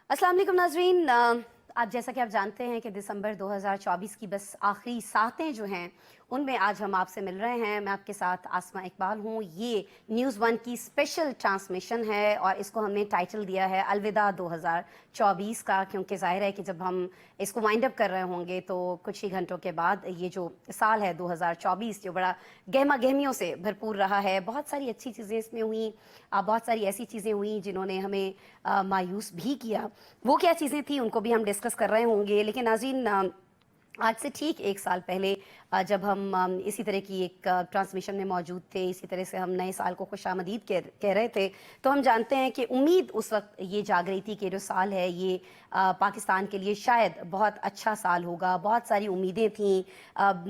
अस्सलाम वालेकुम नाज़रीन। आज जैसा कि आप जानते हैं कि दिसंबर 2024 की बस आखिरी सातें जो हैं उनमें आज हम आपसे मिल रहे हैं। मैं आपके साथ आसमा इकबाल हूँ। ये न्यूज़ वन की स्पेशल ट्रांसमिशन है और इसको हमने टाइटल दिया है अलविदा 2024 का, क्योंकि ज़ाहिर है कि जब हम इसको वाइंड अप कर रहे होंगे तो कुछ ही घंटों के बाद ये जो साल है 2024 जो बड़ा गहमा गहमियों से भरपूर रहा है। बहुत सारी अच्छी चीज़ें इसमें हुई, बहुत सारी ऐसी चीज़ें हुई जिन्होंने हमें मायूस भी किया। वो क्या चीज़ें थी उनको भी हम डिस्कस कर रहे होंगे। लेकिन नाज़रीन, आज से ठीक एक साल पहले जब हम इसी तरह की एक ट्रांसमिशन में मौजूद थे, इसी तरह से हम नए साल को खुशामदीद कह रहे थे, तो हम जानते हैं कि उम्मीद उस वक्त ये जाग रही थी कि जो साल है ये पाकिस्तान के लिए शायद बहुत अच्छा साल होगा। बहुत सारी उम्मीदें थीं,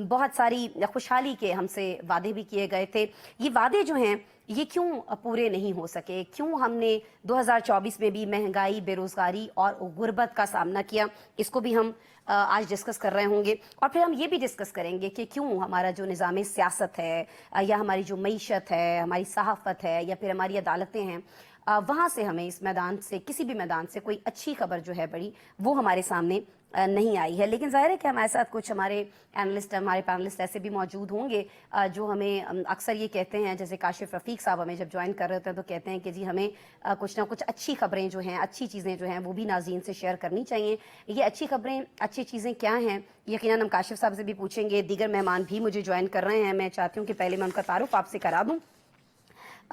बहुत सारी खुशहाली के हमसे वादे भी किए गए थे। ये वादे जो हैं ये क्यों पूरे नहीं हो सके? क्यों हमने 2024 में भी महंगाई, बेरोज़गारी और गुर्बत का सामना किया? इसको भी हम आज डिस्कस कर रहे होंगे। और फिर हम ये भी डिस्कस करेंगे कि क्यों हमारा जो निज़ाम सियासत है या हमारी जो मईशत है, हमारी सहाफ़त है या फिर हमारी अदालतें हैं, वहाँ से हमें इस मैदान से, किसी भी मैदान से कोई अच्छी खबर जो है बड़ी, वो हमारे सामने नहीं आई है। लेकिन ज़ाहिर है कि हमारे साथ कुछ हमारे एनालिस्ट, हमारे पैनलिस्ट ऐसे भी मौजूद होंगे जो हमें अक्सर ये कहते हैं, जैसे काशिफ रफ़ीक साहब हमें जब ज्वाइन कर रहे होते हैं तो कहते हैं कि जी हमें कुछ ना कुछ अच्छी खबरें जो हैं, अच्छी चीज़ें जो हैं वो भी नाज़रीन से शेयर करनी चाहिए। ये अच्छी खबरें, अच्छी चीज़ें क्या हैं, यकीनन हम काशिफ साहब से भी पूछेंगे। दीगर मेहमान भी मुझे ज्वाइन कर रहे हैं। मैं चाहती हूँ कि पहले मैं उनका तारुफ आपसे करा दूँ।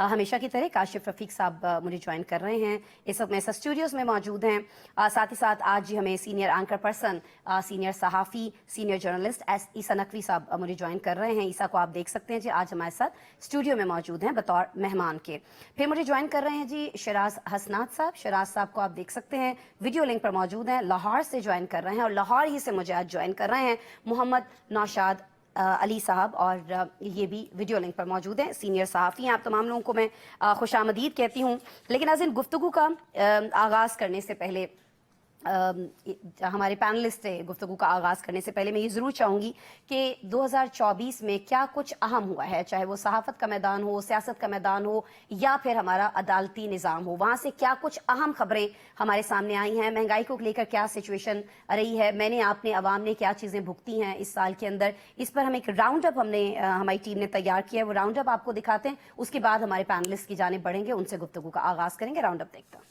हमेशा की तरह काशिफ रफ़ीक साहब मुझे ज्वाइन कर रहे हैं। इस वक्त मेरे साथ स्टूडियोज़ में मौजूद हैं। साथ ही साथ आज हमें सीनियर एंकर पर्सन, सीनियर सहाफ़ी, सीनियर जर्नलिस्ट ईसा नकवी साहब मुझे ज्वाइन कर रहे हैं। ईसा को आप देख सकते हैं जी, आज हमारे साथ स्टूडियो में मौजूद हैं बतौर मेहमान के। फिर मुझे ज्वाइन कर रहे हैं जी शराज हसनात साहब। शराज साहब को आप देख सकते हैं, वीडियो लिंक पर मौजूद हैं। लाहौर से ज्वाइन कर रहे हैं और लाहौर ही से मुझे आज ज्वाइन कर रहे हैं मोहम्मद नौशाद अली साहब, और ये भी वीडियो लिंक पर मौजूद हैं, सीनियर सहाफ़ी हैं। आप तमाम लोगों को मैं खुशामदीद कहती हूँ। लेकिन नाज़रीन, गुफ्तगू का आगाज़ करने से पहले, हमारे पैनलिस्ट से गुफ्तगू का आगाज़ करने से पहले मैं ये ज़रूर चाहूँगी कि 2024 में क्या कुछ अहम हुआ है, चाहे वो सहाफ़त का मैदान हो, सियासत का मैदान हो या फिर हमारा अदालती निज़ाम हो, वहाँ से क्या कुछ अहम खबरें हमारे सामने आई हैं। महंगाई को लेकर क्या सिचुएशन रही है, मैंने आपने अवाम ने क्या चीज़ें भुगती हैं इस साल के अंदर, इस पर हम एक राउंड अप हमारी टीम ने तैयार किया है। वो राउंड अप आपको दिखाते हैं, उसके बाद हमारे पैनलिस्ट की जानिब बढ़ेंगे, उनसे गुफ्तगू का आगाज़ करेंगे। राउंड अप देखते हैं।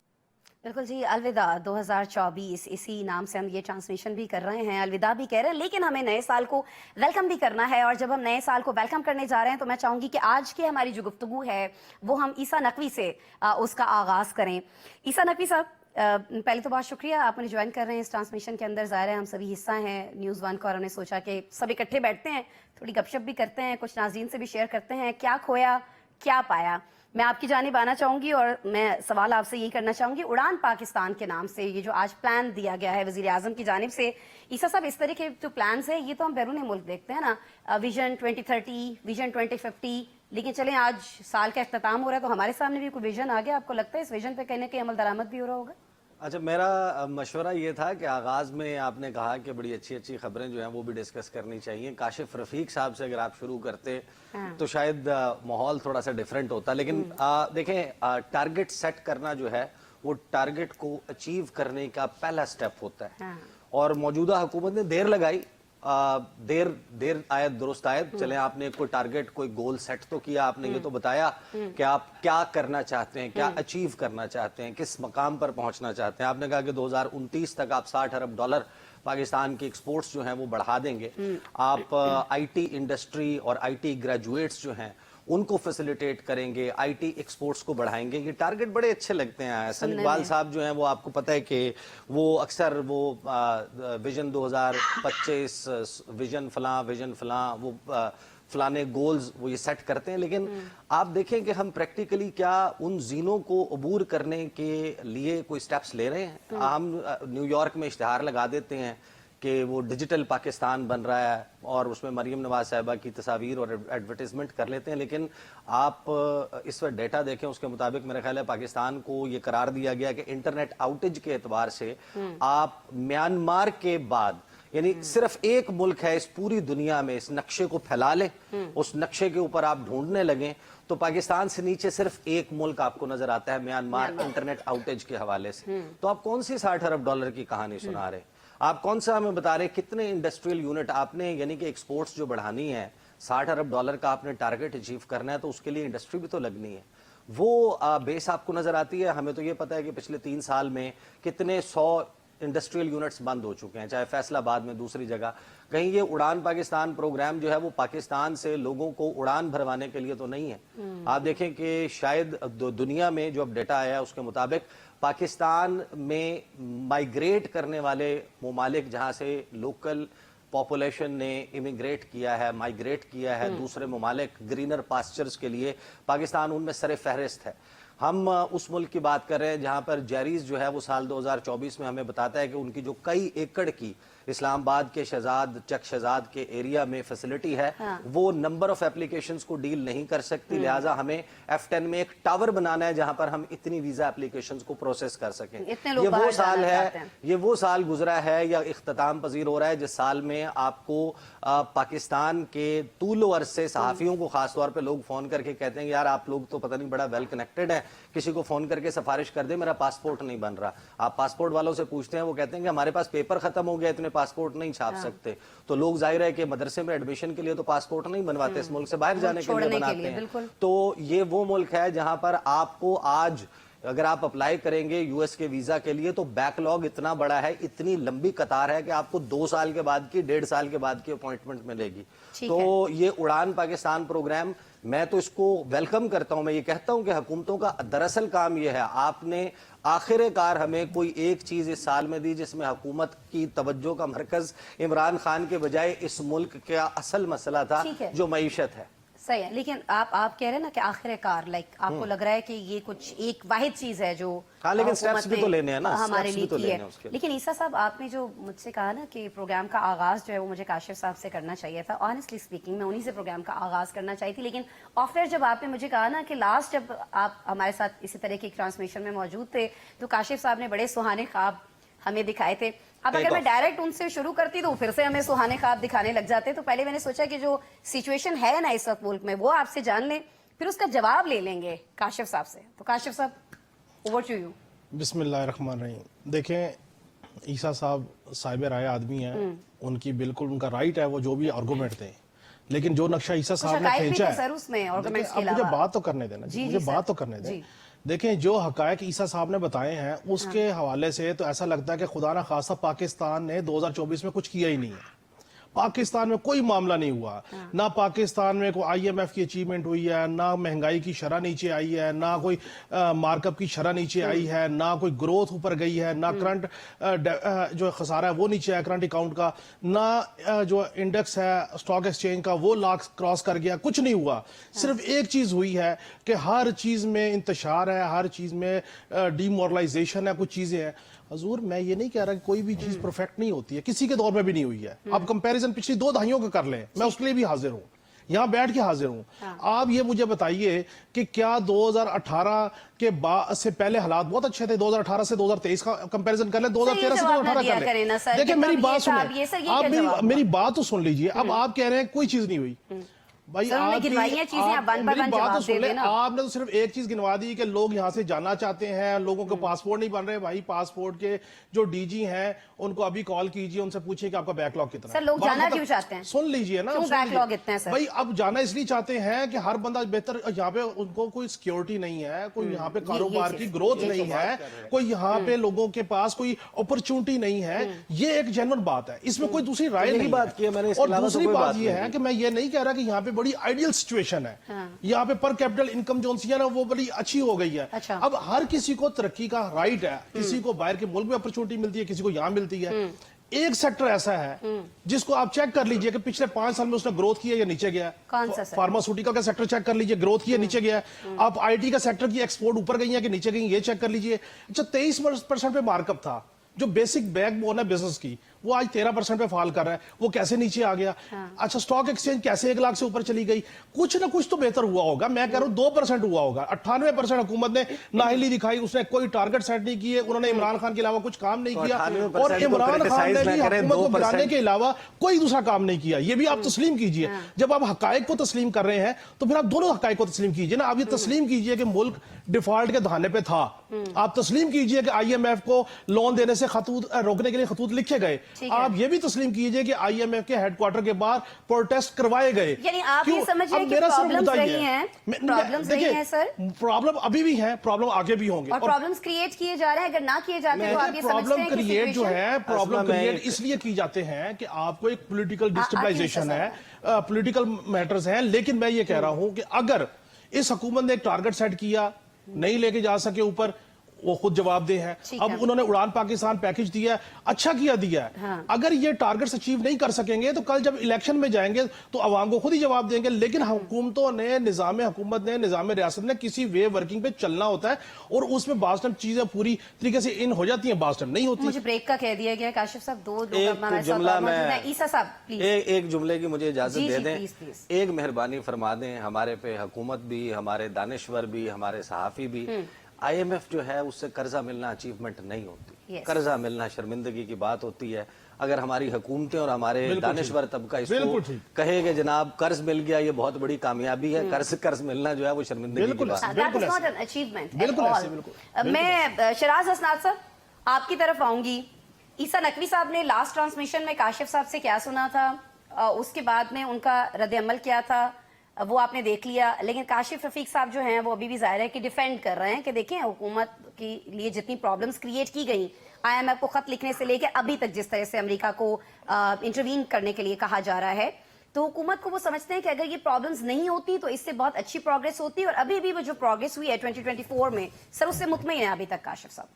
बिल्कुल जी, अलविदा 2024, इसी नाम से हम ये ट्रांसमिशन भी कर रहे हैं, अलविदा भी कह रहे हैं, लेकिन हमें नए साल को वेलकम भी करना है। और जब हम नए साल को वेलकम करने जा रहे हैं तो मैं चाहूँगी कि आज की हमारी जो गुफ्तगू है वो हम ईसा नकवी से उसका आगाज़ करें। ईसा नकवी साहब, पहले तो बहुत शुक्रिया, आप मुझे ज्वाइन कर रहे हैं इस ट्रांसमिशन के अंदर। ज़ाहिर है हम सभी हिस्सा हैं न्यूज़ वन का और हमने सोचा कि सब इकट्ठे बैठते हैं, थोड़ी गपशप भी करते हैं, कुछ नाज़रीन से भी शेयर करते हैं, क्या खोया क्या पाया। मैं आपकी जानिब आना चाहूँगी और मैं सवाल आपसे यही करना चाहूँगी, उड़ान पाकिस्तान के नाम से ये जो आज प्लान दिया गया है वज़ीर आज़म की जानिब से, ईसा साहब, इस तरह के जो प्लान्स हैं ये तो हम बैरून मुल्क देखते हैं ना, विजन 2030, विजन 2050, लेकिन चलें आज साल का अख्ताम हो रहा है तो हमारे सामने भी कोई विजन आ गया। आपको लगता है इस विजन पर कहीं ना कहीं अमल दरामद भी हो रहा होगा? अच्छा, मेरा मशवरा ये था कि आगाज़ में आपने कहा कि बड़ी अच्छी अच्छी खबरें जो हैं वो भी डिस्कस करनी चाहिए। काशिफ रफ़ीक साहब से अगर आप शुरू करते तो शायद माहौल थोड़ा सा डिफरेंट होता। लेकिन देखें, टारगेट सेट करना जो है वो टारगेट को अचीव करने का पहला स्टेप होता है। और मौजूदा हुकूमत ने देर लगाई, देर आयत दुरुस्त आयत। चले, आपने कोई टारगेट, कोई गोल सेट तो किया, आपने ये तो बताया कि आप क्या करना चाहते हैं, क्या अचीव करना चाहते हैं, किस मकाम पर पहुंचना चाहते हैं। आपने कहा कि 2029 तक आप $60 अरब पाकिस्तान की एक्सपोर्ट्स जो हैं वो बढ़ा देंगे। आप आईटी इंडस्ट्री और आईटी ग्रेजुएट्स जो हैं उनको फैसिलिटेट करेंगे, आईटी एक्सपोर्ट्स को बढ़ाएंगे। ये टारगेट बड़े अच्छे लगते हैं। हसन इकबाल साहब जो हैं वो आपको पता है कि वो अक्सर वो विजन 2025, विजन फलां, वो फलाने गोल्स वो ये सेट करते हैं। लेकिन आप देखें कि हम प्रैक्टिकली क्या उन जीनों को अबूर करने के लिए कोई स्टेप्स ले रहे हैं। हम न्यूयॉर्क में इश्तिहार लगा देते हैं कि वो डिजिटल पाकिस्तान बन रहा है और उसमें मरीम नवाज साहिबा की तस्वीर और एडवर्टाइजमेंट कर लेते हैं। लेकिन आप इस वक्त डेटा देखें, उसके मुताबिक मेरा ख्याल है पाकिस्तान को ये करार दिया गया कि इंटरनेट आउटेज के एतबार से आप म्यांमार के बाद यानी सिर्फ एक मुल्क है इस पूरी दुनिया में, इस नक्शे को फैला ले, उस नक्शे के ऊपर आप ढूंढने लगे तो पाकिस्तान से नीचे सिर्फ एक मुल्क आपको नजर आता है, म्यांमार, इंटरनेट आउटेज के हवाले से। तो आप कौन सी $60 अरब की कहानी सुना रहे? आप कौन सा हमें बता रहे कितने इंडस्ट्रियल यूनिट आपने, यानी कि एक्सपोर्ट्स जो बढ़ानी है, $60 अरब का आपने टारगेट अचीव करना है, तो उसके लिए इंडस्ट्री भी तो लगनी है। वो बेस आपको नजर आती है? हमें तो ये पता है कि पिछले 3 साल में कितने 100 इंडस्ट्रियल यूनिट्स बंद हो चुके हैं, चाहे फैसलाबाद में, दूसरी जगह कहीं। ये उड़ान पाकिस्तान प्रोग्राम जो है वो पाकिस्तान से लोगों को उड़ान भरवाने के लिए तो नहीं है। आप देखें कि शायद दुनिया में जो अब डेटा आया है उसके मुताबिक पाकिस्तान में माइग्रेट करने वाले ममालिक जहां से लोकल पॉपुलेशन ने इमिग्रेट किया है, माइग्रेट किया है दूसरे ममालिक ग्रीनर पास्चर्स के लिए, पाकिस्तान उनमें सरे फहरिस्त है। हम उस मुल्क की बात कर रहे हैं जहां पर जेरीज जो है वो साल 2024 में हमें बताता है कि उनकी जो कई एकड़ की इस्लामाबाद के शहजाद, चक शहजाद के एरिया में फैसिलिटी है, वो नंबर ऑफ एप्लीकेशंस को डील नहीं कर सकती। लिहाजा हमें F10 में एक टावर बनाना है जहां पर हम इतनी वीजा एप्लीकेशंस को प्रोसेस कर सकें। ये वो साल है, ये वो साल गुजरा है या इख्तिताम पजीर हो रहा है जिस साल में आपको पाकिस्तान के तूलो अर्ज से सहाफियों को खासतौर पर लोग फोन करके कहते हैं यार आप लोग तो पता नहीं बड़ा वेल कनेक्टेड है, किसी को फोन करके सिफारिश कर दे, मेरा पासपोर्ट नहीं बन रहा। आप पासपोर्ट वालों से पूछते हैं, वो कहते हैं कि हमारे पास पेपर खत्म हो गया, इतने पासपोर्ट नहीं छाप सकते। तो लोग जाहिर है कि मदरसे में एडमिशन के लिए तो पासपोर्ट नहीं बनवाते, इस मुल्क से बाहर जाने के लिए बनाते हैं। तो ये वो मुल्क है जहां पर आपको आज अगर आप अप्लाई करेंगे यूएस के वीजा के लिए तो बैकलॉग इतना बड़ा है, इतनी लंबी कतार है कि आपको 2 साल के बाद की, 1.5 साल के बाद की अपॉइंटमेंट मिलेगी। तो ये उड़ान पाकिस्तान प्रोग्राम मैं तो इसको वेलकम करता हूं। मैं ये कहता हूं कि हुकूमतों का दरअसल काम ये है, आपने आखिरकार हमें कोई एक चीज इस साल में दी जिसमें हुकूमत की तवज्जो का मरकज इमरान खान के बजाय इस मुल्क का असल मसला था जो मईशत है। सही है, लेकिन आप कह रहे हैं ना कि आखिरकार आपको लग रहा है कि ये कुछ एक वाहिद चीज है जो लेकिन स्टेप्स भी तो लेने हैं ना, हमारे लिए की है। लेकिन ईसा साहब आपने जो मुझसे कहा ना कि प्रोग्राम का आगाज जो है वो मुझे काशिफ साहब से करना चाहिए था, ऑनेस्टली स्पीकिंग मैं उन्हीं से प्रोग्राम का आगाज करना चाहिए थी। लेकिन ऑफर जब आपने मुझे कहा ना कि लास्ट जब आप हमारे साथ इसी तरह की ट्रांसमिशन में मौजूद थे तो काशिफ साहब ने बड़े सुहाने ख्वाब हमें दिखाए थे। अब अगर मैं डायरेक्ट उनसे शुरू करती तो फिर से हमें सुहाने ख्वाब दिखाने लग जाते। तो पहले मैंने सोचा कि जो सिचुएशन है ना इस वक्त मुल्क में वो आपसे जान लें, फिर उसका जवाब ले लेंगे काशिफ साहब से। तो काशिफ साहब, ओवर टू यू। बिस्मिल्लाहिर्रहमानिर्रहीम। देखें, ईसा साहब साहिब राय आदमी हैं, उनकी बिल्कुल उनका राइट है वो जो भी आर्गूमेंट दें, लेकिन जो नक्शा ईसा साहब ने खींचा है, मुझे बात तो करने देना, मुझे बात तो करने दें। देखें, जो हकायक ईसा साहब ने बताए हैं उसके हवाले से तो ऐसा लगता है कि खुदा ना खासा पाकिस्तान ने 2024 में कुछ किया ही नहीं है। पाकिस्तान में कोई मामला नहीं हुआ, ना पाकिस्तान में कोई IMF की अचीवमेंट हुई है, ना महंगाई की शरह नीचे आई है, ना कोई मार्कअप की शरह नीचे आई है, ना कोई ग्रोथ ऊपर गई है, ना करंट जो खसारा है वो नीचे है करंट अकाउंट का, ना जो इंडेक्स है स्टॉक एक्सचेंज का वो लाख क्रॉस कर गया, कुछ नहीं हुआ। सिर्फ एक चीज हुई है कि हर चीज में इंतशार है, हर चीज में डीमोरलाइजेशन है, कुछ चीजें हैं। हजूर, मैं ये नहीं कह रहा कि कोई भी चीज परफेक्ट नहीं होती है, किसी के दौर में भी नहीं हुई है। आप कंपैरिजन पिछली 2 दहाइयों का कर लें, मैं उसके लिए भी हाजिर हूं, यहां बैठ के हाजिर हूं। आप ये मुझे बताइए कि क्या 2018 के बाद से पहले हालात बहुत अच्छे थे? 2018 से 2023 का कंपैरिजन कर ले, 2013 से 2018 कर ले। देखिए, मेरी बात सुनिए, आप मेरी बात तो सुन लीजिए। अब आप कह रहे हैं कोई चीज नहीं हुई। भाई मेरी बात तो सुन ले, आपने तो सिर्फ एक चीज गिनवा दी कि लोग यहाँ से जाना चाहते हैं, लोगों के पासपोर्ट नहीं बन रहे। भाई, पासपोर्ट के जो डीजी हैं उनको अभी कॉल कीजिए, उनसे पूछिए कि आपका बैकलॉग कितना है। सर, लोग जाना क्यों चाहते हैं? सुन लीजिए ना, बैकलॉग इतना है सर? भाई, अब जाना इसलिए चाहते हैं कि हर बंदा बेहतर, यहाँ पे उनको कोई सिक्योरिटी नहीं है, कोई यहाँ पे कारोबार की ग्रोथ नहीं है, कोई यहाँ पे लोगों के पास कोई अपॉर्चुनिटी नहीं है। ये एक जेन्युइन बात है, इसमें कोई दूसरी राय नहीं बात की है मैंने। और दूसरी बात ये है कि मैं ये नहीं कह रहा कि यहाँ पे बड़ी आइडियल सिचुएशन है, यहाँ पे पर कैपिटल इनकम जो है ना वो बड़ी अच्छी हो गई है। अच्छा। अब हर किसी को तरक्की का राइट है, किसी को बाहर के मुल्क में अपॉर्चुनिटी मिलती है, किसी को यहाँ मिलती है। एक सेक्टर ऐसा है जिसको आप चेक कर लीजिए कि पिछले 5 साल में उसने ग्रोथ की है या नीचे गया। कौन सा? फार्मास्यूटिकल का सेक्टर चेक कर लीजिए, ग्रोथ की है नीचे गया। आप IT का सेक्टर की एक्सपोर्ट ऊपर गई है कि नीचे गई, ये चेक कर लीजिए। अच्छा, 23% पे मार्कअप था, जो बेसिक बैकबोन है बिजनेस की, वो आज 13% पे फॉल कर रहा है, वो कैसे नीचे आ गया? अच्छा, स्टॉक एक्सचेंज कैसे 1 लाख से ऊपर चली गई? कुछ ना कुछ तो बेहतर हुआ होगा। मैं कह रहा हूँ 2% हुआ होगा। 98% हुकूमत ने नाहिली दिखाई, उसने कोई टारगेट सेट नहीं किए, उन्होंने इमरान खान के अलावा कुछ काम नहीं किया, और इमरान खान ने भी हुकूमत को गिराने के अलावा कोई दूसरा काम नहीं किया। ये भी आप तस्लीम कीजिए। जब आप हकायक को तस्लीम कर रहे हैं तो फिर आप दोनों हकायक को तस्लीम कीजिए ना। आप ये तस्लीम कीजिए कि मुल्क डिफॉल्ट के दहाने पे था, आप तस्लीम कीजिए कि IMF को लोन देने से खतूत रोकने के लिए खतूत लिखे गए, आप ये भी तस्लीम कीजिए कि IMF के हेडक्वार्टर के बाहर प्रोटेस्ट करवाए गए। यानी आप ये समझ रहे हैं कि प्रॉब्लम्स नहीं हैं, प्रॉब्लम्स नहीं हैं सर? प्रॉब्लम अभी भी है, प्रॉब्लम आगे भी होंगे, और प्रॉब्लम्स क्रिएट किए जा रहे हैं। अगर ना किए जाते तो आप ये समझते प्रॉब्लम हैं कि क्रिएट जो situation- है, प्रॉब्लम क्रिएट इसलिए की जाते हैं कि आपको एक पॉलिटिकल डिस्टेबलाइजेशन है, पॉलिटिकल मैटर्स हैं। लेकिन मैं ये कह रहा हूं कि अगर इस हुकूमत ने एक टारगेट सेट किया, नहीं लेके जा सके ऊपर, वो खुद जवाबदेह है। अब उन्होंने उड़ान पाकिस्तान पैकेज दिया, अच्छा किया दिया है। अगर ये टारगेट्स अचीव नहीं कर सकेंगे तो कल जब इलेक्शन में जाएंगे तो अवाम को खुद ही जवाब देंगे। लेकिन हुकूमतों ने, निजाम हुकूमत ने, निजाम रियासत ने किसी वे वर्किंग पे चलना होता है, और उसमें बास टाइम चीजें पूरी तरीके से इन हो जाती हैं, बास टाइम नहीं होती। मुझे ब्रेक का कह दिया गया। काशिफ साहब, दो लोग हमारे साथ जुमला और मौजूद हैं। ईसा साहब प्लीज एक जुमले की मुझे इजाजत जी, दे जी, दें। प्लीज। एक मेहरबानी फरमा दें, हमारे पे हुकूमत भी, हमारे दानिश्वर भी, हमारे सहाफी भी, IMF जो है उससे कर्जा मिलना अचीवमेंट नहीं होती। कर्जा मिलना शर्मिंदगी की बात होती है। अगर हमारी हुकूमतें और हमारे दानिश्वर तबका इसको कहे कि जनाब कर्ज मिल गया, ये बहुत बड़ी कामयाबी है, कर्ज मिलना जो है वो शर्मिंदगी की बात है। मैं शराज हसनात साहब आपकी तरफ आऊंगी। ईसा नकवी साहब ने लास्ट ट्रांसमिशन में काशिफ साहब से क्या सुना था, उसके बाद में उनका रद्द अमल क्या था, वो आपने देख लिया। लेकिन काशिफ रफीक साहब जो हैं वो अभी भी जाहिर है कि डिफेंड कर रहे हैं कि देखें हुकूमत के लिए जितनी प्रॉब्लम्स क्रिएट की गई, IMF को खत लिखने से लेकर अभी तक जिस तरह से अमेरिका को इंटरवीन करने के लिए कहा जा रहा है, तो हुकूमत को वो समझते हैं कि अगर ये प्रॉब्लम्स नहीं होती तो इससे बहुत अच्छी प्रोग्रेस होती। और अभी भी वो जो प्रोग्रेस हुई है 2024 में, सर उससे मुतमईन है अभी तक काशिफ साहब?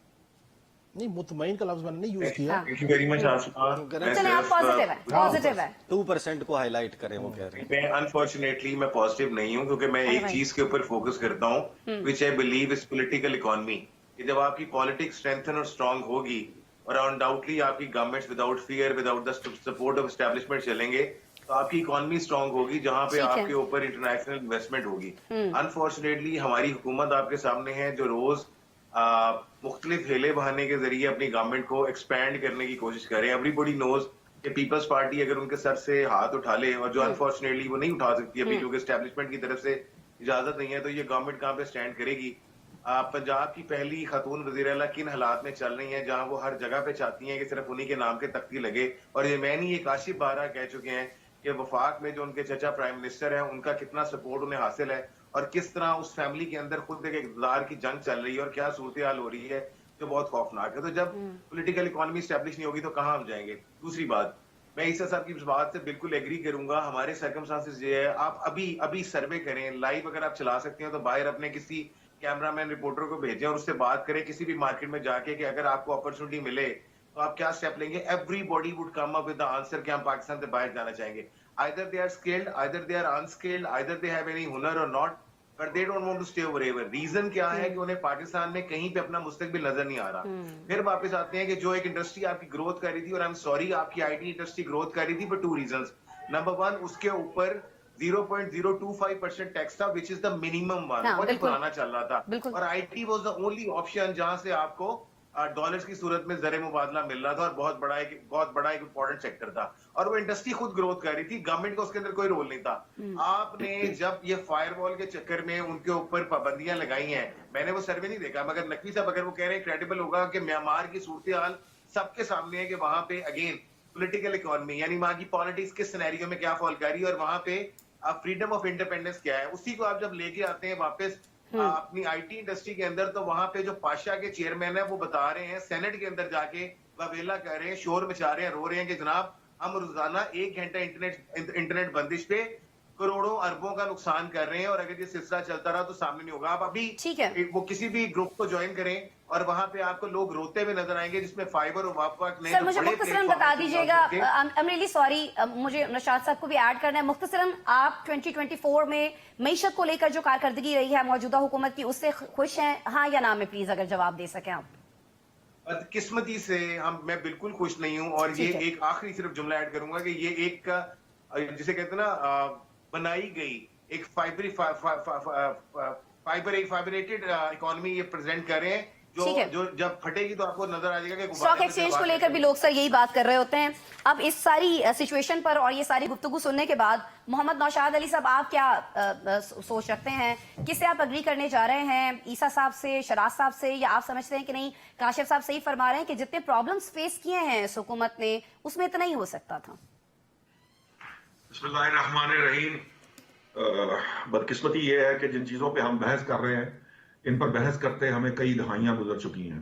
नहीं, मुतमईन का लफ्ज मैंने नहीं यूज किया। थैंक यू वेरी मच आसमा। चलें आप पॉजिटिव है, पॉजिटिव है। 2% को हाईलाइट करें, वो कह रहे हैं। मैं अनफॉर्चुनेटली मैं पॉजिटिव नहीं हूं, क्योंकि मैं एक चीज के ऊपर फोकस करता हूं, which I believe is political economy. कि जब आपकी पॉलिटिक्स स्ट्रेंथन और स्ट्रांग होगी और अनडाउटली आपकी governments without fear, without the support of establishment चलेंगे, तो आपकी इकोनॉमी स्ट्रांग होगी, जहां पे आपके ऊपर इंटरनेशनल इन्वेस्टमेंट होगी। अनफॉर्चुनेटली हमारी हुकूमत आपके सामने है जो रोज मुख्तलिफ हेले बहाने के जरिए अपनी गवर्नमेंट को एक्सपैंड करने की कोशिश करें। एवरीबॉडी नोज कि पीपल्स पार्टी अगर उनके सर से हाथ उठा ले, और जो अनफॉर्चुनेटली वो नहीं उठा सकती अभी क्योंकि एस्टेब्लिशमेंट की तरफ से इजाजत नहीं है, तो ये गवर्नमेंट कहाँ पे स्टैंड करेगी। पंजाब की पहली खातून वज़ीर आला किन हालात में चल रही हैं, जहां वो हर जगह पे चाहती हैं कि सिर्फ उन्हीं के नाम के तख्ती लगे। और ये मैं नहीं, ये काशिफ बारह कह चुके हैं कि वफाक में जो उनके चचा प्राइम मिनिस्टर हैं उनका कितना सपोर्ट उन्हें हासिल है, और किस तरह उस फैमिली के अंदर खुद एक इक़्तिदार की जंग चल रही है, और क्या सूरत हाल हो रही है जो बहुत खौफनाक है। तो जब पॉलिटिकल इकोनॉमी स्टैब्लिश नहीं होगी तो कहाँ हम जाएंगे। दूसरी बात, मैं ईसा साहब की इस बात से बिल्कुल एग्री करूंगा। हमारे सर्कमस्टांसेस ये है, आप अभी सर्वे करें लाइव, अगर आप चला सकते हैं तो बाहर अपने किसी कैमरामैन रिपोर्टर को भेजें और उससे बात करें किसी भी मार्केट में जाके कि अगर आपको अपॉर्चुनिटी मिले तो आप क्या स्टेप लेंगे। Everybody would come up with the answer कि हम पाकिस्तान से बाहर जाना चाहेंगे। Either they are skilled, either they are unskilled, either they have any हुनर और not, but they don't want to stay over ever. Reason क्या है कि उन्हें पाकिस्तान में कहीं पे अपना मुस्तकबिल नजर नहीं आ रहा। फिर वापस आते हैं कि जो एक इंडस्ट्री आपकी ग्रोथ कर रही थी, और आई एम सॉरी आपकी IT इंडस्ट्री ग्रोथ कर रही थी फॉर 2 रीजंस। नंबर 1, उसके ऊपर 0.025% टैक्स था, which is the minimum one, बहुत पुराना चल रहा था। और IT was the only option जहां से आपको डॉलर्स की सूरत में ज़र मुबादला मिल रहा था, और बहुत बड़ा एक इंपॉर्टेंट सेक्टर था, और वो इंडस्ट्री खुद ग्रोथ कर रही थी, गवर्नमेंट का उसके अंदर कोई रोल नहीं था। आपने जब ये फायरवॉल के चक्कर में उनके ऊपर पाबंदियां लगाई हैं, मैंने वो सर्वे नहीं देखा, मगर नकवी साहब अगर वो कह रहे हैं क्रेडिबल होगा कि म्यांमार की सूरत हाल सबके सामने है कि वहां पे अगेन पॉलिटिकल इकोनॉमी यानी वहां की पॉलिटिक्स किस सिनेरियो में क्या फॉल कर रही है, और वहां पे फ्रीडम ऑफ इंडिपेंडेंस क्या है, उसी को आप जब लेके आते हैं वापस अपनी IT इंडस्ट्री के अंदर, तो वहां पे जो पाशा के चेयरमैन है वो बता रहे हैं सेनेट के अंदर जाके ववेला कर रहे हैं, शोर मचा रहे हैं, रो रहे हैं कि जनाब हम रोजाना 1 घंटा इंटरनेट बंदिश पे करोड़ों अरबों का नुकसान कर रहे हैं, और अगर ये सिलसिला चलता रहा तो सामने नहीं होगा। आप अभी वो किसी भी ग्रुप को ज्वाइन करें और वहां पे आपको लोग रोते हुए नजर आएंगे, जिसमें फाइबर और वापक ने। सर मुझे मुख्तसरन बता दीजिएगा, आई एम रियली सॉरी, मुझे नशाद साहब को भी ऐड करना है। मुख्तसरन आप 2024 में मईशत को लेकर जो कारकर्दगी रही है मौजूदा हुकूमत की, उससे खुश हैं, हाँ या ना में प्लीज अगर जवाब दे सकें आप। बदकिस्मती से मैं बिल्कुल खुश नहीं हूं, और ये एक आखिरी सिर्फ जुमला ऐड करूंगा कि ये एक जिसे कहते हैं ना बनाई गई एक फाइबरेटेड इकोनॉमी ये प्रेजेंट कर रहे हैं, जो जब फटेगी तो आपको नजर आ जाएगा कि स्टॉक एक्सचेंज को लेकर भी लोग सर यही बात कर रहे होते हैं। अब इस सारी सिचुएशन पर और ये सारी गुफ्तगू सुनने के बाद मोहम्मद नौशाद अली साहब, आप क्या सोच रखते हैं? किससे आप अग्री करने जा रहे हैं? ईसा साहब से, शराज साहब से, या आप समझते हैं कि नहीं काशिफ साहब सही फरमा रहे हैं कि जितने प्रॉब्लम्स फेस किए हैं इस हुकूमत ने उसमें इतना ही हो सकता था? बिस्मिल्लाहिर्रहमानिर्रहीम। बदकिस्मती ये है कि जिन चीजों पे हम बहस कर रहे हैं, इन पर बहस करते हमें कई दहाइयां गुजर चुकी हैं।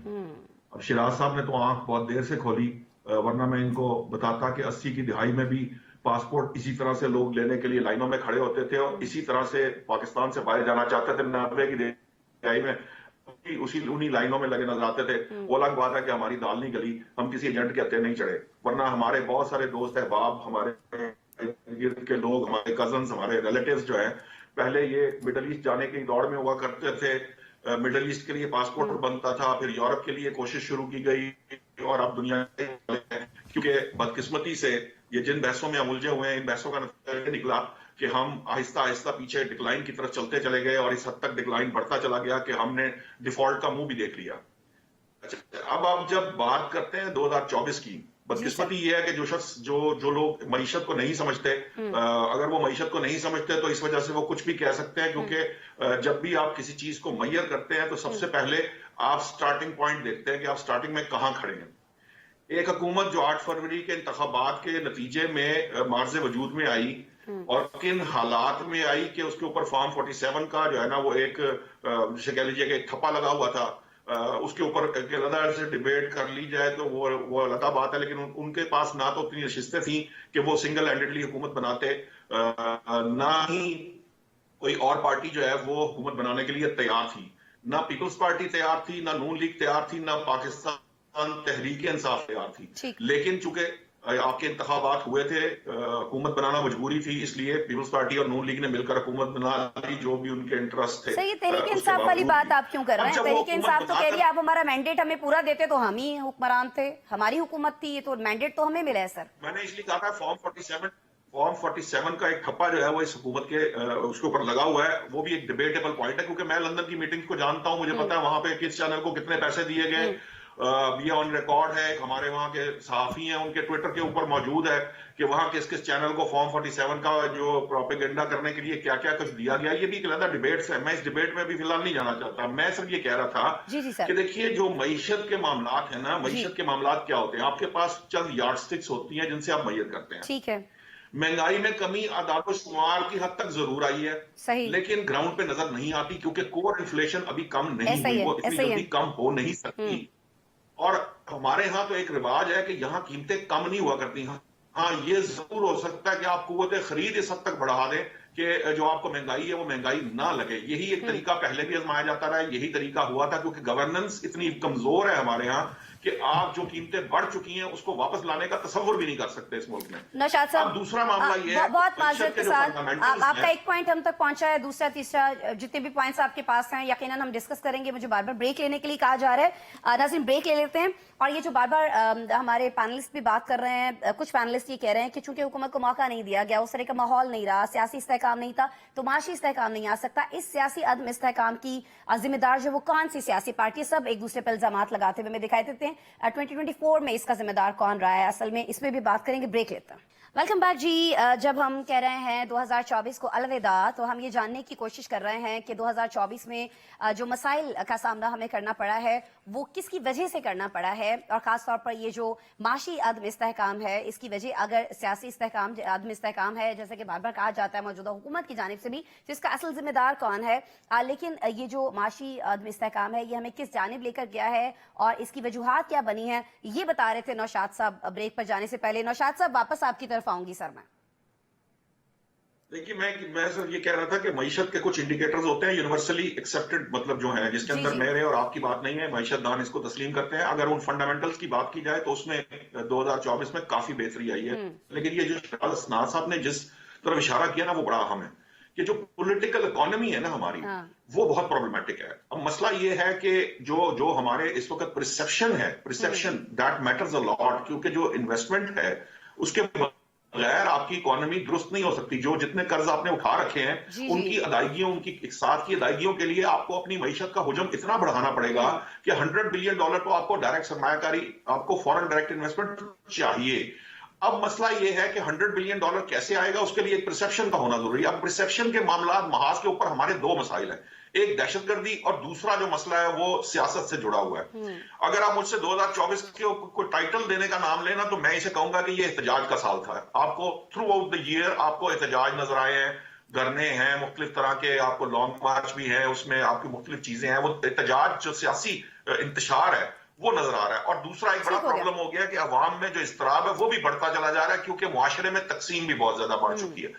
अब शिराज साहब ने तो आंख बहुत देर से खोली, वरना मैं इनको बताता कि 80 की दिहाई में भी पासपोर्ट इसी तरह से लोग लेने के लिए लाइनों में खड़े होते थे और इसी तरह से पाकिस्तान से बाहर जाना चाहते थे। 90 की दिहाई में उन्हीं लाइनों में लगे नजर आते थे। वो अलग बात है कि हमारी दाल नहीं गली, हम किसी एजेंट के हत्थे नहीं चढ़े, वरना हमारे बहुत सारे दोस्त अहबाब, हमारे गिर्द के लोग, हमारे कजन्स, हमारे रिलेटिव्स जो है, पहले ये मिडल ईस्ट जाने की दौड़ में हुआ करते थे। मिडल ईस्ट के लिए पासपोर्ट बनता था, फिर यूरोप के लिए कोशिश शुरू की गई, और अब दुनिया क्योंकि बदकिस्मती से ये जिन बहसों में हम उलझे हुए हैं, इन बहसों का नतीजा निकला कि हम आहिस्ता आहिस्ता पीछे डिक्लाइन की तरफ चलते चले गए, और इस हद तक डिक्लाइन बढ़ता चला गया कि हमने डिफॉल्ट का मुंह भी देख लिया। अच्छा, अब आप जब बात करते हैं 2024 की, बदकिस्मती ये है कि जो शख्स जो लोग मईशत को नहीं समझते, अगर वो मईशत को नहीं समझते तो इस वजह से वो कुछ भी कह सकते हैं, क्योंकि जब भी आप किसी चीज को मैयर करते हैं तो सबसे पहले आप स्टार्टिंग पॉइंट देखते हैं कि आप स्टार्टिंग में कहां खड़े हैं। एक हुकूमत जो 8 फरवरी के इंतखाबात के नतीजे में मार्ज़े वजूद में आई और किन हालात में आई कि उसके ऊपर फॉर्म 47 का जो है ना वो एक जिसे कह लीजिए कि ठप्पा लगा हुआ था, उसके ऊपर अलग से डिबेट कर ली जाए तो वो अलग बात है, लेकिन उनके पास ना तो उतनी नशिस्तें थी कि वो सिंगल हैंडेडली हुकूमत बनाते, ना ही कोई और पार्टी जो है वो हुकूमत बनाने के लिए तैयार थी, ना पीपल्स पार्टी तैयार थी, ना नून लीग तैयार थी, ना पाकिस्तान तहरीक इंसाफ तैयार थी। लेकिन चूंकि आपके इंतखाबात हुए थे, हुकूमत बनाना मजबूरी थी, इसलिए पीपल्स पार्टी और नून लीग ने मिलकर हुकूमत बना ली, जो भी उनके इंटरेस्ट थे। सही, तहरीक इंसाफ वाली बात आप क्यों कर रहे हैं? तहरीक इंसाफ तो कह रही है आप हमारा मैंडेट हमें पूरा देते तो हम ही हुक्मरान थे, हमारी हुकूमत थी, तो मैंडेट तो हमें मिला है। सर मैंने इसलिए कहा था फॉर्म 47 का एक ठप्पा जो है वो इस हुकूमत के उसके ऊपर लगा हुआ है, वो भी एक डिबेटेबल पॉइंट है, क्योंकि मैं लंदन की मीटिंग को जानता हूं, मुझे पता है वहां पे किस चैनल को कितने पैसे दिए गए, ये ऑन रिकॉर्ड है। हमारे वहां के सहाफी हैं, उनके ट्विटर के ऊपर मौजूद है कि वहां किस किस चैनल को फॉर्म 47 का जो प्रोपेगेंडा करने के लिए क्या क्या कुछ दिया गया। ये भी एक अलग डिबेट है, मैं इस डिबेट में भी फिलहाल नहीं जाना चाहता। मैं सिर्फ ये कह रहा था कि देखिए जो मईशत के मामलात है ना, मईशत के मामलात क्या होते हैं, आपके पास चंद यार्डस्टिक्स होती हैं जिनसे आप मैयर करते हैं। ठीक है, महंगाई में कमी आदाद-ओ-शुमार की हद तक जरूर आई है, सही, लेकिन ग्राउंड पे नजर नहीं आती, क्योंकि कोर इन्फ्लेशन अभी कम नहीं हुई, वो इतनी जल्दी कम हो नहीं सकती। और हमारे यहाँ तो एक रिवाज है कि यहाँ कीमतें कम नहीं हुआ करती। हाँ, ये जरूर हो सकता है कि आप कुव्वत खरीद इस हद तक बढ़ा दें कि जो आपको महंगाई है वो महंगाई ना लगे। यही एक तरीका पहले भी आजमाया जाता रहा है, यही तरीका हुआ था, क्योंकि गवर्नेंस इतनी कमजोर है हमारे यहाँ कि आप जो कीमतें बढ़ चुकी हैं उसको वापस लाने का तस्वर भी नहीं कर सकते इस मुल्क में। नौशाद साहब, दूसरा मामला ये है, बहुत माजरत के साथ आपका एक पॉइंट हम तक पहुंचा है, दूसरा तीसरा जितने भी पॉइंट्स आपके पास हैं यकीनन हम डिस्कस करेंगे। मुझे बार बार ब्रेक लेने के लिए कहा जा रहा है, नाज़रीन ब्रेक ले लेते हैं। और ये जो बार बार हमारे पैनलिस्ट भी बात कर रहे हैं, कुछ पैनलिस्ट ये कह रहे हैं कि चूंकि हुकूमत को मौका नहीं दिया गया, उस तरह का माहौल नहीं रहा, सियासी इस्तेहकाम नहीं था, तो माशी इस्तेहकाम नहीं आ सकता। इस सियासी अदम इस्तेहकाम की जिम्मेदार जो वो कौन सी सियासी पार्टी, सब एक दूसरे पर इल्जामात लगाते हुए हमें दिखाई देते हैं। 2024 में इसका जिम्मेदार कौन रहा है असल में, इसमें भी बात करेंगे। ब्रेक लेते हैं। वेलकम बैक जी। जब हम कह रहे हैं 2024 को अलविदा, तो हम ये जानने की कोशिश कर रहे हैं कि 2024 में जो मसाइल का सामना हमें करना पड़ा है वो किसकी वजह से करना पड़ा है, और खासतौर पर ये जो माशी अदम इस्तेहकाम है इसकी वजह अगर सियासी इस्तेहकाम अदम इस्तेहकाम है, जैसे कि बार बार कहा जाता है मौजूदा हुकूमत की जानिब से भी, तो इसका असल जिम्मेदार कौन है। लेकिन ये जो माशी अदम इस्तेहकाम है ये हमें किस जानिब लेकर गया है और इसकी वजूहात क्या बनी है, ये बता रहे थे नौशाद साहब ब्रेक पर जाने से पहले। नौशाद साहब, वापस आपकी तरफ आऊंगी सर मैं। देखिए, मैं सर ये कह रहा था कि मईशत के कुछ इंडिकेटर्स होते हैं यूनिवर्सली एक्सेप्टेड, मतलब जो है जिसके अंदर मेरे और आपकी बात नहीं है, मईशत दान इसको तस्लीम करते हैं। अगर उन फंडामेंटल्स की बात की जाए तो उसमें 2024 में काफी बेहतरी आई है, लेकिन ये जो शराज साहब ने जिस तरफ इशारा किया ना वो बड़ा अहम है कि जो पॉलिटिकल इकोनॉमी है ना हमारी, वो बहुत प्रॉब्लमैटिक है। अब मसला ये है कि जो हमारे इस वक्त perception that matters a lot, क्योंकि जो इन्वेस्टमेंट है उसके बगैर आपकी इकोनॉमी दुरुस्त नहीं हो सकती। जो जितने कर्ज आपने उठा रखे हैं उनकी अदायगियों, उनकी एक साथ की अदायगियों के लिए आपको अपनी मईशत का हुजम इतना बढ़ाना पड़ेगा कि $100 बिलियन तो आपको डायरेक्ट सरमायाकारी, आपको फॉरेन डायरेक्ट इन्वेस्टमेंट चाहिए। अब मसला ये है कि $100 बिलियन कैसे आएगा, उसके लिए एक परसेप्शन का होना जरूरी है। अब परसेप्शन के मामला महाज के ऊपर हमारे दो मसाइल हैं, एक दहशतगर्दी और दूसरा जो मसला है वो सियासत से जुड़ा हुआ है। अगर आप मुझसे 2024 के कोई टाइटल देने का नाम लेना तो मैं इसे कहूंगा कि ये एहतजाज का साल था। आपको थ्रू आउट द ईयर आपको एहतजाज नजर आए हैं, धरने हैं, मुख्तलिफ तरह के आपको लॉन्ग मार्च भी है, उसमें आपकी मुख्तलिफ चीजें हैं। वो एहतजाज जो सियासी इंतशार है वो नजर आ रहा है। और दूसरा एक बड़ा प्रॉब्लम हो गया कि अवाम में जो इस्तराब है वो भी बढ़ता चला जा रहा है, क्योंकि मुआशरे में तकसीम भी बहुत ज्यादा बढ़ चुकी है।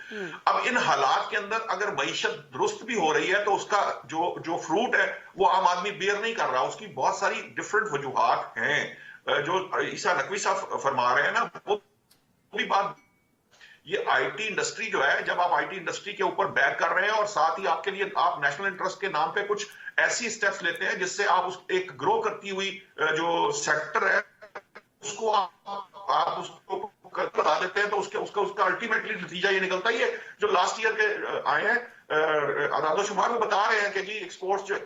अब इन हालात के अंदर अगर मईशत दुरुस्त भी हो रही है तो उसका जो फ्रूट है वो आम आदमी बेयर नहीं कर रहा। उसकी बहुत सारी डिफरेंट वजूहात हैं। जो ईसा नकवी साहब फरमा रहे हैं ना, वो भी बात, ये आईटी इंडस्ट्री जो है, जब आप आईटी इंडस्ट्री के ऊपर बैक कर रहे हैं और साथ ही आपके लिए आप नेशनल इंटरेस्ट के नाम पे कुछ ऐसी स्टेप्स लेते हैं जिससे आप एक ग्रो करती हुई जो सेक्टर है उसको आप उसको बता देते हैं, तो उसका अल्टीमेटली नतीजा ये निकलता ही है। जो लास्ट ईयर के आए हैं आदादोशुमार में बता रहे हैं कि जी एक्सपोर्ट्स जो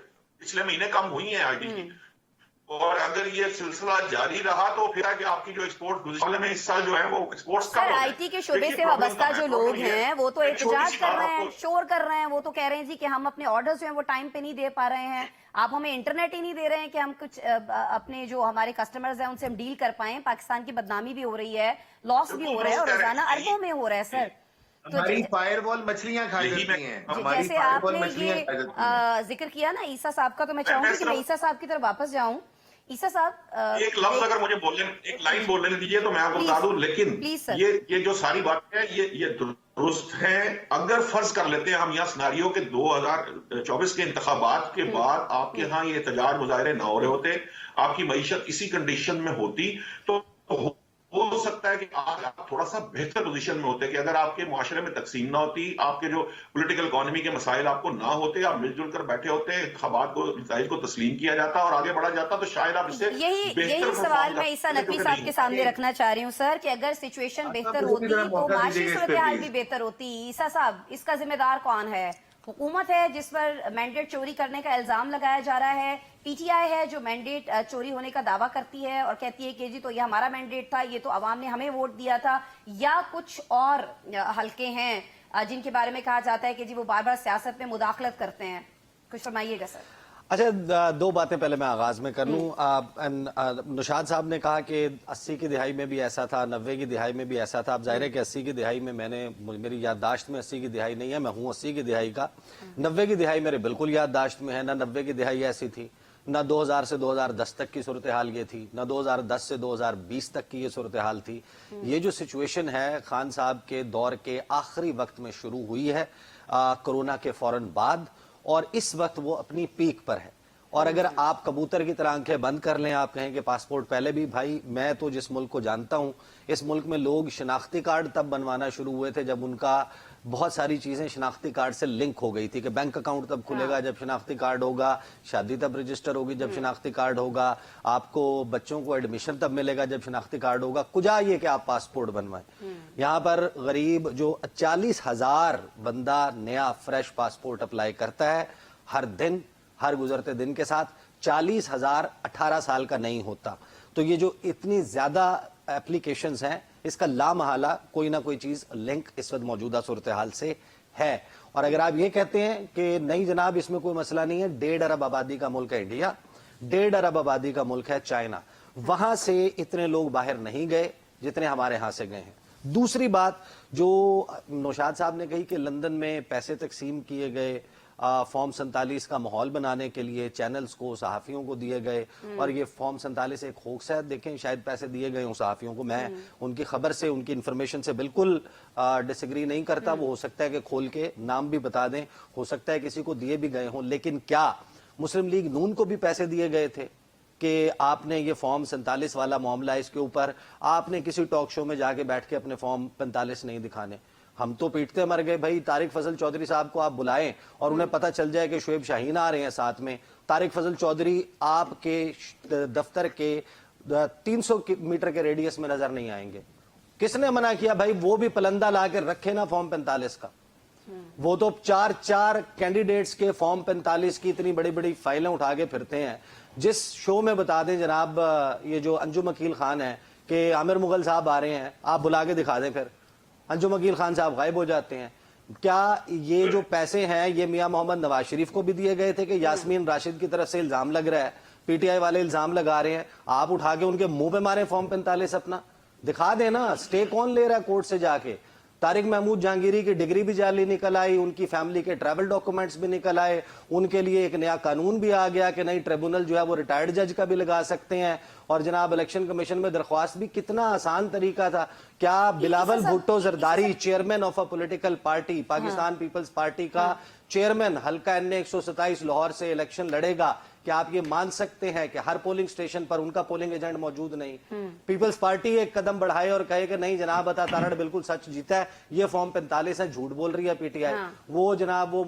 पिछले महीने कम हुई है आईटी की, और अगर ये सिलसिला जारी रहा तो फिर कि आपकी जो एक्सपोर्ट गुज़श्ता में इस साल जो है वो एक्सपोर्ट्स कम हो गए। आईटी के शोबे से वाबस्ता जो लोग हैं वो तो एहतजाज कर रहे हैं, शोर कर रहे हैं। वो तो कह रहे हैं जी कि हम अपने ऑर्डर्स जो हैं वो टाइम पे नहीं दे पा रहे हैं, आप हमें इंटरनेट ही नहीं दे रहे हैं कि हम कुछ अपने जो हमारे कस्टमर्स हैं उनसे हम डील कर पाएं। पाकिस्तान की बदनामी भी हो रही है, लॉस भी हो रहा है और रोजाना अरबों में हो रहा है सर। तो हमारी फायरवॉल मछलियां खाई जाती हैं। जैसे आपने ये जिक्र किया ना ईसा साहब का, तो मैं चाहूंगी कि मैं ईसा साहब की तरफ वापस जाऊं। ईसा साहब एक लफ्ज अगर मुझे एक लाइन बोलने दीजिए तो मैं आपको बता दूं, लेकिन ये जो सारी बात है ये दुरुस्त है। अगर फर्ज कर लेते हैं हम यहाँ सिनारियो के 2024 के इंतखाबात के बाद आपके यहाँ ये एहतजाज मुजाहरे ना हो रहे होते, आपकी मईशत इसी कंडीशन में होती, तो हो सकता है कि आप थोड़ा सा बेहतर पोजीशन में होते कि अगर आपके मुआशरे में तकसीम ना होती, आपके जो पॉलिटिकल इकोनॉमी के मसाइल आपको ना होते, आप मिलजुल कर बैठे होते, इंतखाबात को नताइज को तस्लीम किया जाता और आगे बढ़ा जाता, तो शायद आप इससे यही सवाल मैं ईसा नकवी साहब के सामने रखना चाह रही हूँ सर, कि अगर सिचुएशन बेहतर होती तो माशी सूरत हाल भी बेहतर होती। ईसा साहब, इसका जिम्मेदार कौन है? हुकूमत है जिस पर मैंडेट चोरी करने का इल्जाम लगाया जा रहा है, पीटीआई है जो मैंडेट चोरी होने का दावा करती है और कहती है कि जी तो ये हमारा मैंडेट था, ये तो अवाम ने हमें वोट दिया था, या कुछ और हलके हैं जिनके बारे में कहा जाता है कि जी वो बार बार सियासत में मुदाखलत करते हैं? कुछ फरमाइएगा सर। अच्छा, दो बातें पहले मैं आगाज में कर लूं। निशाद साहब ने कहा कि 80 की दिहाई में भी ऐसा था, 90 की दिहाई में भी ऐसा था। अब जाहिर है कि 80 की दिहाई में मेरी याददाश्त में 80 की दिहाई नहीं है, मैं हूं 80 की दिहाई का। 90 की दिहाई मेरे बिल्कुल याददाश्त में है। ना 90 की दिहाई ऐसी थी, ना 2000 से 2010 तक की सूरत हाल ये थी, ना 2010 से 2020 तक की ये सूरत हाल थी। ये जो सिचुएशन है खान साहब के दौर के आखिरी वक्त में शुरू हुई है, कोरोना के फौरन बाद, और इस वक्त वो अपनी पीक पर है। और अगर आप कबूतर की तरह आंखें बंद कर लें, आप कहें कि पासपोर्ट पहले भी, भाई मैं तो जिस मुल्क को जानता हूं, इस मुल्क में लोग शनाख्ती कार्ड तब बनवाना शुरू हुए थे जब उनका बहुत सारी चीजें शनाख्ती कार्ड से लिंक हो गई थी, कि बैंक अकाउंट तब खुलेगा जब शनाख्ती कार्ड होगा, शादी तब रजिस्टर होगी जब शनाख्ती कार्ड होगा, आपको बच्चों को एडमिशन तब मिलेगा जब शनाख्ती कार्ड होगा, कुजा ये कि आप पासपोर्ट बनवाएं। यहाँ पर गरीब जो 40,000 बंदा नया फ्रेश पासपोर्ट अप्लाई करता है हर दिन, हर गुजरते दिन के साथ 40,000 18 साल का नहीं होता। तो ये जो इतनी ज्यादा एप्लीकेशंस हैं, इसका लामहला कोई ना कोई चीज लिंक इस वक्त मौजूदा सूरत हाल से है। और अगर आप ये कहते हैं कि नहीं जनाब इसमें कोई मसला नहीं है, 1.5 अरब आबादी का मुल्क है इंडिया, 1.5 अरब आबादी का मुल्क है चाइना, वहां से इतने लोग बाहर नहीं गए जितने हमारे यहां से गए हैं। दूसरी बात जो नौशाद साहब ने कही कि लंदन में पैसे तकसीम किए गए, फॉर्म 47 का माहौल बनाने के लिए चैनल्स को, सहाफियों को दिए गए, और ये फॉर्म 47 एक होक्स है। देखें, शायद पैसे दिए गए हों सहाफियों को, मैं उनकी खबर से, उनकी इंफॉर्मेशन से बिल्कुल डिसएग्री नहीं करता। वो हो सकता है कि खोल के नाम भी बता दें, हो सकता है किसी को दिए भी गए हों, लेकिन क्या मुस्लिम लीग नून को भी पैसे दिए गए थे कि आपने ये फॉर्म 47 वाला मामला, इसके ऊपर आपने किसी टॉक शो में जाके बैठ के अपने फॉर्म 45 नहीं दिखाने? हम तो पीटते मर गए भाई। तारिक फजल चौधरी साहब को आप बुलाएं और उन्हें पता चल जाए कि शुएब शाहीन आ रहे हैं साथ में, तारिक फजल चौधरी आपके दफ्तर के 300 मीटर के रेडियस में नजर नहीं आएंगे। किसने मना किया भाई? वो भी पलंदा ला के रखे ना फॉर्म 45 का। वो तो 4 कैंडिडेट्स के फॉर्म 45 की इतनी बड़ी बड़ी फाइलें उठा के फिरते हैं। जिस शो में बता दें जनाब, ये जो अंजुम अकील खान है कि आमिर मुगल साहब आ रहे हैं, आप बुला के दिखा दें, फिर अंजुम अकील खान साहब गायब हो जाते हैं। क्या ये जो पैसे हैं ये मियां मोहम्मद नवाज शरीफ को भी दिए गए थे कि यास्मीन राशिद की तरफ से इल्जाम लग रहा है, पीटीआई वाले इल्जाम लगा रहे हैं, आप उठा के उनके मुंह पे मारे फॉर्म 45 अपना दिखा देना। स्टे कौन ले रहा है कोर्ट से जाके? तारिक महमूद जहांगीरी की डिग्री भी जाली निकल आई, उनकी फैमिली के ट्रैवल डॉक्यूमेंट्स भी निकल आए, उनके लिए एक नया कानून भी आ गया कि नई ट्रिब्यूनल जो है वो रिटायर्ड जज का भी लगा सकते हैं। और जनाब इलेक्शन कमीशन में दरख्वास्त भी कितना आसान तरीका था। क्या Bilawal Bhutto Zardari, chairman of a political party, Pakistan Peoples Party का चेयरमैन, हल्का NA 127 लाहौर से इलेक्शन लड़ेगा? क्या आप ये मान सकते हैं कि हर पोलिंग स्टेशन पर उनका पोलिंग एजेंट मौजूद नहीं? पीपल्स पार्टी एक कदम बढ़ाए और कहे कि नहीं जनाब अता तारड़ बिल्कुल सच जीता है, ये फॉर्म 45 है, झूठ बोल रही है पीटीआई। वो जनाब वो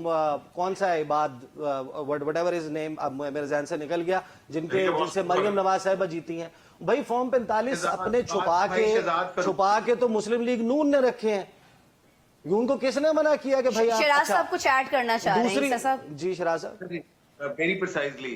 कौन सा है इबाद, व्हाटएवर हिज नेम, अब मेरे ज़हन से निकल गया, जिनसे मरियम नवाज साहिबा जीती हैं। भाई फॉर्म 45 अपने छुपा के तो मुस्लिम लीग नून ने रखे हैं। उनको किसने मना किया कि भाई शिराज साहब कुछ ऐड करना चाह रहे हैं? ईसा साहब जी, शिराज साहब। Very precisely.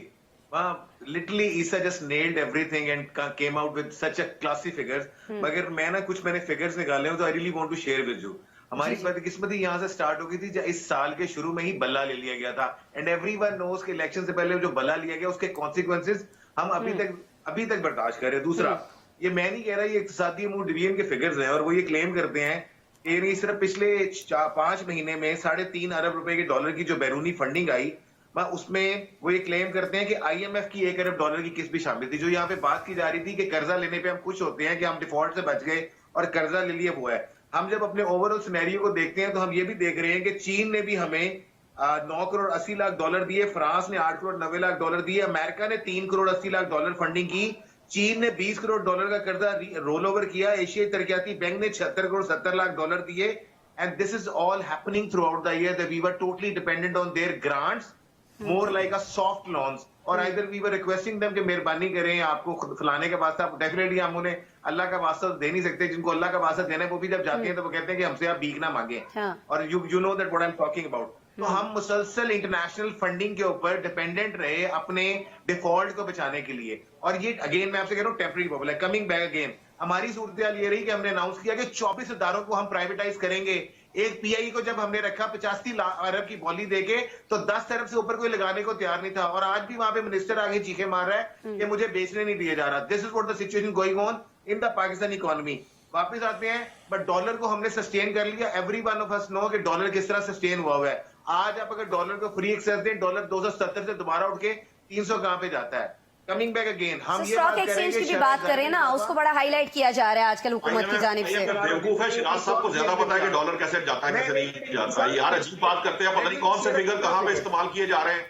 Literally, Issa just nailed everything and came out with such a classy figures. मगर मैंने figures निकाले हो तो I really want to share with you. हमारी बदकिस्मती यहाँ से स्टार्ट हो गई थी जब इस साल के शुरू में ही बल्ला ले लिया गया था। And everyone knows कि इलेक्शन से पहले जो बल्ला लिया गया उसके consequences हम अभी तक बर्दाश्त कर रहे हैं। दूसरा, ये मैं नहीं कह रहा, ये इक्तिसादी मूड डिवीजन के फिगर्स हैं और वो ये क्लेम करते हैं कि सिर्फ पिछले 5 महीने में 3.5 अरब रुपए के डॉलर की जो बैरूनी फंडिंग आई, उसमें वो ये क्लेम करते हैं कि IMF की 1 अरब डॉलर की किस्त भी शामिल थी। जो यहाँ पे बात की जा रही थी कि कर्जा लेने पे हम खुश होते हैं कि हम डिफॉल्ट से बच गए और कर्जा ले लिया हुआ है। हम जब अपने ओवरऑल सिनेरियो को देखते हैं तो हम ये भी देख रहे हैं कि चीन ने भी हमें 9 करोड़ 80 लाख डॉलर दिए, फ्रांस ने 8 करोड़ 90 लाख डॉलर दिए, अमेरिका ने 3 करोड़ 80 लाख डॉलर फंडिंग की, चीन ने 20 करोड़ डॉलर का कर्जा रोल ओवर किया, एशियाई तरक्याती बैंक ने 76 करोड़ 70 लाख डॉलर दिए। And this is all happening throughout the year that we were totally dependent on their grants, more like a soft loans, और either we were requesting them कि मेहरबानी करें, आपको फलाने का वास्ता, डेफिनेटली हम उन्हें अल्लाह का वास्ता दे नहीं सकते। जिनको अल्लाह का वास्ता देना है वो भी जब जाते हैं तो वो कहते हैं कि हमसे आप भीख ना मांगे। और you know that what I'm talking about। तो हम मुसलसल इंटरनेशनल फंडिंग के ऊपर डिपेंडेंट रहे अपने डिफॉल्ट को बचाने के लिए। और ये अगेन मैं आपसे कह रहा हूँ टेम्पररी बबल है, कमिंग बैक अगेन। हमारी सूरत ये रही कि हमने अनाउंस किया कि 24 इदारों को हम प्राइवेटाइज करेंगे। एक PI को जब हमने रखा 85 अरब की बॉली देके तो 10 अरब से ऊपर कोई लगाने को तैयार नहीं था, और आज भी वहां पे मिनिस्टर आगे चीखे मार रहा है कि मुझे बेचने नहीं दिया जा रहा। This is what the situation going on in the Pakistan economy. वापस आते हैं, बट डॉलर को हमने सस्टेन कर लिया। Every one of us know कि डॉलर किस तरह सस्टेन हुआ है। आज आप अगर डॉलर को फ्री एक्सेस दें, डॉलर 270 से दोबारा उठ के 300 कहां पे जाता है? कमिंग बैक अगेन हम ये स्टॉक एक्सचेंज की भी बात करें ना, उसको बड़ा हाईलाइट किया जा रहा है आजकल हुकूमत की जानिब से। बेवकूफ है, शिराज साहब को ज्यादा पता है कि डॉलर कैसे जाता है कैसे नहीं जाता है। यार अजीब बात करते हैं, पता नहीं कौन से फिगर कहां पे इस्तेमाल किए जा रहे हैं।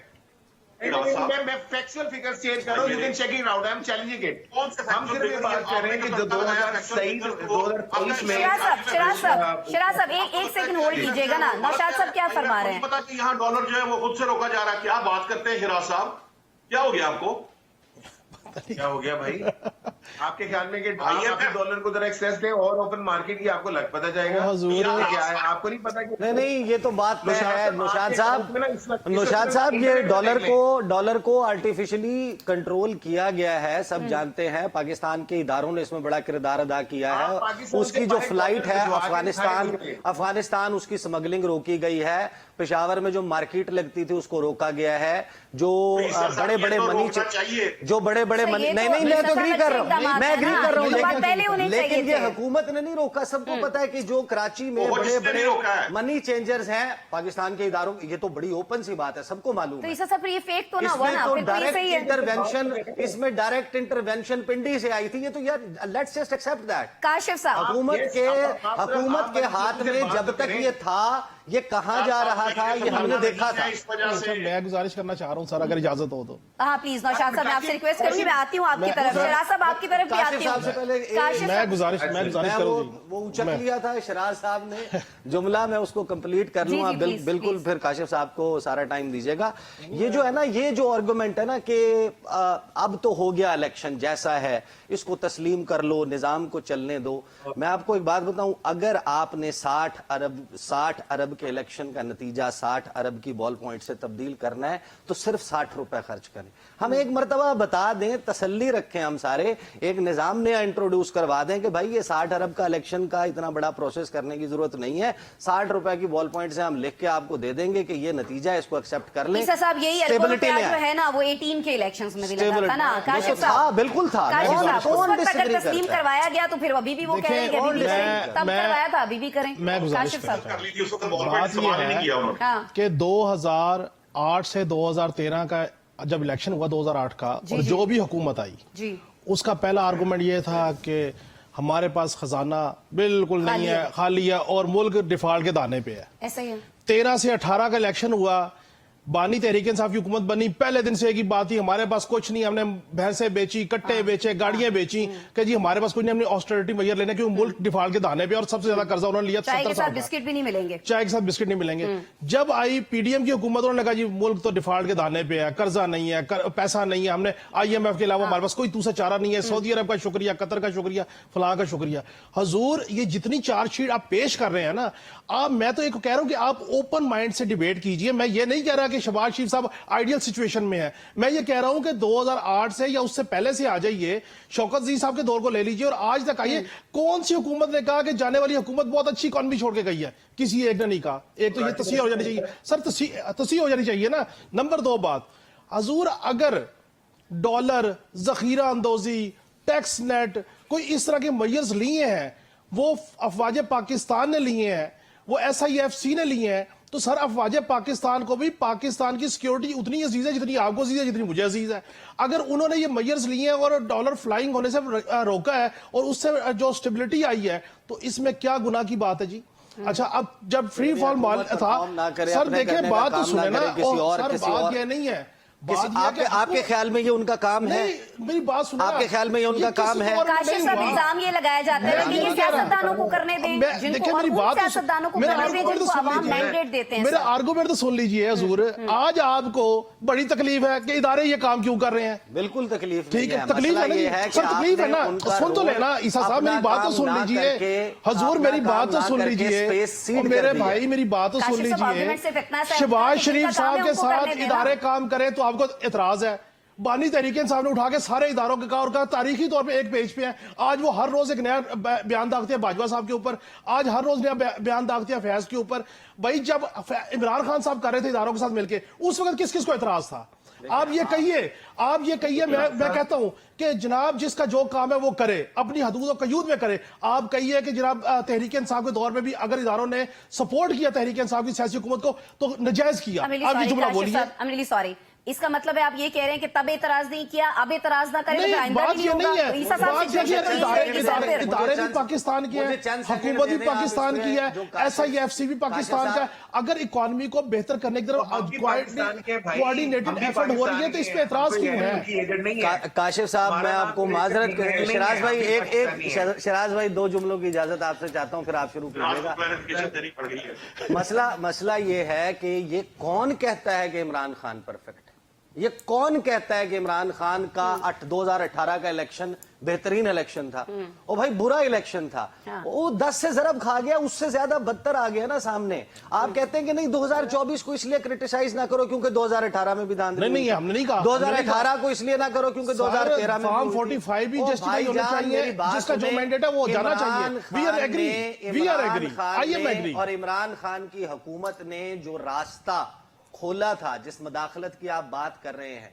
मैं फैक्चुअल फिगर्स शेयर कर रहा हूं, you can check it out, I am challenging it. हम सिर्फ ये बात कर रहे हैं कि जो 2023 में शिराज साहब एक सेकंड होल्ड कीजिएगा ना। नौशाद साहब क्या फरमा रहे हैं? पता कि यहाँ डॉलर जो है वो खुद से रोका जा रहा है। क्या बात करते हैं शिराज साहब, क्या हो गया आपको? क्या हो गया भाई? आपके ख्याल में कि डॉलर को जरा एक्सेस दें और ओपन मार्केट की आपको लग पता जाएगा क्या है? आपको नहीं पता कि नहीं ये तो बात है नौशाद साहब, ये डॉलर को आर्टिफिशियली कंट्रोल किया गया है, सब जानते हैं। पाकिस्तान के इदारों ने इसमें बड़ा किरदार अदा किया है। उसकी जो फ्लाइट है अफगानिस्तान उसकी स्मगलिंग रोकी गई है। पेशावर में जो मार्केट लगती थी उसको रोका गया है। जो बड़े बड़े मनी नहीं मैं तो एग्री कर रहा हूँ, लेकिन ये हुकूमत ने नहीं रोका। सबको पता है कि जो कराची में बड़े बड़े मनी चेंजर्स हैं पाकिस्तान के इदारों, ये तो बड़ी ओपन सी बात है, सबको मालूम है। तो ये फेक तो ना हुआ ना, फिर तो ये सही है। इसमें डायरेक्ट इंटरवेंशन पिंडी से आई थी। ये तो यार let's just accept that. Kashif साहब, हुकूमत के हाथ में जब तक ये था یہ کہاں جا رہا تھا یہ ہم نے دیکھا تھا. اس وجہ سے میں گزارش کرنا چاہ رہا ہوں سر اگر اجازت ہو تو. ہاں پلیز نوشاد صاحب میں آپ سے ریکویسٹ کروں گی, میں آتی ہوں آپ کی طرف, شراز صاحب آپ کی طرف بھی آتی صاحب سے ہوں. پہلے میں گزارش کروں جی. وہ اچک لیا تھا شراز صاحب نے جملہ, میں اس کو کمپلیٹ کر لوں. بالکل پھر کاشف صاحب کو سارا ٹائم دیجیے گا. یہ جو ہے نا, یہ جو آرگومنٹ ہے نا کہ اب تو ہو گیا الیکشن جیسا ہے, اس کو تسلیم کر لو, نظام کو چلنے دو. میں آپ کو ایک بات بتاؤں, اگر آپ نے 60 ارب کے الیکشن کا نتیجہ 60 ارب کی بال پوائنٹ سے تبدیل کرنا ہے تو صرف 60 روپے خرچ کریں. ہم ایک مرتبہ بتا دیں, تسلی رکھیں, ہم سارے ایک نظام نیا انٹروڈیوس کروا دیں کہ بھائی یہ 60 ارب کا الیکشن کا اتنا بڑا پروسیس کرنے کی ضرورت نہیں ہے. 60 روپے کی بال پوائنٹ سے ہم لکھ کے آپ کو دے دیں گے کہ یہ نتیجہ ہے, اس کو ایکسپٹ کر لیں. عیسیٰ صاحب یہی جو ہے نا وہ 18 کے الیکشنز میں بھی لگا تھا نا کاشف صاحب, بالکل تھا. اگر تسلیم کروایا گیا تو پھر ابھی بھی وہ کہہ رہے ہیں کہ ابھی بھی کریں, تب کروایا تھا ابھی بھی کریں. میں گزارش کر لیجیے, اس کو بال پوائنٹ استعمال نہیں کیا انہوں نے. کہ 2008 سے 2013 کا جب الیکشن ہوا 2008 کا, اور جو بھی حکومت آئی اس کا پہلا آرگومنٹ یہ تھا کہ ہمارے پاس خزانہ بالکل نہیں ہے, خالی ہے, اور ملک ڈیفالٹ کے دانے پہ ہے. ایسا ہی ہے. 13 سے 18 کا الیکشن ہوا, بانی تحریک انصاف کی حکومت بنی, پہلے دن سے ایک ہی بات تھی, ہمارے پاس کچھ نہیں, ہم نے بھینسیں بیچی, کٹے بیچے, گاڑیاں بیچی کہ جی ہمارے پاس کچھ نہیں, ہم نے آسٹریٹی میئر لینے کیوں ملک ڈیفالٹ کے دانے پہ, اور سب سے زیادہ قرضہ انہوں نے لیا. چائے کے ساتھ بسکٹ بھی نہیں ملیں گے, چائے کے ساتھ بسکٹ نہیں ملیں گے. جب آئی پی ڈی ایم کی حکومت, انہوں نے کہا جی ملک تو ڈیفالٹ کے دانے پہ ہے, قرضہ نہیں ہے, پیسہ نہیں ہے, ہم نے IMF کے علاوہ ہمارے پاس کوئی دوسرا چارہ نہیں ہے, سعودی عرب کا شکریہ, قطر کا شکریہ, فلاں کا شکریہ. حضور یہ جتنی چارج شیٹ آپ پیش کر رہے ہیں نا, میں تو ایک کہہ رہا ہوں کہ آپ اوپن مائنڈ سے ڈیبیٹ کیجئے. میں یہ نہیں کہہ رہا کہ شہباز شریف صاحب آئیڈیل سچویشن میں ہے, میں یہ کہہ رہا ہوں کہ 2008 سے یا اس سے پہلے سے آ جائیے, شوکت عزیز صاحب کے دور کو لے لیجئے, اور آج تک آئیے. کون سی حکومت نے کہا کہ جانے والی حکومت بہت اچھی اکانومی چھوڑ کے گئی ہے؟ کسی ایک نے نہیں کہا. ایک تو یہ تصحیح ہو جانی چاہیے سر, تصحیح ہو جانی چاہیے نا. نمبر 2 بات, حضور اگر ڈالر, ذخیرہ اندوزی, ٹیکس نیٹ, کوئی اس طرح کے میئرز لیے ہیں, وہ افواج پاکستان نے لیے ہیں, وہ SIFC نے لیے ہیں, تو سر افواج پاکستان کو بھی پاکستان کی سیکیورٹی اتنی عزیز ہے جتنی آپ کو عزیز ہے, جتنی مجھے عزیز ہے. اگر انہوں نے یہ میئرز لیے ہیں اور ڈالر فلائنگ ہونے سے روکا ہے, اور اس سے جو سٹیبلٹی آئی ہے, تو اس میں کیا گناہ کی بات ہے جی؟ اچھا اب جب فری فال مال تھا, سر دیکھیں بات تو سنیں نا, سر بات یہ نہیں ہے, آپ کے خیال میں یہ ان کا کام ہے؟ میری بات سنیں, آپ کے خیال میں یہ ان کا کام ہے؟ کاشف صاحب الزام یہ لگایا جاتا ہے کہ یہ سیاستدانوں کو کرنے دیں, جن کو سیاستدانوں کو کرنے دیں, جن کو عوام مینڈیٹ دیتے ہیں. میرا آرگومنٹ تو سن لیجئے حضور, آج آپ کو بڑی تکلیف ہے کہ ادارے یہ کام کیوں کر رہے ہیں. بالکل تکلیف ٹھیک ہے, تکلیف ہے نا سر, تکلیف ہے نا, سن تو لینا. عیسیٰ صاحب میری بات تو سن لیجئے, حضور میری بات تو سن لیجئے, میرے بھائی میری بات تو سن لیجئے. شہباز شریف صاحب کے ساتھ ادارے کام کریں تو آپ کو اعتراض ہے. بانی تحریک انصاف نے اٹھا کے سارے اداروں کے کہا, اور کہا تاریخی طور پہ ایک پیج پہ ہیں. آج وہ ہر روز ایک نیا بیان داغتے ہیں باجوہ صاحب کے اوپر, آج ہر روز نیا بیان داغتے ہیں فیض کے اوپر. بھائی جب عمران خان صاحب کر رہے تھے اداروں کے ساتھ مل کے, اس وقت کس کس کو اعتراض تھا؟ آپ یہ کہیے, میں کہتا ہوں کہ جناب جس کا جو کام ہے وہ کرے, اپنی حدود و قیود میں کرے. آپ کہیے کہ جناب تحریک انصاف کے دور میں بھی اگر اداروں نے سپورٹ کیا تحریک انصاف کی سیاسی حکومت کو تو نجائز کیا. آپ یہ جملہ بولیے. اس کا مطلب ہے آپ یہ کہہ رہے ہیں کہ تب اعتراض نہیں کیا, اب اعتراض نہ کریں, بات یہ نہیں ہے. ادارے بھی پاکستان کی ہیں, حکومت بھی پاکستان کی ہے, SIFC بھی پاکستان کا ہے. اگر اکانومی کو بہتر کرنے کی طرف کوارڈینیٹڈ ایفرٹ ہو رہی ہے تو اس پہ اعتراض کیوں ہے؟ کاشف صاحب میں آپ کو معذرت کریں, شراز بھائی شراز بھائی 2 جملوں کی اجازت آپ سے چاہتا ہوں, پھر آپ شروع کیجیے گا. مسئلہ یہ ہے کہ یہ کون کہتا ہے کہ عمران خان پرفیکٹ؟ یہ کون کہتا ہے کہ عمران خان کا 2018 کا الیکشن بہترین الیکشن تھا؟ اور بھائی برا الیکشن تھا, وہ 10 سے ضرب کھا گیا, اس سے زیادہ بدتر آ گیا نا سامنے. آپ کہتے ہیں کہ نہیں 2024 کو اس لیے کرٹیسائز نہ کرو کیونکہ 2018 میں بھی دھاندلی, نہیں ہم نے نہیں کہا 2018 کو اس لیے نہ کرو کیونکہ 2013 میں فارم 45 بھی جسٹیفائی ہونا چاہیے, جس کا جو مینڈیٹ ہے وہ جانا چاہیے. We are agree, I am agree. اور عمران خان کی حکومت نے جو راستہ کھولا تھا, جس مداخلت کی آپ بات کر رہے ہیں,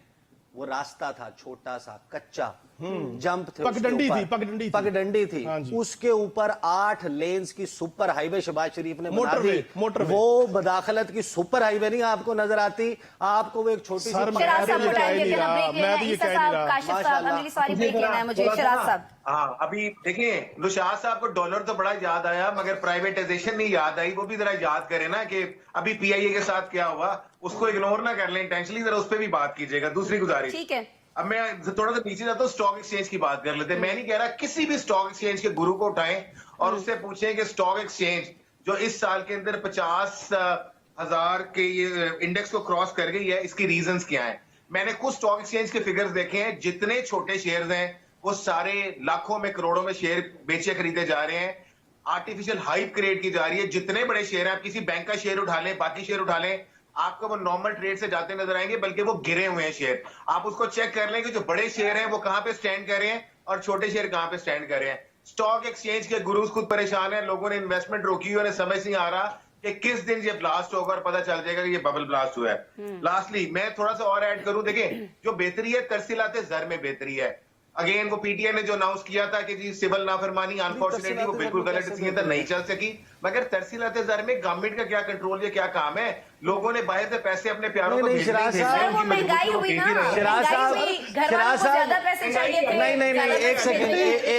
وہ راستہ تھا چھوٹا سا, کچا. जंप थे, पगडंडी उसके थी, ऊपर पगडंडी थी, हाँ जी। उसके ऊपर 8 लेन्स की सुपर हाईवे शहबाज शरीफ ने बना दी। मोटरवे। वो बदाखलत की सुपर हाईवे नहीं आपको नजर आती, आपको वो एक छोटी सी शराज साहब को टाइम देके ना ब्रेक लेना है। ईसा साहब, काशिफ साहब, माशाल्लाह। अमीरी सॉरी ब्रेक लेना है मुझे। शराज साहब, हाँ, अभी देखिए रुशाद साहब को डॉलर तो बड़ा याद आया मगर प्राइवेटाइजेशन नहीं याद आई। वो भी जरा याद करें ना कि अभी पीआईए के साथ क्या हुआ, उसको इग्नोर ना कर लें इंटेंशनली, जरा उस पर भी बात कीजिएगा। दूसरी गुजारिश, ठीक है। अब मैं थोड़ा सा पीछे जाता हूँ, स्टॉक एक्सचेंज की बात कर लेते हैं। मैं नहीं कह रहा, किसी भी स्टॉक एक्सचेंज के गुरु को उठाएं और उससे पूछें कि स्टॉक एक्सचेंज जो इस साल के अंदर 50,000 के ये इंडेक्स को क्रॉस कर गई है, इसकी रीजंस क्या है। मैंने कुछ स्टॉक एक्सचेंज के फिगर्स देखे हैं, जितने छोटे शेयर्स हैं वो सारे लाखों में करोड़ों में शेयर बेचे खरीदे जा रहे हैं। आर्टिफिशियल हाइप क्रिएट की जा रही है। जितने बड़े शेयर हैं, आप किसी बैंक का शेयर उठा लें, बाकी शेयर उठा लें, आपको वो नॉर्मल ट्रेड से जाते नजर आएंगे, बल्कि वो गिरे हुए हैं शेयर। आप उसको चेक कर लें कि जो बड़े शेयर हैं वो कहां पे स्टैंड कर रहे हैं और छोटे शेयर कहां पे स्टैंड कर रहे हैं। स्टॉक एक्सचेंज के गुरुज खुद परेशान है, लोगों ने इन्वेस्टमेंट रोकी हुई है, उन्हें समझ नहीं आ रहा कि किस दिन ये ब्लास्ट होगा और पता चल जाएगा कि ये बबल ब्लास्ट हुआ है। लास्टली मैं थोड़ा सा और ऐड करूं, देखिए जो बेहतरी है तरसीलाते ज़र में बेहतरी है। अगेन वो पीटीआई ने जो अनाउंस किया था कि जी सिविल नाफरमानी अनफॉर्चुनेटली वो बिल्कुल गलत डिसीजन था, नहीं चल सकी। मगर तरसीलाते ज़र में गवर्नमेंट का क्या कंट्रोल है, क्या काम है। लोगों ने बाहर से पैसे अपने प्यारों को भेजने शराज साहब, सर वो महंगाई हुई ना, शराज साहब, महंगाई हुई, घर वालों को ज्यादा पैसे चाहिए थे। नहीं, एक सेकंड,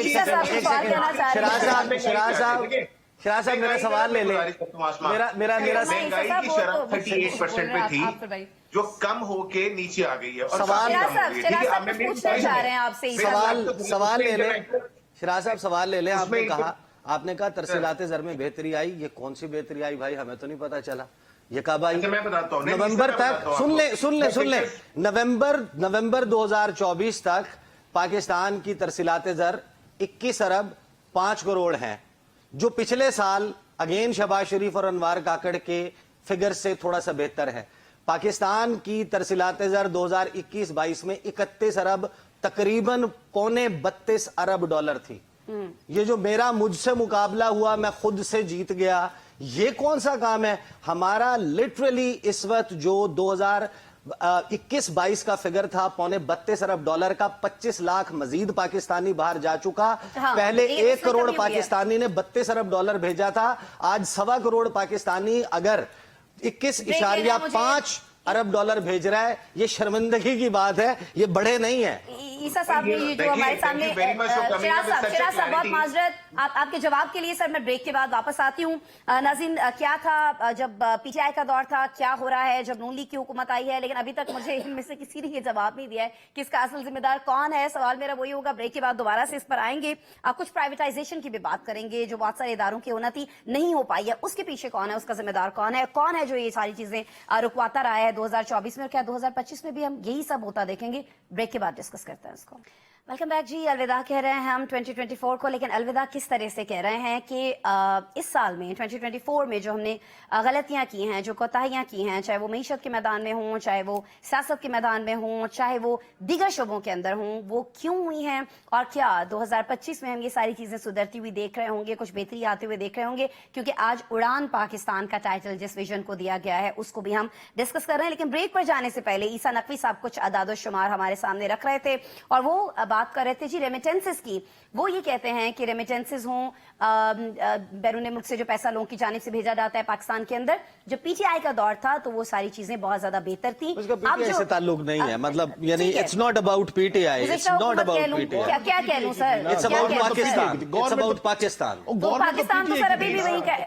ईसा साहब को सवाल करना चाह रहे हैं। शराज साहब मेरा सवाल ले ले। मेरा महंगाई की शरह 38% पे थी, जो कम होके नीचे आ गई है। और सवाल पूछना चाह रहे हैं आपसे। सवाल ले ले शराज साहब, सवाल ले ले। आपने कहा तरसीलाते ज़र में बेहतरी आई, ये कौन सी बेहतरी आई भाई, हमें तो नहीं पता चला। ये कब आई? मैं बताता हूँ, नवंबर तक, सुन ले, नवंबर 2024 तक पाकिस्तान की तरसीलाते ज़र 21 अरब 5 करोड़ हैं, जो पिछले साल अगेन शहबाज शरीफ और अनवार काकड़ के फिगर से थोड़ा सा बेहतर है। पाकिस्तान की तरसीलाते ज़र 2021-22 में 31 अरब तकरीबन 32 अरब डॉलर थी। ये जो मेरा मुझसे मुकाबला हुआ, मैं खुद से जीत गया, ये कौन सा काम है हमारा? लिटरली इस वक्त जो 2021-22 का फिगर था 32 अरब डॉलर का, 25 लाख मजीद पाकिस्तानी बाहर जा चुका। हाँ, पहले 1 करोड़ पाकिस्तानी ने 32 अरब डॉलर भेजा था, आज 1.25 करोड़ पाकिस्तानी अगर 21.5 अरब डॉलर भेज रहा है, ये शर्मिंदगी की बात है, ये बड़े नहीं है। ईसा साहब ने जो हमारे सामने, शराज साहब बहुत माजरत, आपके जवाब के लिए सर मैं ब्रेक के बाद वापस आती हूँ। नाज़रीन, क्या था जब पीटीआई का दौर था, क्या हो रहा है जब नून लीग की हुकूमत आई है, लेकिन अभी तक मुझे इनमें से किसी ने ये जवाब नहीं दिया है कि इसका असल जिम्मेदार कौन है। सवाल मेरा वही होगा, ब्रेक के बाद दोबारा से इस पर आएंगे। कुछ प्राइवेटाइजेशन की भी बात करेंगे, जो बहुत सारे इदारों की उन्नति नहीं हो पाई है, उसके पीछे कौन है, उसका जिम्मेदार कौन है जो ये सारी चीजें रुकवाता रहा है 2024 में, और क्या 2025 में भी हम यही सब होता देखेंगे। ब्रेक के बाद डिस्कस करते हैं इसको। वेलकम बैक जी। अलविदा कह रहे हैं हम 2024 को, लेकिन अलविदा किस तरह से कह रहे हैं कि इस साल में 2024 में जो हमने गलतियां की हैं, जो कोताहियां की हैं, चाहे वो मईशत के मैदान में हों, चाहे वो सियासत के मैदान में हों, चाहे वो दीगर शोबों के अंदर हों, वो क्यों हुई हैं और क्या 2025 में हम ये सारी चीजें सुधरती हुई देख रहे होंगे, कुछ बेहतरी आते हुए देख रहे होंगे। क्योंकि आज उड़ान पाकिस्तान का टाइटल जिस विजन को दिया गया है उसको भी हम डिस्कस कर रहे हैं। लेकिन ब्रेक पर जाने से पहले ईसा नकवी साहब कुछ अदाद शुमार हमारे सामने रख रहे थे और वो बात कर रहे थे जी रेमिटेंसेस की। वो ये कहते हैं कि रेमिटेंसेस हों, बैरून मुल्क से जो पैसा लोगों की जानिब से भेजा जाता है पाकिस्तान के अंदर, जब पीटीआई का दौर था तो वो सारी चीजें बहुत ज्यादा बेहतर थी। उसका पीटीआई से ताल्लुक नहीं है, मतलब यानी it's not about PTI, it's not about PTI. क्या कह लूं sir, it's about Pakistan, it's about Pakistan. तो पाकिस्तान तो सर अभी भी वही है,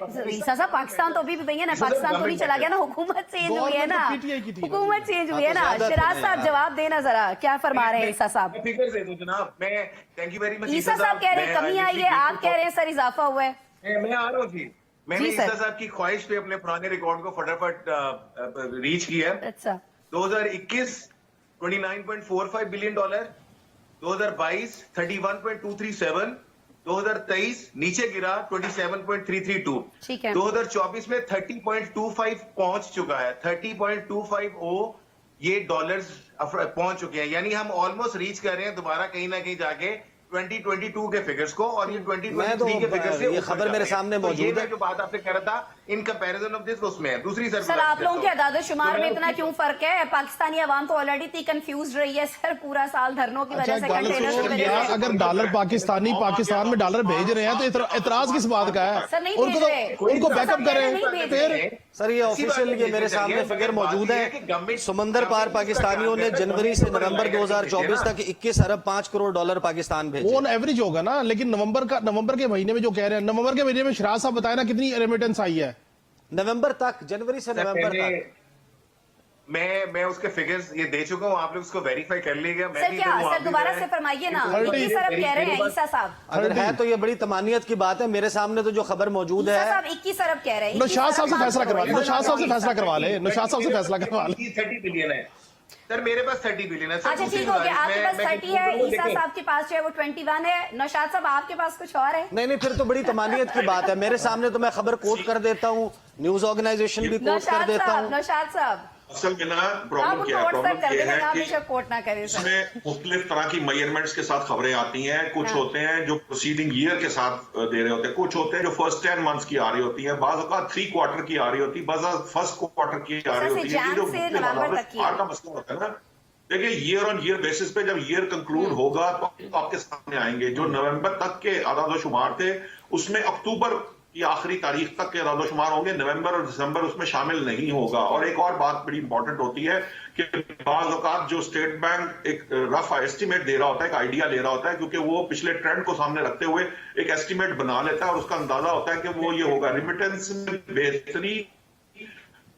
पाकिस्तान तो अभी भी वही है ना, पाकिस्तान तो नहीं चला गया ना, हुकूमत चेंज हुई है ना, हुकूमत चेंज हुई है ना। शराज साहब जवाब देना जरा, क्या फरमा रहे हैं ईसा साहब? फिगर दे दूं जनाब, मैं थैंक यू वेरी मच। ईसा साहब कह रहे हैं कमी आई है, आप कह रहे हैं सर इजाफा हुआ है। मैं आ रहा हूँ जी। मैंने ईसा साहब की ख्वाहिश पे अपने पुराने रिकॉर्ड को फटाफट रीच किया। अच्छा, 2021 $29.45 बिलियन, 2022 31.237, 2023 नीचे गिरा 27.332, ठीक है। 2024 में 30.25 पहुंच चुका है, 30.250 ये डॉलर्स पहुंच चुके हैं। यानी हम ऑलमोस्ट रीच कर रहे हैं दोबारा कहीं ना कहीं जाके 2022 के फिगर्स को और ये 2023 के फिगर्स से ये ऊपर खबर जा मेरे रहे हैं। सामने तो ये मौजूद है। मैं जो बात आपसे कह रहा था इन कंपैरिजन ऑफ दिस उसमें है। दूसरी सर आप लोगों के अदाद शुमार में इतना क्यों फर्क है? पाकिस्तानी अवाम तो ऑलरेडी इतनी कंफ्यूज रही है सर पूरा साल धरनों की वजह से, कंटेनर्स की वजह यार से। अगर डॉलर पाकिस्तान में डॉलर भेज रहे हैं तो एतराज किस बात का है? सर, नहीं उनको भेज रहे। तो उनको बैकअप नहीं करें भेज रहे। फिर। सर ये ऑफिशियल ये मेरे सामने फिगर मौजूद है। समंदर पार पाकिस्तानियों ने जनवरी से नवंबर 2024 तक 21 अरब 5 करोड़ डॉलर पाकिस्तान भेजे। वो एवरेज होगा ना, लेकिन नवंबर के महीने में जो कह रहे हैं, नवंबर के महीने में शराज साहब बताए ना कितनी रेमिटेंस आई है? नवंबर तक, जनवरी से नवंबर तक। मैं उसके फिगर्स ये दे चुका हूँ, आप लोग उसको वेरीफाई कर लीजिएगा। सर क्या सर दोबारा से फरमाइए ना, 21 अरब कह रहे हैं ईसा साहब। अगर है तो ये बड़ी तमानियत की बात है। मेरे सामने तो जो खबर मौजूद ईसा है, साहब 21 अरब कह रहे हैं। नौशाद साहब से फैसला करवा ले, नौशाद साहब से फैसला करवा ले, नौशाद साहब से फैसला करवा ले। 30 बिलियन है सर, मेरे पास 30 बिलियन है। अच्छा ठीक हो गया, आपके पास 30 है, ईसा साहब के पास जो है वो 21 है, नौशाद साहब आपके पास कुछ और है? नहीं फिर तो बड़ी तमानियत की बात है। मेरे सामने तो मैं खबर कोट कर देता हूँ, न्यूज ऑर्गेनाइजेशन भी कोट कर देता हूँ। नौशाद साहब असल में ना आप प्रॉब्लम क्या है, नोट सर कर ये देना, है कि हमेशा कोट ना करें सर। इसमें मुख्तलिफ तरह की मेजरमेंट्स के साथ खबरें आती हैं। कुछ होते हैं जो प्रोसीडिंग ईयर के साथ दे रहे होते हैं, कुछ होते हैं जो फर्स्ट 10 मंथ्स की आ रही होती है, बाज़ औक़ात 3 क्वार्टर की आ रही होती है, बाज़ फर्स्ट क्वार्टर की आ रही होती है। ये जो से नवंबर तक की का मसला होता है ना, देखिए ईयर ऑन ईयर बेसिस पे जब ईयर कंक्लूड होगा तो आपके सामने आएंगे। जो नवंबर तक के आदाद शुमार थे उसमें अक्टूबर की आखिरी तारीख तक के आदाद शुमार होंगे, नवंबर और दिसंबर उसमें शामिल नहीं होगा। और एक और बात बड़ी इंपॉर्टेंट होती है कि बाज़ औक़ात जो स्टेट बैंक एक रफ एस्टिमेट दे रहा होता है, एक आइडिया ले रहा होता है, क्योंकि वो पिछले ट्रेंड को सामने रखते हुए एक एस्टिमेट बना लेता है और उसका अंदाजा होता है कि वो ये होगा। रिमिटेंस में बेहतरी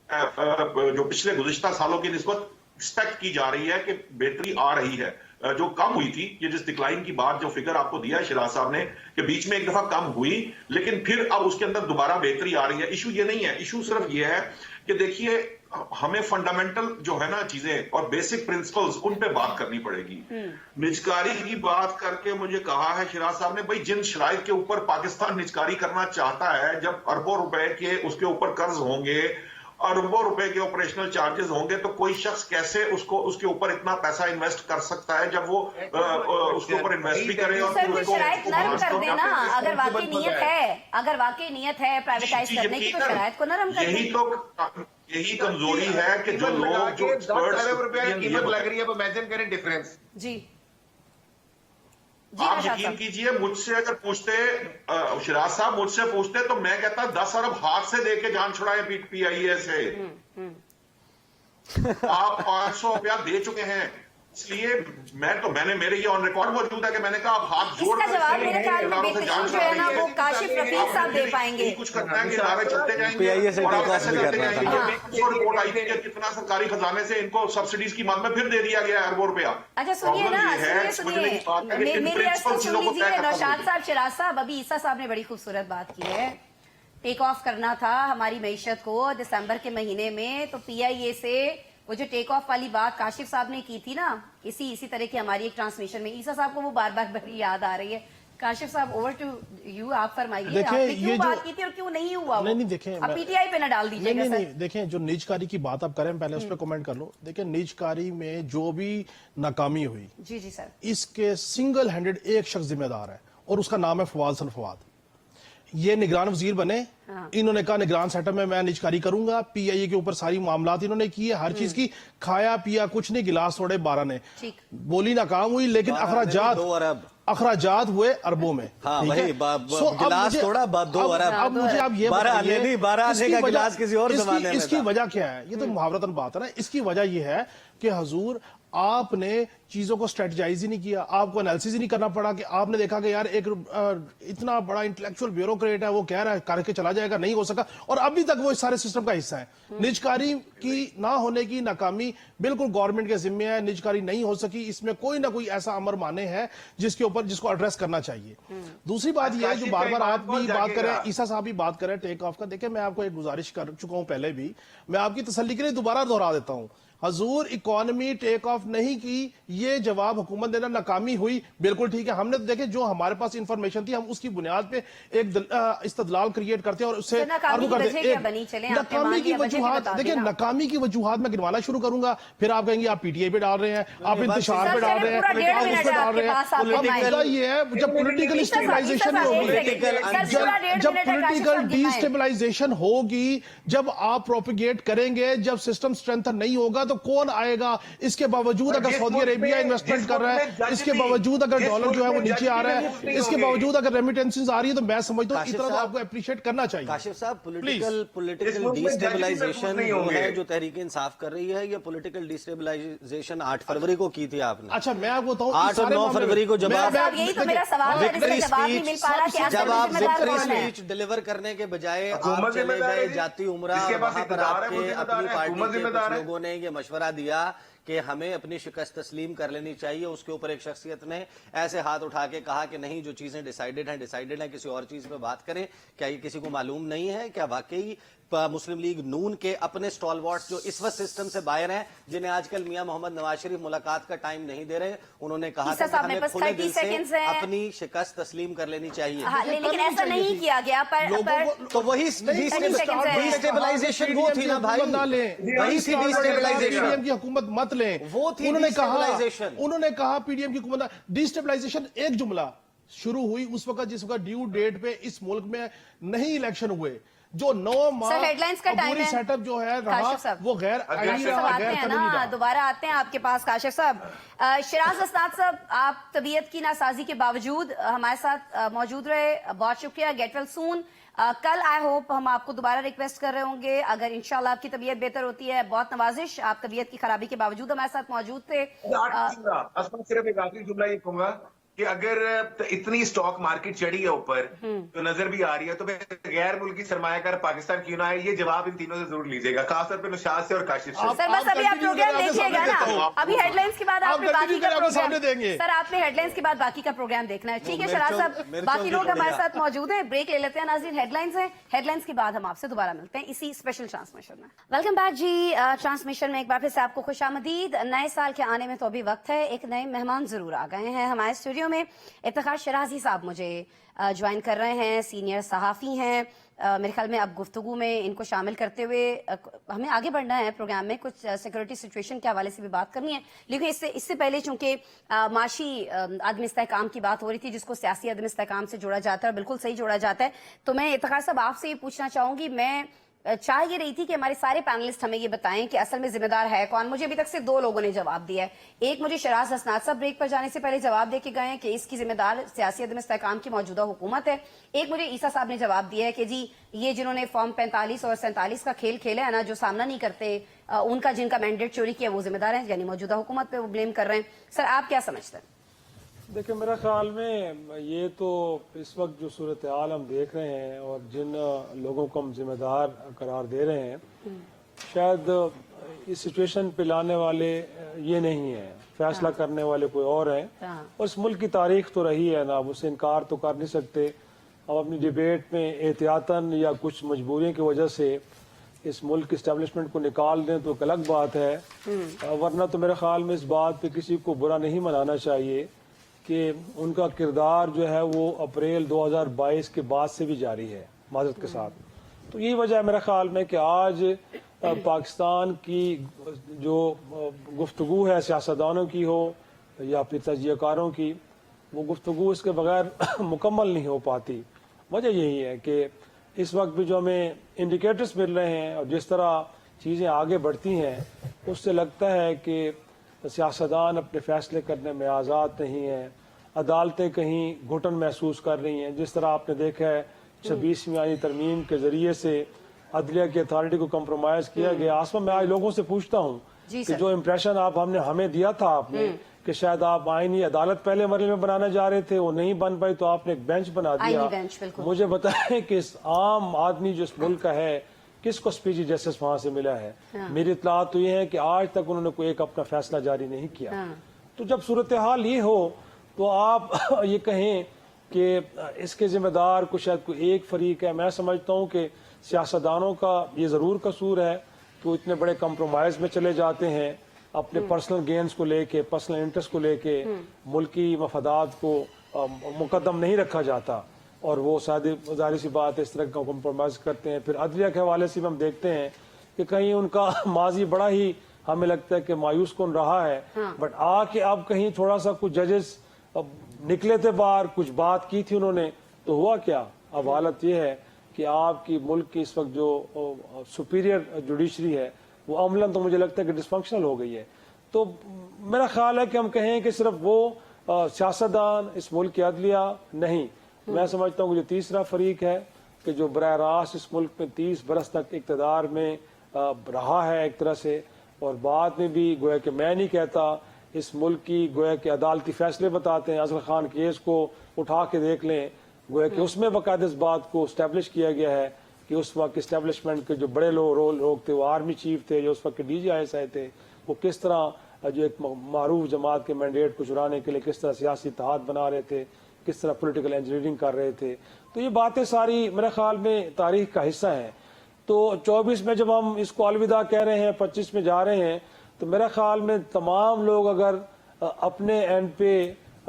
जो पिछले गुज़िश्ता सालों की निस्बत एक्सपेक्ट की जा रही है कि बेहतरी आ रही है, जो कम हुई थी। ये जिस डिक्लाइन की बात जो फिगर आपको दिया है शिराज साहब ने कि बीच में एक दफा कम हुई लेकिन फिर अब उसके अंदर दोबारा बेहतरी आ रही है। इशू ये नहीं है, इशू सिर्फ ये है कि देखिए हमें फंडामेंटल जो है ना चीजें और बेसिक प्रिंसिपल्स उन पे बात करनी पड़ेगी। निजकारी की बात करके मुझे कहा है शिराज साहब ने, भाई जिन शराइत के ऊपर पाकिस्तान निजकारी करना चाहता है, जब अरबों रुपए के उसके ऊपर कर्ज होंगे, अरबों रुपए के ऑपरेशनल चार्जेस होंगे, तो कोई शख्स कैसे उसके ऊपर इतना पैसा इन्वेस्ट कर सकता है जब वो उसके ऊपर इन्वेस्ट भी करे और सर कुछ शराइत नरम कर देना। अगर वाकई नियत है प्राइवेटाइज करने की तो शराइत को नरम कर दें। यही कमजोरी है कि जो लोग जो 10 अरब रुपया कीमत लग रही है, अब इमेजिन करें डिफरेंस। जी आप यकीन कीजिए मुझसे अगर पूछते शिराज साहब मुझसे पूछते तो मैं कहता 10 अरब हाथ से देके जान छुड़ाए PIA से। आप 500 रुपया दे चुके हैं, इसलिए मैंने मेरे ये ऑन रिकॉर्ड मौजूद है कि मैंने कहा आप हाथ जोड़ इसका जवाब मेरे ख्याल में बेहतरीन जो है ना वो काशिफ रफीक साहब दे पाएंगे। कुछ करना है कि इदारे चलते जाएंगे PIA से और आप टेक ऑफ ऐसे भी करते करना था। जाएंगे। रिपोर्ट आई थी कि कितना सरकारी खजाने से इनको सब्सिडीज की मद में फिर दे दिया गया अरबों रुपया। अच्छा सुनिए ना, सुनिए मेरी अर्ज को सुन लीजिए नौशाद साहब, शिराज साहब। अभी ईसा साहब ने बड़ी खूबसूरत बात की है, टेक ऑफ करना था हमारी मईशत को दिसंबर के महीने में, तो PIA से वो जो टेक ऑफ वाली बात काशिफ साहब ने की थी ना, इसी तरह की हमारी एक ट्रांसमिशन में ईसा साहब को वो बार बार बड़ी याद आ रही है। काशिफ साहब ओवर टू यू, आप फरमाइए आपने क्यों बात की थी और क्यों नहीं हुआ? नहीं देखें, आप PTI पे ना डाल दीजिएगा। नहीं देखें, जो निजकारी की बात आप करें पहले उस पर कमेंट कर लो। देखिए निजकारी में जो भी नाकामी हुई, जी सर, इसके सिंगल हैंडेड एक शख्स जिम्मेदार है और उसका नाम है फवाद सन फवाद। ये निगरान वजीर बने, इन्होंने कहा निगरान सेटअप में मैं निजकारी करूंगा। PIA के ऊपर सारी मामलात इन्होंने की है, हर चीज की, खाया पिया कुछ नहीं, गिलास तोड़े 12 ने, बोली नाकाम हुई, लेकिन अखराजात हुए अरबों में। हाँ, वही गिलास तोड़ा 2 अरब। अब मुझे आप ये 12 आने का गिलास किसी और जमाने में। इसकी वजह क्या है? ये तो मुहावरतन बात है ना। इसकी वजह ये है कि हुजूर आपने चीजों को स्ट्रेटजाइज ही नहीं किया, आपको एनालिसिस ही नहीं करना पड़ा कि आपने देखा कि यार एक इतना बड़ा इंटेलेक्चुअल ब्यूरोक्रेट है, वो कह रहा है करके चला जाएगा, नहीं हो सका, और अभी तक वो इस सारे सिस्टम का हिस्सा है। निजकारी की ना होने की नाकामी बिल्कुल गवर्नमेंट के जिम्मे है, निजकारी नहीं हो सकी, इसमें कोई ना कोई ऐसा अमर माने है जिसको एड्रेस करना चाहिए। दूसरी बात यह है जो बार बार आप भी बात करें, ईसा साहब भी बात करें टेक ऑफ का। देखिए मैं आपको एक गुजारिश कर चुका हूं पहले भी, मैं आपकी तसल्ली के लिए दोबारा दोहरा देता हूं। हजूर इकोनॉमी टेक ऑफ नहीं की, ये जवाब हुकूमत देना नाकामी हुई, बिल्कुल ठीक है। हमने तो देखे जो हमारे पास इंफॉर्मेशन थी हम उसकी बुनियाद पे एक इस्तदलाल क्रिएट करते हैं और उससे नाकामी की वजह क्या बनी? चलें, आपने मान नाकामी की लिया, वजह भी वजूहात बता देखिए, देना। नाकामी की वजूहात मैं गिनवाना शुरू करूंगा, फिर आप कहेंगे आप पीटीआई पे डाल रहे हैं, आप इंतशार पे डाल रहे हैं, पूरा 1.5 आप उस मिनट पे है डाल आपके रहे पास, हैं। आपको अब मुद्दा ये है जब पॉलिटिकल स्टेबलाइजेशन होगी, जब पॉलिटिकल डिस्टेबलाइजेशन होगी, जब आप प्रोपिगेट करेंगे, जब सिस्टम स्ट्रेंथन नहीं होगा तो कौन आएगा? इसके बावजूद अगर सऊदी अरेबिया इन्वेस्टमेंट कर रहा है, इसके बावजूद अगर डॉलर जो है वो नीचे आ रहा है, इसके बावजूद अगर रेमिटेंसेस आ रही है, तो मैं समझता हूँ इतना तो आपको अप्रिशिएट करना चाहिए। काशिफ साहब, पॉलिटिकल डिस्टेबलाइजेशन है जो तहरीक इंसाफ कर रही है, या पॉलिटिकल डिस्टेबलाइजेशन 8 फरवरी को की थी आपने? अच्छा मैं आपको बताऊं 8 और 9 फरवरी को जब आप यही तो मेरा सवाल है, जिसका जवाब नहीं मिल पा रहा कि असल जब में आप जिम्मेदार विक्ट्री कौन है? स्पीच डिलीवर करने के बजाय आप हुकूमत चले जिम्मेदार गए है, जाती उम्रा, जिसके पास वहां पर इक़्तिदार है, आपके वो जिम्मेदार अपनी है, पार्टी हुकूमत के जिम्मेदार कुछ है। लोगों ने ये मशवरा दिया कि हमें अपनी शिकस्त तस्लीम कर लेनी चाहिए। उसके ऊपर एक शख्सियत ने ऐसे हाथ उठा के कहा कि नहीं, जो चीजें डिसाइडेड हैं, किसी और चीज पे बात करें। क्या ये किसी को मालूम नहीं है? क्या वाकई मुस्लिम लीग नून के अपने स्टॉलवर्ड्स जो इस वक्त सिस्टम से बाहर हैं, जिन्हें आजकल मियां मोहम्मद नवाज शरीफ मुलाकात का टाइम नहीं दे रहे, उन्होंने कहा कि हमें खुले दिल से अपनी शिकस्त तस्लीम कर लेनी चाहिए। हाँ, लेकिन ऐसा नहीं किया गया। तो वही डिस्टेबलाइजेशन वो थी ना भाई, वही थी डिस्टेबलाइजेशन। पीडीएम की हुकूमत मत लें, वो थी डिस्टेबलाइजेशन। उन्होंने कहा पीडीएम की हुकूमत डिस्टेबलाइजेशन, एक जुमला शुरू हुई उस वक्त जिस वक्त ड्यू डेट पे इस मुल्क में नहीं इलेक्शन हुए, जो 9 माह हेडलाइंस का टाइम है, सेटअप जो है रहा वो गैर आईनी रहा, गैर कानूनी रहा। दोबारा आते हैं आपके पास काशिफ साहब। शिराज अस्ताद साहब, आप तबीयत की नासाजी के बावजूद हमारे साथ मौजूद रहे, बहुत शुक्रिया। Get well soon. कल आई होप हम आपको दोबारा रिक्वेस्ट कर रहे होंगे, अगर इंशाल्लाह आपकी तबीयत बेहतर होती है। बहुत नवाजिश, आप तबीयत की खराबी के बावजूद हमारे साथ मौजूद थे। सिर्फ एक आखिरी जुमला ये कहूंगा कि अगर इतनी स्टॉक मार्केट चढ़ी है ऊपर तो नजर भी आ रही है, तो गैर मुल्की सरमायाकार पाकिस्तान क्यों ना है? ये जवाब इन तीनों से जरूर लीजिएगा, खासतौर पे नुशाद से और काशिफ से। सर बस अभी आप प्रोग्राम देखिएगा ना, अभी हेडलाइंस के बाद आपने बाकी का प्रोग्राम देंगे। सर आपने हेडलाइंस के बाद बाकी का प्रोग्राम देखना है, ठीक है शराज साहब? बाकी लोग हमारे साथ मौजूद हैं, ब्रेक ले लेते हैं नाज़रीन। हेडलाइंस है, हेडलाइंस के बाद हम आपसे दोबारा मिलते हैं इसी स्पेशल ट्रांसमिशन में। वेलकम बैक जी। ट्रांसमिशन में एक बार फिर से आपको खुशामदीद। नए साल के आने में तो अभी वक्त है, एक नए मेहमान जरूर आ गए हैं हमारे स्टूडियो में। इफ्तिखार शिराजी साहब मुझे ज्वाइन कर रहे हैं, सीनियर सहाफ़ी हैं। मेरे ख्याल में अब गुफ्तगू में इनको शामिल करते हुए हमें आगे बढ़ना है प्रोग्राम में, कुछ सिक्योरिटी सिचुएशन के हवाले से भी बात करनी है। लेकिन इससे पहले चूंकि माशी अदम इस्तेहकाम की बात हो रही थी, जिसको सियासी अदम इस्तेहकाम से जोड़ा जाता है, बिल्कुल सही जोड़ा जाता है, तो मैं इफ्तिखार साहब आपसे ये पूछना चाहूंगी, मैं चाह ये रही थी कि हमारे सारे पैनलिस्ट हमें ये बताएं कि असल में जिम्मेदार है कौन। मुझे अभी तक सिर्फ 2 लोगों ने जवाब दिया है। एक मुझे शिराज अस्ताद साहब ब्रेक पर जाने से पहले जवाब दे के गए हैं कि इसकी जिम्मेदार सियासी अदम इस्तेहकाम की मौजूदा हुकूमत है। एक मुझे ईसा साहब ने जवाब दिया है कि जी ये जिन्होंने फॉर्म 45 और 47 का खेल खेला है ना, जो सामना नहीं करते, उनका जिनका मैंडेट चोरी किया वो जिम्मेदार है, यानी मौजूदा हुकूमत पे वो ब्लेम कर रहे हैं। सर आप क्या समझते हैं? देखिए मेरा ख्याल में ये तो इस वक्त जो सूरत हाल हम देख रहे हैं और जिन लोगों को हम जिम्मेदार करार दे रहे हैं, शायद इस सिचुएशन पे लाने वाले ये नहीं है, फैसला करने वाले कोई और हैं। और इस मुल्क की तारीख तो रही है ना, अब उससे इनकार तो कर नहीं सकते। अब अपनी डिबेट में एहतियातन या कुछ मजबूरियों की वजह से इस मुल्क की इस्टेब्लिशमेंट को निकाल दें तो एक अलग बात है, वरना तो मेरे ख्याल में इस बात पे किसी को बुरा नहीं मनाना चाहिए कि उनका किरदार जो है वो अप्रैल 2022 के बाद से भी जारी है माजरत के साथ। तो यही वजह है मेरे ख्याल में कि आज पाकिस्तान की जो गुफ्तगू है सियासतदानों की हो या फिर तजियाकारों की, वो गुफ्तगू इसके बगैर मुकम्मल नहीं हो पाती। वजह यही है कि इस वक्त भी जो हमें इंडिकेटर्स मिल रहे हैं और जिस तरह चीज़ें आगे बढ़ती हैं, उससे लगता है कि सियासतदान अपने फैसले करने में आज़ाद नहीं हैं। अदालतें कहीं घुटन महसूस कर रही हैं। जिस तरह आपने देखा है 26वीं आईनी तरमीम के जरिए से अदलिया की अथॉरिटी को कंप्रोमाइज किया गया। आसमा मैं आज लोगों से पूछता हूँ कि जो इम्प्रेशन हमें दिया था आपने कि शायद आप आईनी अदालत पहले मरले में बनाना जा रहे थे, वो नहीं बन पाई तो आपने एक बेंच बना दिया। मुझे बताएं कि इस आम आदमी जो इस मुल्क का है किसको स्पीची जस्टिस वहां से मिला है? मेरी इत्तला तो ये है कि आज तक उन्होंने कोई एक अपना फैसला जारी नहीं किया। तो जब सूरत हाल ये हो तो आप ये कहें कि इसके जिम्मेदार को शायद कोई एक फरीक है। मैं समझता हूँ कि सियासतदानों का ये ज़रूर कसूर है तो इतने बड़े कंप्रोमाइज में चले जाते हैं अपने पर्सनल गेन्स को लेके, पर्सनल इंटरेस्ट को लेके, मुल्की मफादात को मुकद्दम नहीं रखा जाता और वो ज़ाहिर सी बात है इस तरह का कंप्रोमाइज करते हैं। फिर अदलिया के हवाले से भी हम देखते हैं कि कहीं उनका माजी बड़ा ही हमें लगता है कि मायूस कौन रहा है, बट आके अब कहीं थोड़ा सा कुछ जजेस निकले थे बाहर, कुछ बात की थी उन्होंने, तो हुआ क्या? अब हालत ये है कि आपकी मुल्क की इस वक्त जो सुपीरियर जुडिशरी है वो अमलन तो मुझे लगता है कि डिस्फंक्शनल हो गई है। तो मेरा ख्याल है कि हम कहें कि सिर्फ वो सियासतदान, इस मुल्क की अदलिया नहीं, मैं समझता हूँ कि जो तीसरा फरीक है कि जो बराह रास्त इस मुल्क में 30 बरस तक इक़्तिदार में रहा है एक तरह से, और बाद में भी गोया कि मैं नहीं कहता, इस मुल्क की गोया के अदालती फैसले बताते हैं। अजहर खान केस को उठा के देख लें, गोया कि उसमें बाकायदा इस बात को स्टैब्लिश किया गया है कि उस वक्त इस्टेब्लिशमेंट के जो बड़े लोग थे, वो आर्मी चीफ थे, जो उस वक्त के DGISI थे, वो किस तरह जो एक मारूफ जमात के मैंडेट को चुराने के लिए किस तरह सियासी इत्तेहाद बना रहे थे, किस तरह पॉलिटिकल इंजीनियरिंग कर रहे थे। तो ये बातें सारी मेरे ख्याल में तारीख का हिस्सा हैं। तो 24 में जब हम इसको अलविदा कह रहे हैं, 25 में जा रहे हैं, तो मेरे ख्याल में तमाम लोग अगर अपने एंड पे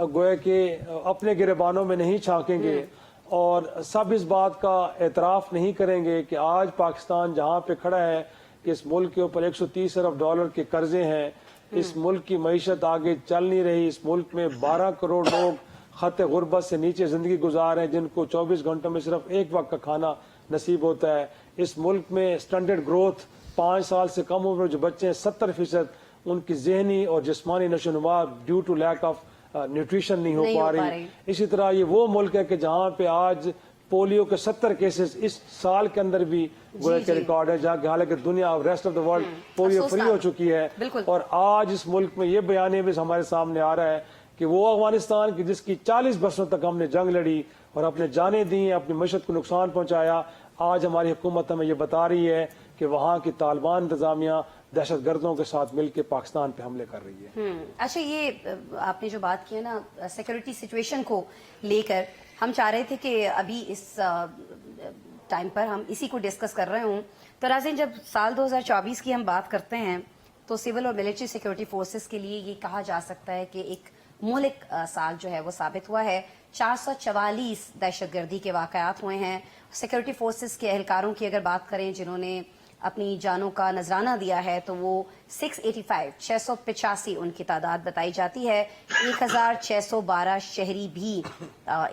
गोया के अपने गिरबानों में नहीं झांकेंगे और सब इस बात का एतराफ़ नहीं करेंगे कि आज पाकिस्तान जहाँ पे खड़ा है कि इस मुल्क के ऊपर 130 अरब डॉलर के कर्जे हैं, इस मुल्क की मईशत आगे चल नहीं रही, इस मुल्क में 12 करोड़ लोग खत गुर्बत से नीचे ज़िंदगी गुजार हैं, जिनको 24 घंटों में सिर्फ एक वक्त का खाना नसीब होता है। इस मुल्क में स्टैंडर्ड ग्रोथ 5 साल से कम उम्र जो बच्चे हैं 70% उनकी ज़हनी और जिस्मानी नशोनुमा due to lack of nutrition नहीं हो पा रही। इसी तरह ये वो मुल्क है कि जहाँ पे आज पोलियो के 70 केसेस इस साल के अंदर भी गोया के रिकॉर्ड है, जहाँ हालांकि दुनिया rest of the world polio free हो चुकी है। और आज इस मुल्क में ये बयान भी हमारे सामने आ रहा है कि वो अफगानिस्तान की जिसकी 40 बरसों तक हमने जंग लड़ी और अपने जाने दी, अपनी मईशत को नुकसान पहुंचाया, आज हमारी हुकूमत हमें ये बता रही है कि वहाँ की तालिबान इंतजामिया दहशत गर्दों के साथ मिलकर पाकिस्तान पे हमले कर रही है। अच्छा, ये आपने जो बात की है ना सिक्योरिटी सिचुएशन को लेकर, हम चाह रहे थे कि अभी इस टाइम पर हम इसी को डिस्कस कर रहे हूँ। तो नाज़रीन, जब साल 2024 की हम बात करते हैं तो सिविल और मिलिट्री सिक्योरिटी फोर्सेस के लिए ये कहा जा सकता है कि एक मुहलिक साल जो है वो साबित हुआ है। 444 दहशतगर्दी के वाक़यात हुए हैं। सिक्योरिटी फोर्सेस के एहलकारों की अगर बात करें जिन्होंने अपनी जानों का नजराना दिया है तो वो 685 उनकी तादाद बताई जाती है। 1612 शहरी भी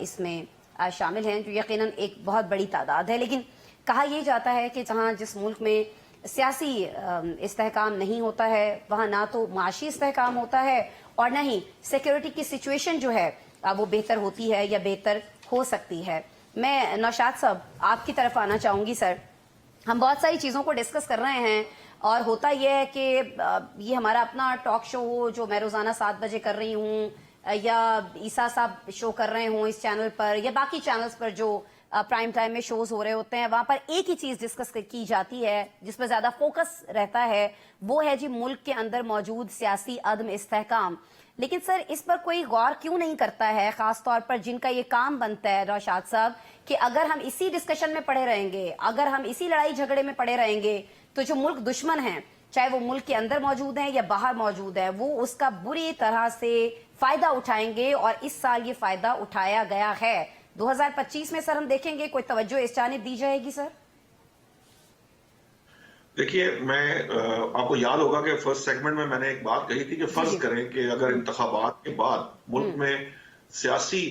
इसमें शामिल हैं, जो यकीनन एक बहुत बड़ी तादाद है। लेकिन कहा यह जाता है कि जहाँ जिस मुल्क में सियासी इस्तेहकाम नहीं होता है वहाँ ना तो माशी इस्तेहकाम होता है और न ही सिक्योरिटी की सिचुएशन जो है वो बेहतर होती है या बेहतर हो सकती है। मैं नौशाद साहब आपकी तरफ आना चाहूँगी। सर, हम बहुत सारी चीज़ों को डिस्कस कर रहे हैं और होता यह है कि ये हमारा अपना टॉक शो हो जो मैं रोज़ाना 7 बजे कर रही हूँ या ईसा साहब शो कर रहे हों इस चैनल पर या बाकी चैनल्स पर जो प्राइम टाइम में शोज हो रहे होते हैं, वहाँ पर एक ही चीज़ डिस्कस की जाती है जिस पर ज़्यादा फोकस रहता है, वो है जी मुल्क के अंदर मौजूद सियासी अदम इस्तेहकाम। लेकिन सर, इस पर कोई गौर क्यों नहीं करता है, खास तौर पर जिनका ये काम बनता है नौशाद साहब, कि अगर हम इसी डिस्कशन में पड़े रहेंगे, अगर हम इसी लड़ाई झगड़े में पड़े रहेंगे तो जो मुल्क दुश्मन हैं, चाहे वो मुल्क के अंदर मौजूद हैं या बाहर मौजूद है, वो उसका बुरी तरह से फायदा उठाएंगे। और इस साल ये फायदा उठाया गया है। 2025 में सर हम देखेंगे कोई तवज्जो इस जानिब दी जाएगी? सर देखिए, मैं आपको याद होगा कि फर्स्ट सेगमेंट में मैंने एक बात कही थी कि फर्ज करें कि अगर इंतखाबात के बाद मुल्क में सियासी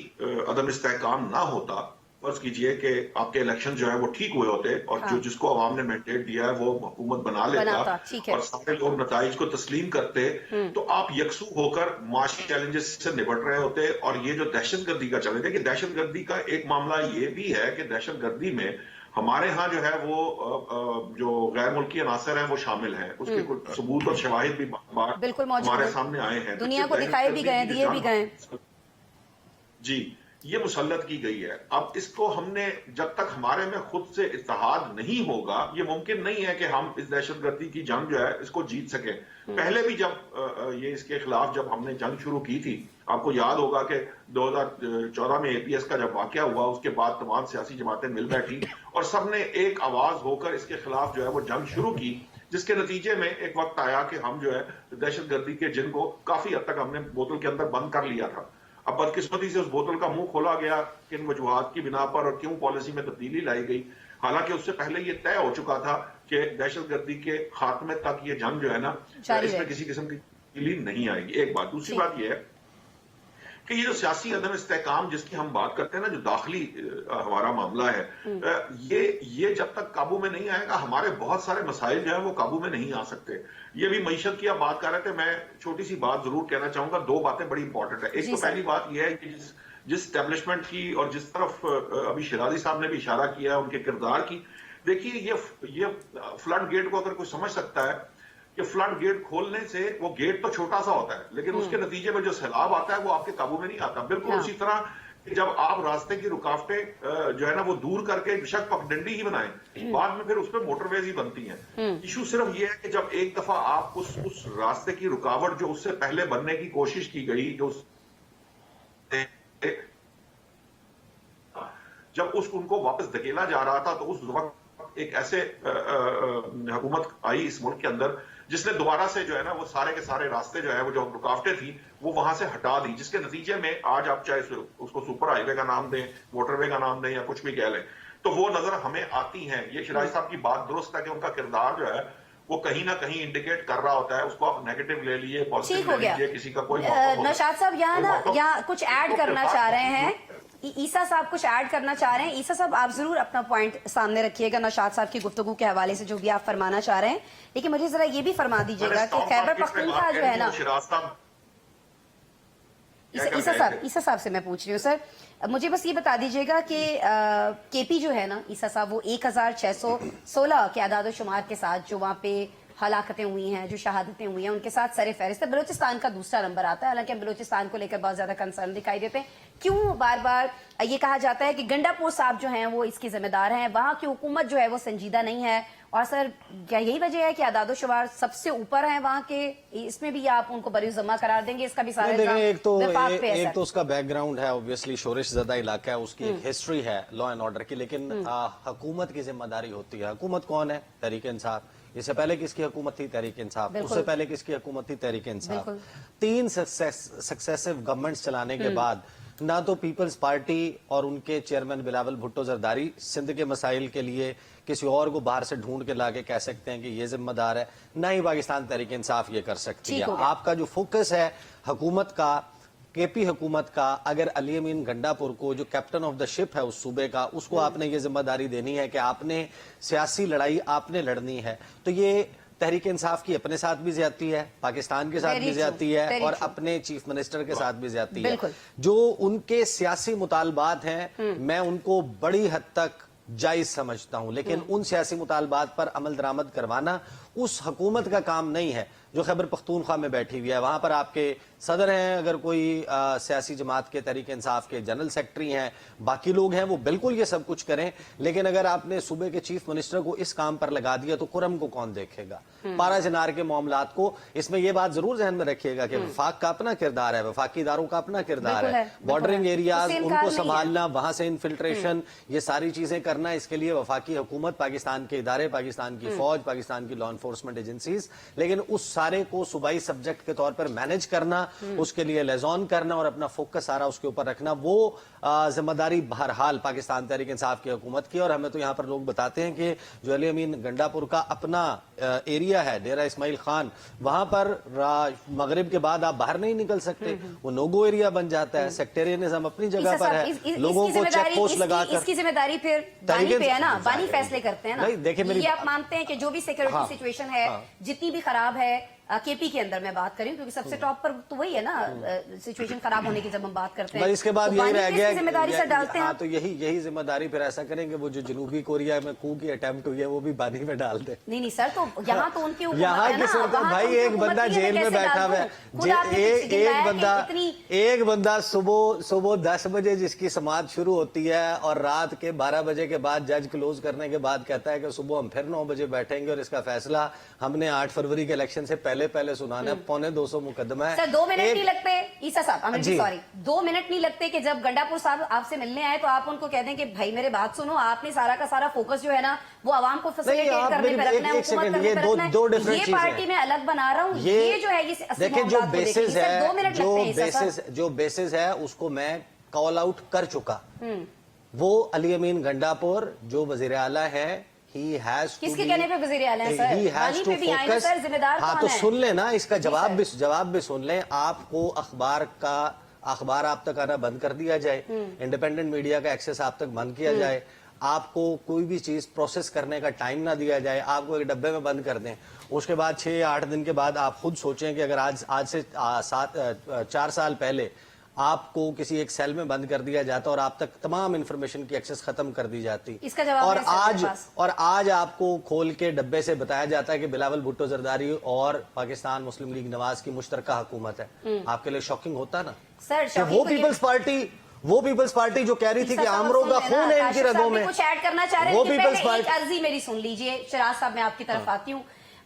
अदम इस्तेहकाम ना होता, फर्ज कीजिए कि आपके इलेक्शन जो है वो ठीक हुए होते और जो जिसको अवाम ने मैंडेट दिया है वो हुकूमत बना लेता और सारे लोग नताइज को तस्लीम करते, तो आप यकसू होकर माशी चैलेंजेस से निपट रहे होते। और ये जो दहशतगर्दी का चैलेंज है कि दहशतगर्दी का एक मामला ये भी है कि दहशतगर्दी में हमारे यहाँ जो है वो जो गैर मुल्की अनासर हैं वो शामिल हैं। उसके कुछ सबूत और शवाहिद भी हमारे सामने आए हैं, दुनिया को दिखाए भी गए, दिए भी गए। जी, ये मुसल्लत की गई है। अब इसको हमने जब तक हमारे में खुद से इत्तेहाद नहीं होगा, ये मुमकिन नहीं है कि हम इस दहशतगर्दी की जंग जो है इसको जीत सके। पहले भी जब ये इसके खिलाफ जब हमने जंग शुरू की थी, आपको याद होगा कि 2014 में APS का जब वाकया हुआ, उसके बाद तमाम सियासी जमातें मिल बैठी और सबने एक आवाज होकर इसके खिलाफ जो है वो जंग शुरू की, जिसके नतीजे में एक वक्त आया कि हम जो है दहशत गर्दी के जिन को काफी हद तक हमने बोतल के अंदर बंद कर लिया था। अब बदकिस्मती से उस बोतल का मुंह खोला गया किन वजूहात की बिना पर और क्यों पॉलिसी में तब्दीली लाई गई, हालांकि उससे पहले ये तय हो चुका था कि दहशतगर्दी के खात्मे तक ये जंग जो है ना, इसमें किसी किस्म की तब्दीली नहीं आएगी। एक बात। दूसरी बात यह है कि ये जो सियासी अदम इस्तेहकाम जिसकी हम बात करते हैं ना, जो दाखिली हमारा मामला है, ये जब तक काबू में नहीं आएगा हमारे बहुत सारे मसाइल जो है वो काबू में नहीं आ सकते। ये भी मईशत की आप बात कर रहे थे, मैं छोटी सी बात जरूर कहना चाहूंगा। दो बातें बड़ी इंपॉर्टेंट है। एक तो पहली बात यह है कि जिस स्टैब्लिशमेंट की और जिस तरफ अभी शिराजी साहब ने भी इशारा किया है उनके किरदार की, देखिए ये फ्लड गेट को अगर कोई समझ सकता है कि फ्लड गेट खोलने से वो गेट तो छोटा सा होता है, लेकिन उसके नतीजे में जो सैलाब आता है वो आपके काबू में नहीं आता। बिल्कुल उसी तरह कि जब आप रास्ते की रुकावटें जो है ना वो दूर करके बेशक पगडंडी ही बनाएं, बाद में फिर उस पर मोटरवेज ही बनती हैं। इशू सिर्फ ये है कि जब एक दफा आप उस रास्ते की रुकावट जो उससे पहले बनने की कोशिश की गई, जो जब उनको वापस धकेला जा रहा था, तो उस वक्त एक ऐसे हुकूमत आई इस मुल्क के अंदर जिसने दोबारा से जो है ना वो सारे के सारे रास्ते जो है वो जो रुकावटें थी वो वहां से हटा दी, जिसके नतीजे में आज आप चाहे उसको सुपर हाईवे का नाम दें, मोटरवे का नाम दें या कुछ भी कह लें, तो वो नजर हमें आती हैं। ये शिराजी साहब की बात दुरुस्त है कि उनका किरदार जो है वो कहीं ना कहीं इंडिकेट कर रहा होता है। उसको आप नेगेटिव ले लिए, पॉजिटिव ले लीजिए, किसी का कोई नौशाद साहब यहाँ कुछ ऐड करना चाह रहे हैं, ईसा साहब कुछ ऐड करना चाह रहे हैं। ईसा साहब आप जरूर अपना पॉइंट सामने रखिएगा नौशाद साहब की गुफ्तगू के हवाले से जो भी आप फरमाना चाह रहे हैं, लेकिन मुझे जरा ये भी फरमा दीजिएगा कि खैबर पख्तूनख्वा जो है ना, ईसा साहब से मैं पूछ रही हूँ सर, मुझे बस ये बता दीजिएगा कि केपी जो है ना ईसा साहब, वो 1616 के आदाद शुमार के साथ जो वहाँ पे हलाकतें हुई हैं, जो शहादतें हुई हैं, उनके साथ सरे फहरिस्त है। बलूचिस्तान का दूसरा नंबर आता है, हालांकि बलूचिस्तान को लेकर बहुत ज्यादा कंसर्न दिखाई देते हैं। क्यों बार बार ये कहा जाता है कि गंडापुर साहब जो हैं वो इसकी जिम्मेदार हैं, वहां की हुकूमत जो है वो संजीदा नहीं है? और सर क्या यही वजह है कि आदादोशुमार सबसे ऊपर हैं वहां के, इसमें भी आप उनको बरी जमा करार देंगे? इसका भी सारा एक तो उसका बैकग्राउंड है, ऑब्वियसली शोरिश ज़्यादा इलाका है, उसकी एक हिस्ट्री है लॉ एंड ऑर्डर की, लेकिन हुकूमत की जिम्मेदारी होती है। हुकूमत कौन है? तहरीक इंसाफ। इससे पहले किसकी हुकूमत थी? तहरीक इंसाफ। उससे पहले किसकी हुकूमत थी? तहरीक इंसाफ। 3 सक्सेसिव गवर्नमेंट्स चलाने के बाद ना तो पीपल्स पार्टी और उनके चेयरमैन बिलावल भुट्टो जरदारी सिंध के मसाइल के लिए किसी और को बाहर से ढूंढ के लाके कह सकते हैं कि ये जिम्मेदार है, ना ही पाकिस्तान तहरीक इंसाफ ये कर सकती है। आपका जो फोकस है हुकूमत का, केपी हुकूमत का, अगर अली अमीन गंडापुर को जो कैप्टन ऑफ द शिप है उस सूबे का, उसको आपने ये जिम्मेदारी देनी है कि आपने सियासी लड़ाई आपने लड़नी है, तो ये तहरीक इंसाफ की अपने साथ भी ज्यादती है, पाकिस्तान के साथ भी ज्यादती है, और अपने चीफ मिनिस्टर के साथ भी ज्यादती है। जो उनके सियासी मुतालबात हैं मैं उनको बड़ी हद तक जायज समझता हूं, लेकिन उन सियासी मुतालबात पर अमल दरामद करवाना उस हुकूमत का काम नहीं है जो खैबर पख्तूनख्वा में बैठी हुई है। वहां पर आपके सदर हैं, अगर कोई सियासी जमात के तहरीक इंसाफ के जनरल सेक्रेटरी हैं, बाकी लोग हैं, वो बिल्कुल ये सब कुछ करें, लेकिन अगर आपने सूबे के चीफ मिनिस्टर को इस काम पर लगा दिया तो कुरम को कौन देखेगा? पारा चनार के मामलात को, इसमें यह बात जरूर जहन में रखिएगा कि वफाक का अपना किरदार है, वफाकी इदारों का अपना किरदार है, बॉर्डरिंग एरियाज उनको संभालना, वहां से इन्फिल्ट्रेशन, ये सारी चीजें करना, इसके लिए वफाकी हुकूमत, पाकिस्तान के इदारे, पाकिस्तान की फौज, पाकिस्तान की लॉ एनफोर्समेंट एजेंसीज, लेकिन उस सारे को सूबाई सब्जेक्ट के तौर पर मैनेज करना, उसके लिए लेजॉन करना और अपना फोकस सारा उसके ऊपर रखना, वो जिम्मेदारी बहरहाल पाकिस्तान तहरीक इंसाफ की हुकूमत की। और हमें तो यहाँ पर लोग बताते हैं कि जो अली अमीन गंडापुर का अपना एरिया है, डेरा इस्माइल खान, वहां पर मगरिब के बाद आप बाहर नहीं निकल सकते, वो नोगो एरिया बन जाता है। सेक्टेरियनिज्म अपनी जगह पर है, लोगों को चेक पोस्ट लगाकर, इसकी जिम्मेदारी फिर बानी पे है ना, बानी फैसले करते हैं ना। देखिए ये आप मानते हैं कि जो भी सिक्योरिटी सिचुएशन है जितनी भी खराब है केपी के अंदर, मैं बात करी क्योंकि सबसे टॉप पर तो वही है ना, सिचुएशन खराब होने की जब हम बात करते हैं, इसके बाद यही रह गया जिम्मेदारी से डालते हैं। तो यही जिम्मेदारी फिर ऐसा करेंगे, वो जो जनूबी कोरिया में कू की अटेम्प्ट हुई है वो भी बानी में डाल दे। नहीं सर, तो यहाँ तो उनके यहाँ की सरकार भाई, एक बंदा जेल में बैठा हुआ है, एक बंदा सुबह 10 बजे जिसकी समाअत शुरू होती है और रात के 12 बजे के बाद जज क्लोज करने के बाद कहता है कि सुबह हम फिर 9 बजे बैठेंगे और इसका फैसला हमने 8 फरवरी के इलेक्शन से पहले पहले पहले सुनाना है, 250 मुकदमा है। सर 2 मिनट एक- नहीं लगते ईसा साहब, जी। सॉरी 2 मिनट नहीं लगते कि जब गंडापुर साहब आपसे मिलने आए तो आप उनको कह दें कि भाई मेरे बात सुनो, आपने सारा का सारा फोकस जो है ना वो आवाम को फैसिलिटेट आप करने मेरी- पे रखना है, एक हुकूमत सेकंड, करने ये पे दो रखना है। different ये चीजें पार्टी हैं। मैं अलग बना रहा हूँ, ये जो है ये असली देखिए जो मामलात को बेसिस देखिए। सर 2 मिनट है, लगते हैं ईसा साहब। जो बेसिस है उसको मैं कॉल आउट कर चुका। वो अली अमीन गंडापुर जो वजीर आला है, he has to किसके be- कहने पे वजीर आला है सर? he has वाली to पे भी आए ना focus। सर, जिम्मेदार हाँ कौन तो है? सुन लेना, इसका जी जवाब भी सुन लें। आपको अखबार आप तक आना बंद कर दिया जाए, इंडिपेंडेंट मीडिया का एक्सेस आप तक बंद किया जाए, आपको कोई भी चीज प्रोसेस करने का टाइम ना दिया जाए, आपको एक डब्बे में बंद कर दें। उसके बाद 6 या 8 दिन के बाद आप खुद सोचें कि अगर आज से 4 साल पहले आपको किसी एक सेल में बंद कर दिया जाता और आप तक तमाम इंफॉर्मेशन की एक्सेस खत्म कर दी जाती, इसका जवाब और है सर मेरे पास। आज आपको खोल के डब्बे से बताया जाता है कि बिलावल भुट्टो जरदारी और पाकिस्तान मुस्लिम लीग नवाज की मुश्तरका हुकूमत है, आपके लिए शॉकिंग होता ना? सर कि शॉकिंग वो तो ये- पीपल्स पार्टी जो कह रही थी ईसा कि साहब आमरों सुन का लेना, खून है इनकी काशिफ साहब रगों भी में, कुछ ऐड करना चाह रहे वो हैं, लेकिन पीपल्स पहले एक पार्टी अर्जी मेरी सुन लीजिए। शराज साहब मैं आपकी तरफ आती हूँ।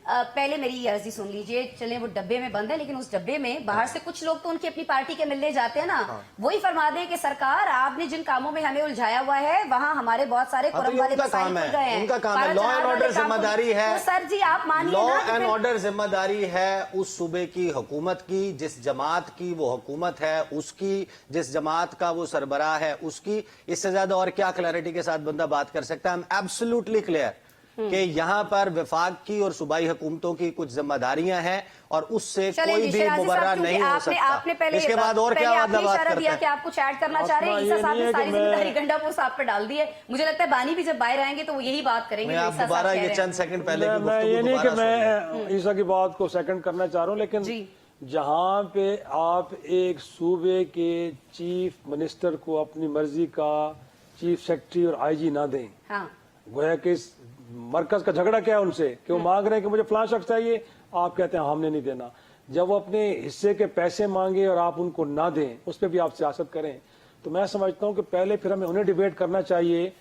पहले मेरी ये अर्जी सुन लीजिए। चले वो डब्बे में बंद है, लेकिन उस डब्बे में बाहर से कुछ लोग तो उनकी अपनी पार्टी के मिलने जाते हैं ना, वही फरमा दें कि सरकार आपने जिन कामों में हमें उलझाया हुआ है वहाँ हमारे बहुत सारे हाँ, तो कुरम ये वाले उनका मसाइल काम खुल है, गए हैं। उनका काम है। भारत लॉ चलाने एंड वाले ऑर्डर काम को- जिम्मेदारी है, तो सर जी आप मानिए लॉ ना कि एंड फिर- ऑर्डर जिम्मेदारी है उस सूबे की हुकूमत की, जिस जमात की वो हुकूमत है उसकी, जिस जमात का वो सरबराह है उसकी। इससे ज्यादा और क्या क्लैरिटी के साथ बंदा बात कर सकता है? आई एम एब्सोल्युटली क्लियर कि यहाँ पर विफाक की और सूबाई हुकूमतों की कुछ जिम्मेदारियां हैं और उससे चलें कोई जी, भी शराजी साहब, मुबर्रा क्योंकि नहीं हो आपने सकता। पहले इसके बाद और क्या आपने बात इशारा दिया करते कि हैं? आप कुछ ऐड करना चाह रहे हैं। आसमा, ईसा ये साहब नहीं ने है कि सारी मैं- जिम्मेदारी गंडापुर साहब पे डाल दी है। मुझे लगता है बानी भी जब बाहर आएंगे तो वो यही बात करेंगे मैं जो आप ईसा साहब दोबारा कह ये रहे चंद हैं। सेकंड पहले की मैं गुफ्तगू ये नहीं कि दोबारा सुन लें। मैं ईसा की बात को सेकंड करना चाह रहा हूँ, लेकिन जी। जहाँ पे आप एक सूबे के चीफ मिनिस्टर को अपनी मर्जी का चीफ सेक्रेटरी और आईजी ना दें, हाँ गोया कि इस मरकज का झगड़ा क्या है उनसे कि वो मांग रहे हैं कि मुझे फलां शख्स चाहिए, आप कहते हैं हमने नहीं देना। जब वो अपने हिस्से के पैसे मांगे और आप उनको ना दें, उस पर भी आप सियासत करें, तो मैं समझता हूँ कि पहले फिर हमें उन्हें डिबेट करना चाहिए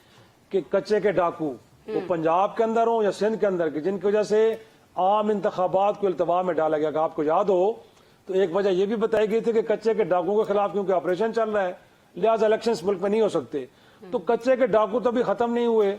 कि कच्चे के डाकू वो पंजाब के अंदर हो या सिंध के अंदर के, जिनकी वजह से आम इंतखाबात को इल्तवा में डाला गया। आपको याद हो तो एक वजह यह भी बताई गई थी कि कच्चे के डाकुओं के खिलाफ क्योंकि ऑपरेशन चल रहा है, लिहाजा इलेक्शन मुल्क में नहीं हो सकते। तो कच्चे के डाकू तो भी खत्म नहीं हुए।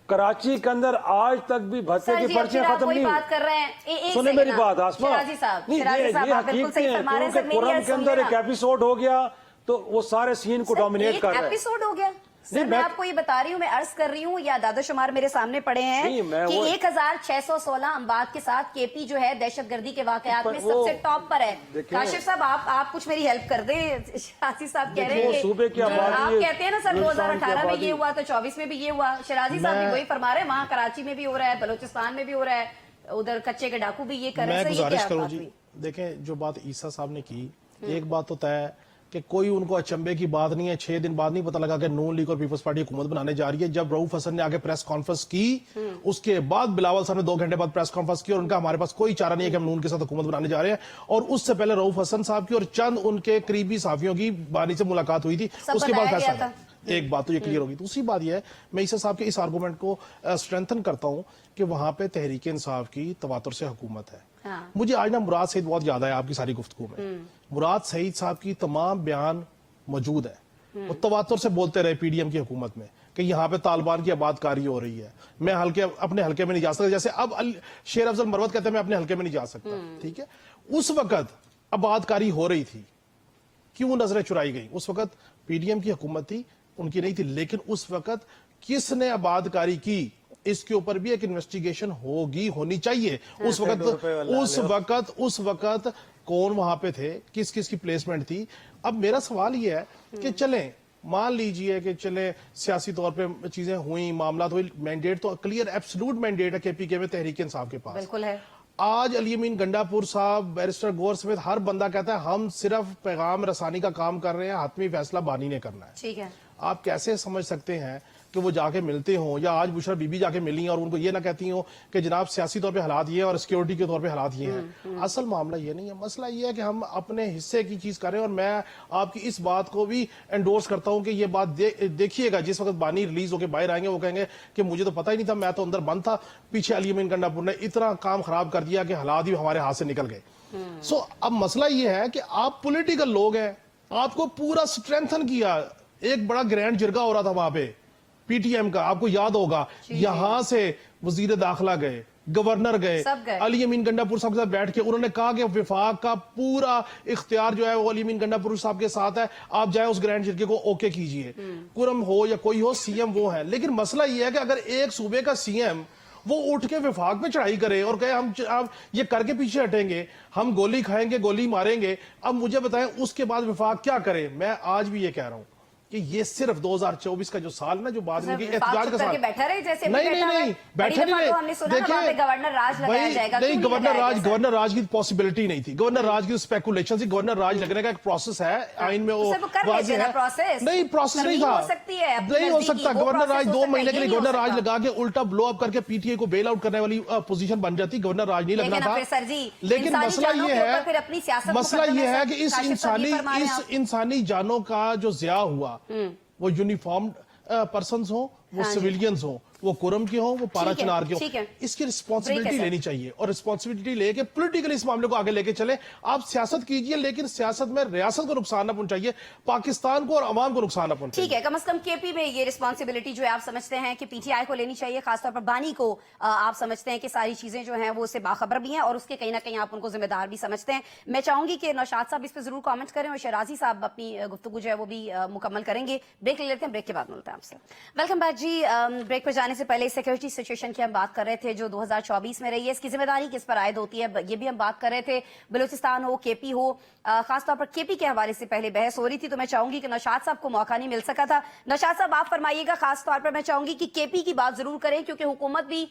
कराची के अंदर आज तक भी भत्ते सर की जी, पर्चियां अब फिर आप खत्म वही नहीं हुई। बात कर रहे हैं। एक सुने सेकंड मेरी ना। बात आसमा, शराजी साहब, नहीं, शराजी साहब, ये आप बिल्कुल सही हकीकतें फरमा रहे हैं। हैं, सर, क्योंकि मेरी कुरान अर्ज के सुन अंदर लेना। एक एपिसोड हो गया तो वो सारे सीन को सर, डोमिनेट कर रहा है। एपिसोड हो गया सर, नहीं, मैं आपको ये बता रही हूँ, मैं अर्ज कर रही हूँ, या दादोशुमार मेरे सामने पड़े हैं नहीं, मैं कि वो- 1616 अम्बाद के साथ केपी जो है दहशतगर्दी के वाकयात में वो- सबसे टॉप पर है। देखिए- काशिफ साहब आप कुछ मेरी हेल्प कर दें। शासी साहब कह रहे देखिए, हैं कि सूबे की जो आबादी आप है, कहते हैं ना सर हिंदुस्तान की 2018 में ये आबादी। हुआ तो 24 में भी ये हुआ। शराजी साहब भी मैं- वही फरमा रहे हैं, वहाँ कराची में भी हो रहा है, बलोचिस्तान में भी हो रहा है, उधर कच्चे के डाकू भी ये कर रहे मैं हैं। सर, ये गुजारिश क्या करूं बात जी, हुई? देखें जो बात ईसा साहब ने की, एक बात तो तय है कि कोई उनको अचंभे की बात नहीं है। 6 दिन बाद नहीं पता लगा कि नून लीग और पीपल्स पार्टी हुकूमत बनाने जा रही है। जब रऊफ हसन ने आगे प्रेस कॉन्फ्रेंस की, उसके बाद बिलावल साहब ने 2 घंटे बाद प्रेस कॉन्फ्रेंस की और उनका हमारे पास कोई चारा नहीं है कि हम नून के साथ हुकूमत बनाने जा रहे हैं। और उससे पहले रऊफ हसन साहब की और चंद उनके करीबी साथियों की बानी से मुलाकात हुई थी, सब उसके बाद बताया फैसला गया हुआ। एक बात तो ये क्लियर होगी। दूसरी बात यह है, मैं ईसा साहब के इस आर्गूमेंट को स्ट्रेंथन करता हूं कि वहां पे तहरीक इंसाफ की तवातुर से हुकूमत है। हाँ। मुझे आज ना मुराद सईद बहुत याद है आपकी सारी गुफ्तगू में। मुराद सईद साहब की तमाम बयान मौजूद है, वो तवातुर से बोलते रहे पीडीएम की हुकूमत में कि यहाँ पे तालिबान की आबादकारी हो रही है, मैं अपने हल्के में नहीं जा सकता। जैसे अब शेर अफजल मरवत कहते हैं मैं अपने हल्के में नहीं जा सकता, ठीक है। उस वक्त आबादकारी हो रही थी, क्यों नजरें चुराई गई? उस वक्त पीडीएम की हुकूमत थी, उनकी नहीं थी, लेकिन उस वक्त किसने आबादकारी की इसके ऊपर भी एक इन्वेस्टिगेशन होनी चाहिए। उस वक्त कौन वहां पे थे, किस किस की प्लेसमेंट थी। अब मेरा सवाल यह है कि चलें, मान लीजिए कि चले सियासी तौर पे चीजें हुई, मामला हुई, मैंडेट तो क्लियर एब्सोल्यूट मैंडेट है केपीके में, तहरीक इंसाफ के पास बिल्कुल है। आज अली अमीन गंडापुर साहब, बैरिस्टर गौर समेत हर बंदा कहता है हम सिर्फ पैगाम रसानी का काम कर रहे हैं, हातमी फैसला बानी ने करना है। ठीक है। आप कैसे समझ सकते हैं कि वो जाके मिलते हों, या आज बुशरा बीबी जाके मिली और उनको ये ना कहती हो कि जनाब सियासी तौर पे हालात ये है और सिक्योरिटी के तौर पे हालात ये हैं। असल मामला ये नहीं है, मसला ये है कि हम अपने हिस्से की चीज करें। और मैं आपकी इस बात को भी एंडोर्स करता हूं कि ये बात देखिएगा, जिस वक्त बानी रिलीज होकर बाहर आएंगे वो कहेंगे कि मुझे तो पता ही नहीं था, मैं तो अंदर बंद था, पीछे अली अमीन गंडापुर ने इतना काम खराब कर दिया कि हालात ही हमारे हाथ से निकल गए। सो अब मसला ये है कि आप पॉलिटिकल लोग हैं, आपको पूरा स्ट्रेंथन किया, एक बड़ा ग्रैंड जिरगा हो रहा था वहां पे पीटीएम का, आपको याद होगा, यहां से वजीर दाखिला गए, गवर्नर गए, अली अमीन गंडापुर साहब के साथ बैठ के उन्होंने कहा कि विफाक का पूरा इख्तियार जो है वो अली अमीन गंडापुर साहब के साथ है, आप जाए उस ग्रैंड जिरगे को ओके कीजिए। कुरम हो या कोई हो, सीएम वो है। लेकिन मसला ये है कि अगर एक सूबे का सीएम वो उठ के विफाक पे चढ़ाई करे और कहे हम ये करके पीछे हटेंगे, हम गोली खाएंगे, गोली मारेंगे, अब मुझे बताएं उसके बाद विफाक क्या करे। मैं आज भी ये कह रहा हूं कि ये सिर्फ 2024 का जो साल ना, जो बाद में एहतजाज का साल, बैठा रहे जैसे नहीं बैठे नहीं रहे। देखिए गवर्नर राज लगाया जाएगा, नहीं गवर्नर राज की पॉसिबिलिटी नहीं थी, गवर्नर राज की स्पेकुलेशन थी। गवर्नर राज लगने का एक प्रोसेस है, आइन में वो वाज़ेह है। नहीं प्रोसेस नहीं था, नहीं हो सकता। गवर्नर राज 2 महीने के लिए गवर्नर राज लगा के उल्टा ब्लो अप करके पीटीए को बेल आउट करने वाली पोजीशन बन जाती, गवर्नर राज नहीं लगना था। लेकिन मसला ये है कि इस इंसानी जानों का जो ज़िया हुआ, वो यूनिफॉर्म पर्सन्स हो, वो सिविलियंस हो, वो कुरम के हो, वो पारा चिनार के हो, इसकी रिस्पॉन्सिबिलिटी लेनी चाहिए। और रिस्पॉन्सिबिलिटी लेके पॉलिटिकली इस मामले को आगे लेके चले। आप सियासत कीजिए, लेकिन सियासत में रियासत को नुकसान न पहुंचाइए, पाकिस्तान को और अवाम को नुकसान न पहुंचाइए। ठीक है, कम से कम केपी में ये रिस्पॉन्सिबिलिटी जो है आप समझते हैं कि पीटीआई को लेनी चाहिए, खासतौर पर बानी को आप समझते हैं कि सारी चीजें जो है वो उससे बाखबर भी हैं और उसके कहीं ना कहीं आप उनको जिम्मेदार भी समझते हैं। मैं चाहूंगी कि नौशाद साहब इस पर जरूर कॉमेंट करें और शराजी साहब अपनी गुफ्तगू जो है वो भी मुकम्मल करेंगे। ब्रेक ले लेते हैं, ब्रेक के बाद मिलते हैं आपसे। वेलकम बैक जी। ब्रेक पर जाने से पहले सिक्योरिटी सिचुएशन की हम बात कर रहे थे जो 2024 में रही है, इसकी जिम्मेदारी किस पर आयद होती है, ये भी हम बात कर रहे थे। बलूचिस्तान हो, केपी हो, खासतौर पर केपी के हवाले से पहले बहस हो रही थी, तो मैं चाहूंगी कि नौशाद साहब को मौका नहीं मिल सका था। नौशाद साहब आप फरमाइएगा, खासतौर पर मैं चाहूंगी कि केपी की बात जरूर करें, क्योंकि हुकूमत भी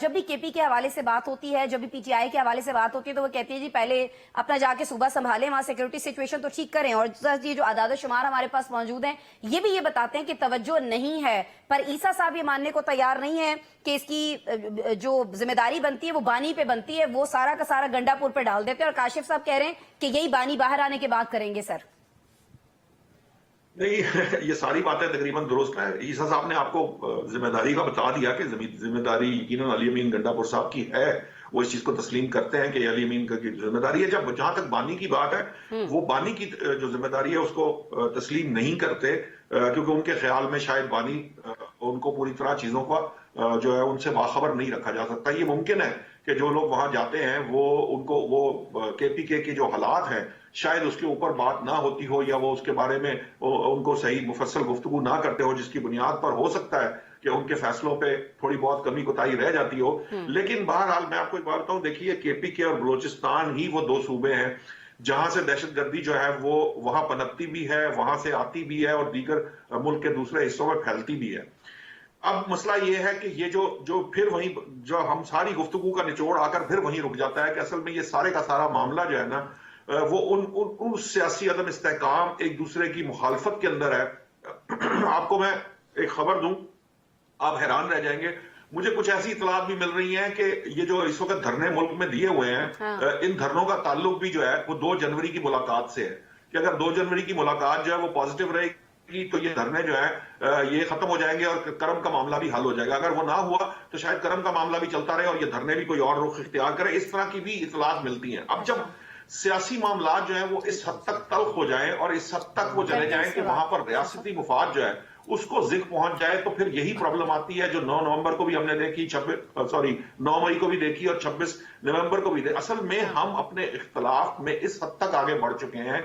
जब भी केपी के हवाले से बात होती है, जब भी पीटीआई के हवाले से बात होती है, तो वो कहती है जी पहले अपना जाके सूबा संभालें, वहां सिक्योरिटी सिचुएशन तो ठीक करें। और ये जो आदाद शुमार हमारे पास मौजूद हैं, ये भी ये बताते हैं कि तवज्जो नहीं है। पर ईसा साहब ये मानने को तैयार नहीं है कि इसकी जो जिम्मेदारी बनती है वो बानी पे बनती है, वो सारा का सारा गंडापुर पे डाल देते हैं। और काशिफ साहब कह रहे हैं कि यही बानी बाहर आने के बाद करेंगे। सर नहीं, ये सारी बातें तकरीबन दुरुस्त है। ईसा साहब ने आपको जिम्मेदारी का बता दिया कि जिम्मेदारी यकीनन अली अमीन गंडापुर साहब की है, वो इस चीज को तस्लीम करते हैं कि अली अमीन की जिम्मेदारी है। जहां तक बानी की बात है, वो बानी की जो जिम्मेदारी है उसको तस्लीम नहीं करते, क्योंकि उनके ख्याल में शायद बानी उनको पूरी तरह चीजों का जो है उनसे बाखबर नहीं रखा जा सकता। ये मुमकिन है कि जो लोग वहां जाते हैं वो उनको वो केपीके के जो हालात हैं शायद उसके ऊपर बात ना होती हो, या वो उसके बारे में उनको सही मुफस्सल गुफ्तगू ना करते हो, जिसकी बुनियाद पर हो सकता है कि उनके फैसलों पे थोड़ी बहुत कमी कोताही रह जाती हो। लेकिन बहरहाल मैं आपको एक बात बताऊं, देखिए केपीके और बलोचिस्तान ही वो 2 सूबे हैं जहां से दहशतगर्दी जो है वो वहां पनपती भी है, वहां से आती भी है और दीगर मुल्क के दूसरे हिस्सों में फैलती भी है। अब मसला ये है कि ये जो फिर वहीं जो हम सारी गुफ्तगू का निचोड़ आकर फिर वहीं रुक जाता है कि असल में ये सारे का सारा मामला जो है ना वो उन सियासी अदम इस्तेहकाम, एक दूसरे की मुखालफत के अंदर है। आपको मैं एक खबर दूं, आप हैरान रह जाएंगे। मुझे कुछ ऐसी इतलात भी मिल रही हैं कि ये जो इस वक्त धरने मुल्क में दिए हुए हैं, इन धरनों का ताल्लुक भी जो है वो 2 जनवरी की मुलाकात से है कि अगर 2 जनवरी की मुलाकात जो है वो पॉजिटिव रहेगी तो ये धरने जो है ये खत्म हो जाएंगे और करम का मामला भी हल हो जाएगा। अगर वो ना हुआ तो शायद करम का मामला भी चलता रहे और ये धरने भी कोई और रुख इख्तियार करे। इस तरह की भी इतलात मिलती हैं। अब जब सियासी मामला जो है वो इस हद तक तल्ख हो जाए और इस हद तक वो चले जाए कि वहां पर रियासती मुफाद जो है उसको जिक पहुंच जाए, तो फिर यही प्रॉब्लम आती है जो 9 नवंबर को भी हमने देखी, 9 मई को भी देखी और 26 नवंबर को भी देखी। असल में हम अपने इख्तलाफ में इस हद तक आगे बढ़ चुके हैं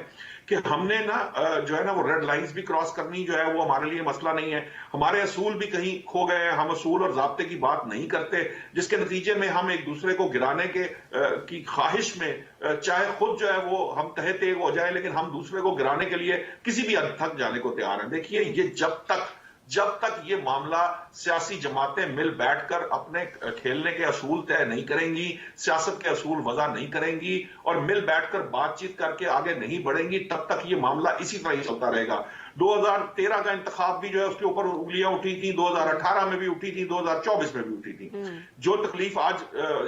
कि हमने ना जो है ना वो रेड लाइंस भी क्रॉस करनी जो है वो हमारे लिए मसला नहीं है। हमारे असूल भी कहीं खो गए हैं, हम असूल और ज़ाब्ते की बात नहीं करते, जिसके नतीजे में हम एक दूसरे को गिराने की ख्वाहिश में चाहे खुद जो है वो हम तहे तेग हो जाए, लेकिन हम दूसरे को गिराने के लिए किसी भी हद तक जाने को तैयार हैं। देखिए, ये जब तक ये मामला सियासी जमातें मिल बैठकर अपने खेलने के असूल तय नहीं करेंगी, सियासत के असूल वज़ा नहीं करेंगी और मिल बैठकर बातचीत करके आगे नहीं बढ़ेंगी, तब तक ये मामला इसी तरह ही चलता रहेगा। 2013 کا انتخاب بھی جو ہے اس کے اوپر انگلیاں اٹھی تھی، 2018 میں بھی اٹھی تھی، 2024 میں بھی اٹھی تھی. جو تکلیف آج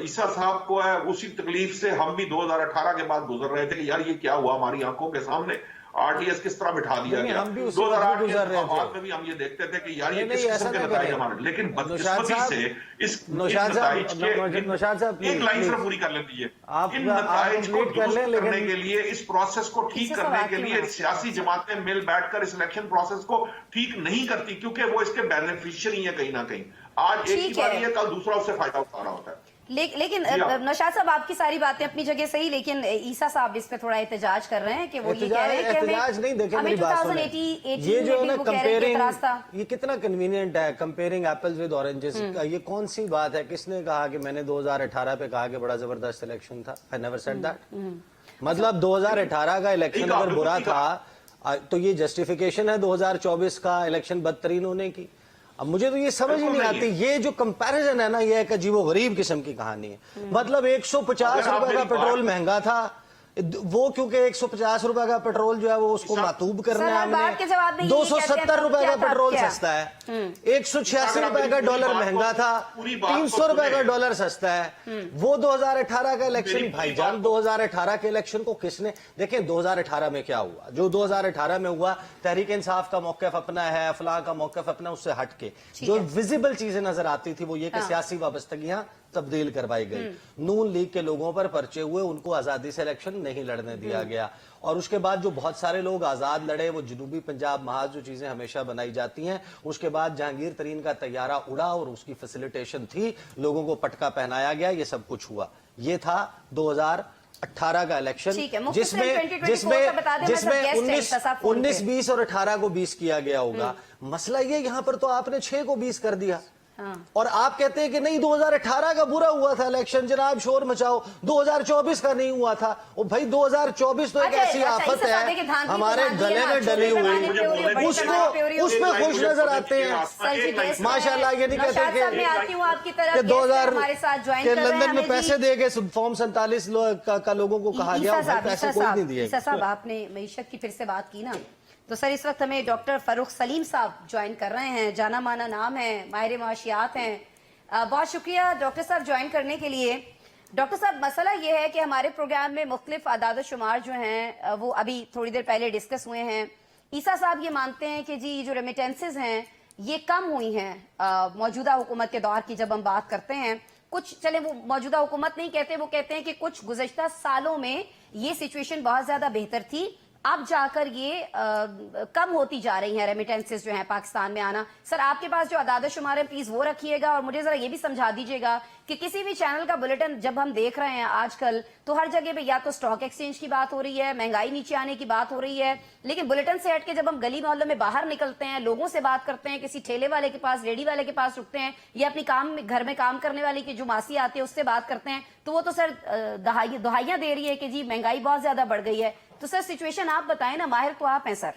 عیسیٰ صاحب کو ہے اسی تکلیف سے ہم بھی 2018 کے بعد گزر رہے تھے کہ یار یہ کیا ہوا ہماری آنکھوں کے سامنے، RTS کس طرح بٹھا دیا گیا. 2008 کے انتخابات میں بھی ہم یہ دیکھتے تھے کہ یار یہ کس قسم کے نتائج ہمارے، لیکن بدقسمتی سے اس نتائج کے ایک لائن صرف پوری کر لیتی ہے. ان نتائج کو درست کرنے کے لیے، اس پروسیس کو ٹھیک کرنے کے لیے سیاسی جماعتیں مل بیٹھ کر اس الیکشن پروسیس کو ٹھیک نہیں کرتی، کیونکہ وہ اس کے بینیفیشری ہیں کہیں نہ کہیں. آج ایک کی باری ہے، کل دوسرا اس سے فائدہ اٹھا رہا ہوتا ہے. لیکن نوشاد صاحب آپ کی ساری باتیں اپنی جگہ صحیح، لیکن عیسیٰ صاحب اس پہ تھوڑا احتجاج کر رہے ہیں کہ وہ یہ کہہ رہے ہیں کہ احتجاج نہیں، دیکھیں میری بات سنیں، یہ جو ہے نا کمپیئرنگ، یہ کتنا کنوینئنٹ ہے کمپیئرنگ ایپلز ود اورنجز. یہ کون سی بات ہے؟ کس نے کہا کہ میں نے 2018 پہ کہا کہ بڑا زبردست الیکشن تھا؟ I never said that. مطلب 2018 کا الیکشن اگر برا تھا تو یہ جسٹیفیکیشن ہے 2024 کا الیکشن بدترین ہونے کی؟ اب مجھے تو یہ سمجھ ہی نہیں آتی. یہ جو کمپیریزن ہے نا، یہ ایک عجیب و غریب قسم کی کہانی ہے. مطلب 150 روپے کا پیٹرول مہنگا تھا، وہ کیونکہ 150 روپے کا پیٹرول جو ہے وہ اس کو معطوب کرنا ہے ہم نے. 270 روپے کا پیٹرول سستا ہے، 186 روپے کا ڈالر مہنگا تھا، 300 روپے کا ڈالر سستا ہے. وہ 2018 کا الیکشن، بھائی جان 2018 کے الیکشن کو کس نے دیکھیں؟ 2018 میں کیا ہوا؟ جو 2018 میں ہوا، تحریک انصاف کا موقف اپنا ہے، فلاں کا موقف اپنا، اس سے ہٹ کے جو ویزیبل چیزیں نظر آتی تھی وہ یہ کہ سیاسی وابستگیاں تبدیل کروائی گئی. نون لیگ کے لوگوں پر پرچے ہوئے، ان کو آزادی سے الیکشن نہیں لڑنے دیا گیا. اور اس کے بعد جو بہت سارے لوگ آزاد لڑے، وہ جنوبی پنجاب محاذ جو چیزیں ہمیشہ بنائی جاتی ہیں. اس کے بعد جہانگیر ترین کا طیارہ اڑا اور اس کی فیسیلیٹیشن تھی، لوگوں کو پٹکا پہنایا گیا، یہ سب کچھ ہوا. یہ تھا 2018 کا الیکشن، جس میں 19 20 اور 18 کو 20 کیا گیا ہوگا. مسئلہ یہ یہاں پر تو آپ نے 6 کو 20 کر دیا، اور آپ کہتے ہیں کہ نہیں 2018 کا برا ہوا تھا الیکشن، جناب شور مچاؤ، 2024 کا نہیں ہوا تھا. اور بھائی 2024 تو ایک ایسی آفت ہے ہمارے گلے میں ڈلی ہوئی، اس میں خوش نظر آتے ہیں ماشاءاللہ. یہ نہیں کہتے کہ 2000 کے لندن میں پیسے دے گئے، فارم 47 کا لوگوں کو کہا گیا، پیسے کوئی نہیں دیے. صاحب آپ نے معیشت کی پھر سے بات کی نا، تو سر اس وقت ہمیں ڈاکٹر فاروق سلیم صاحب جوائن کر رہے ہیں، جانا مانا نام ہے، ماہر معاشیات ہیں. بہت شکریہ ڈاکٹر صاحب جوائن کرنے کے لیے. ڈاکٹر صاحب مسئلہ یہ ہے کہ ہمارے پروگرام میں مختلف اعداد و شمار جو ہیں وہ ابھی تھوڑی دیر پہلے ڈسکس ہوئے ہیں. عیسیٰ صاحب یہ مانتے ہیں کہ جی جو ریمیٹنسز ہیں یہ کم ہوئی ہیں موجودہ حکومت کے دور کی. جب ہم بات کرتے ہیں کچھ، چلیں وہ موجودہ حکومت نہیں کہتے، وہ کہتے ہیں کہ کچھ گزشتہ سالوں میں یہ سچویشن بہت زیادہ بہتر تھی، اب جا کر یہ کم ہوتی جا رہی ہیں ریمیٹنسز جو ہیں پاکستان میں آنا. سر آپ کے پاس جو اعداد و شمار ہے پلیز وہ رکھیے گا، اور مجھے ذرا یہ بھی سمجھا دیجیے گا کہ کسی بھی چینل کا بلیٹن جب ہم دیکھ رہے ہیں آج کل تو ہر جگہ پہ یا تو سٹاک ایکسچینج کی بات ہو رہی ہے، مہنگائی نیچے آنے کی بات ہو رہی ہے، لیکن بلیٹن سے ہٹ کے جب ہم گلی محلوں میں باہر نکلتے ہیں، لوگوں سے بات کرتے ہیں، کسی ٹھیلے والے کے پاس، ریڈی والے کے پاس رکتے ہیں، یا اپنی گھر میں کام کرنے والی کی جو ماسی آتی ہے اس سے بات کرتے ہیں، تو وہ تو سر دہائیاں دے رہی ہے کہ جی مہنگائی بہت زیادہ بڑھ گئی ہے. تو سر سچویشن آپ بتائیں نا، ماہر تو آپ ہیں سر.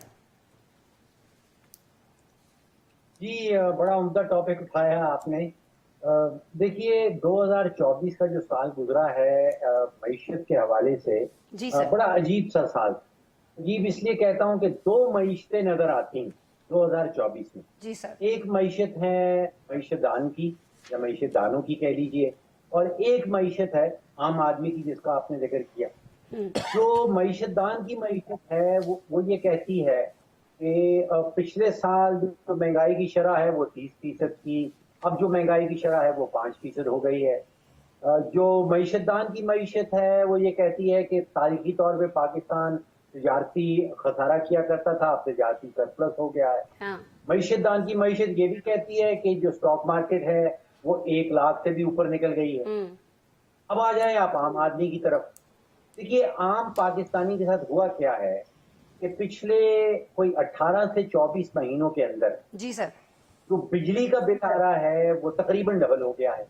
جی بڑا عمدہ ٹاپک اٹھایا آپ نے. دیکھیے 2024 کا جو سال گزرا ہے معیشت کے حوالے سے بڑا عجیب سا سال. عجیب اس لیے کہتا ہوں کہ 2 معیشتیں نظر آتی ہیں 2024 میں. جی سر. ایک معیشت ہے معیشت دان کی یا معیشت دانوں کی کہہ لیجئے، اور ایک معیشت ہے عام آدمی کی جس کا آپ نے ذکر کیا. جو معیشت دان کی معیشت ہے وہ یہ کہتی ہے کہ پچھلے سال جو مہنگائی کی شرح ہے وہ 30% کی، اب جو مہنگائی کی شرح ہے وہ 5% ہو گئی ہے. جو معیشت دان کی معیشت ہے وہ یہ کہتی ہے کہ تاریخی طور پہ پاکستان تجارتی خسارہ کیا کرتا تھا، اب تجارتی سرپلس ہو گیا ہے. معیشت دان کی معیشت یہ بھی کہتی ہے کہ جو سٹاک مارکیٹ ہے وہ 1 لاکھ سے بھی اوپر نکل گئی ہے. اب آ جائیں آپ عام آدمی کی طرف. دیکھیے عام پاکستانی کے ساتھ ہوا کیا ہے کہ پچھلے کوئی 18 سے 24 مہینوں کے اندر جی سر جو بجلی کا بل آ رہا ہے وہ تقریباً ڈبل ہو گیا ہے.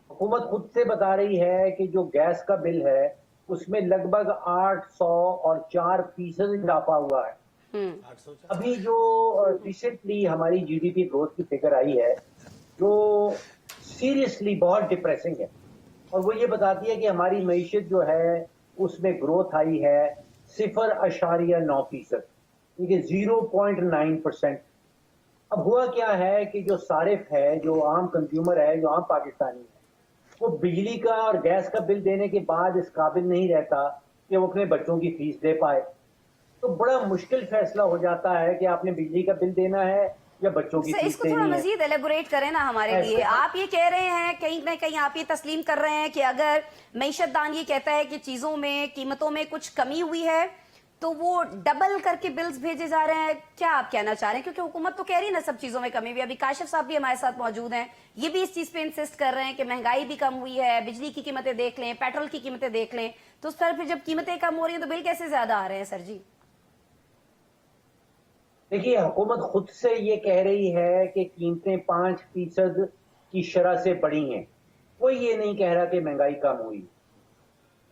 حکومت خود سے بتا رہی ہے کہ جو گیس کا بل ہے اس میں لگ بھگ 800 اور 4% اضافہ ہوا ہے. ابھی جو ریسنٹلی ہماری جی ڈی پی گروتھ کی فگر آئی ہے جو سیریسلی بہت ڈپریسنگ ہے، اور وہ یہ بتاتی ہے کہ ہماری معیشت جو ہے اس میں گروتھ آئی ہے 0.9%. देखिए 0.9%। अब हुआ क्या है कि जो सारिफ है, जो आम कंज्यूमर है, जो आम पाकिस्तानी है, वो बिजली का और गैस का बिल देने के बाद इस काबिल नहीं रहता कि वो अपने बच्चों की फीस दे पाए। तो बड़ा मुश्किल फैसला हो जाता है कि आपने बिजली का बिल देना है या बच्चों की फीस इसको थोड़ा देनी है। मजीद एलेबोरेट करें ना हमारे लिए। आप ये कह रहे हैं, कहीं ना कहीं आप ये तस्लीम कर रहे हैं कि अगर मईशत दान ये कहता है कि चीजों में, कीमतों में कुछ कमी हुई है, तो वो डबल करके बिल्स भेजे जा रहे हैं। क्या आप कहना चाह रहे हैं? क्योंकि हुकूमत तो कह रही है ना सब चीजों में कमी हुई। अभी काशिफ साहब भी हमारे साथ मौजूद हैं, ये भी इस चीज पे इंसिस्ट कर रहे हैं कि महंगाई भी कम हुई है, बिजली की कीमतें देख लें, पेट्रोल की कीमतें देख लें। तो उस पर फिर जब कीमतें कम हो रही हैं तो बिल कैसे ज्यादा आ रहे हैं सर जी? देखिए, हुकूमत खुद से ये कह रही है कि कीमतें 5% की शरह से बढ़ी हैं। कोई ये नहीं कह रहा कि महंगाई कम हुई।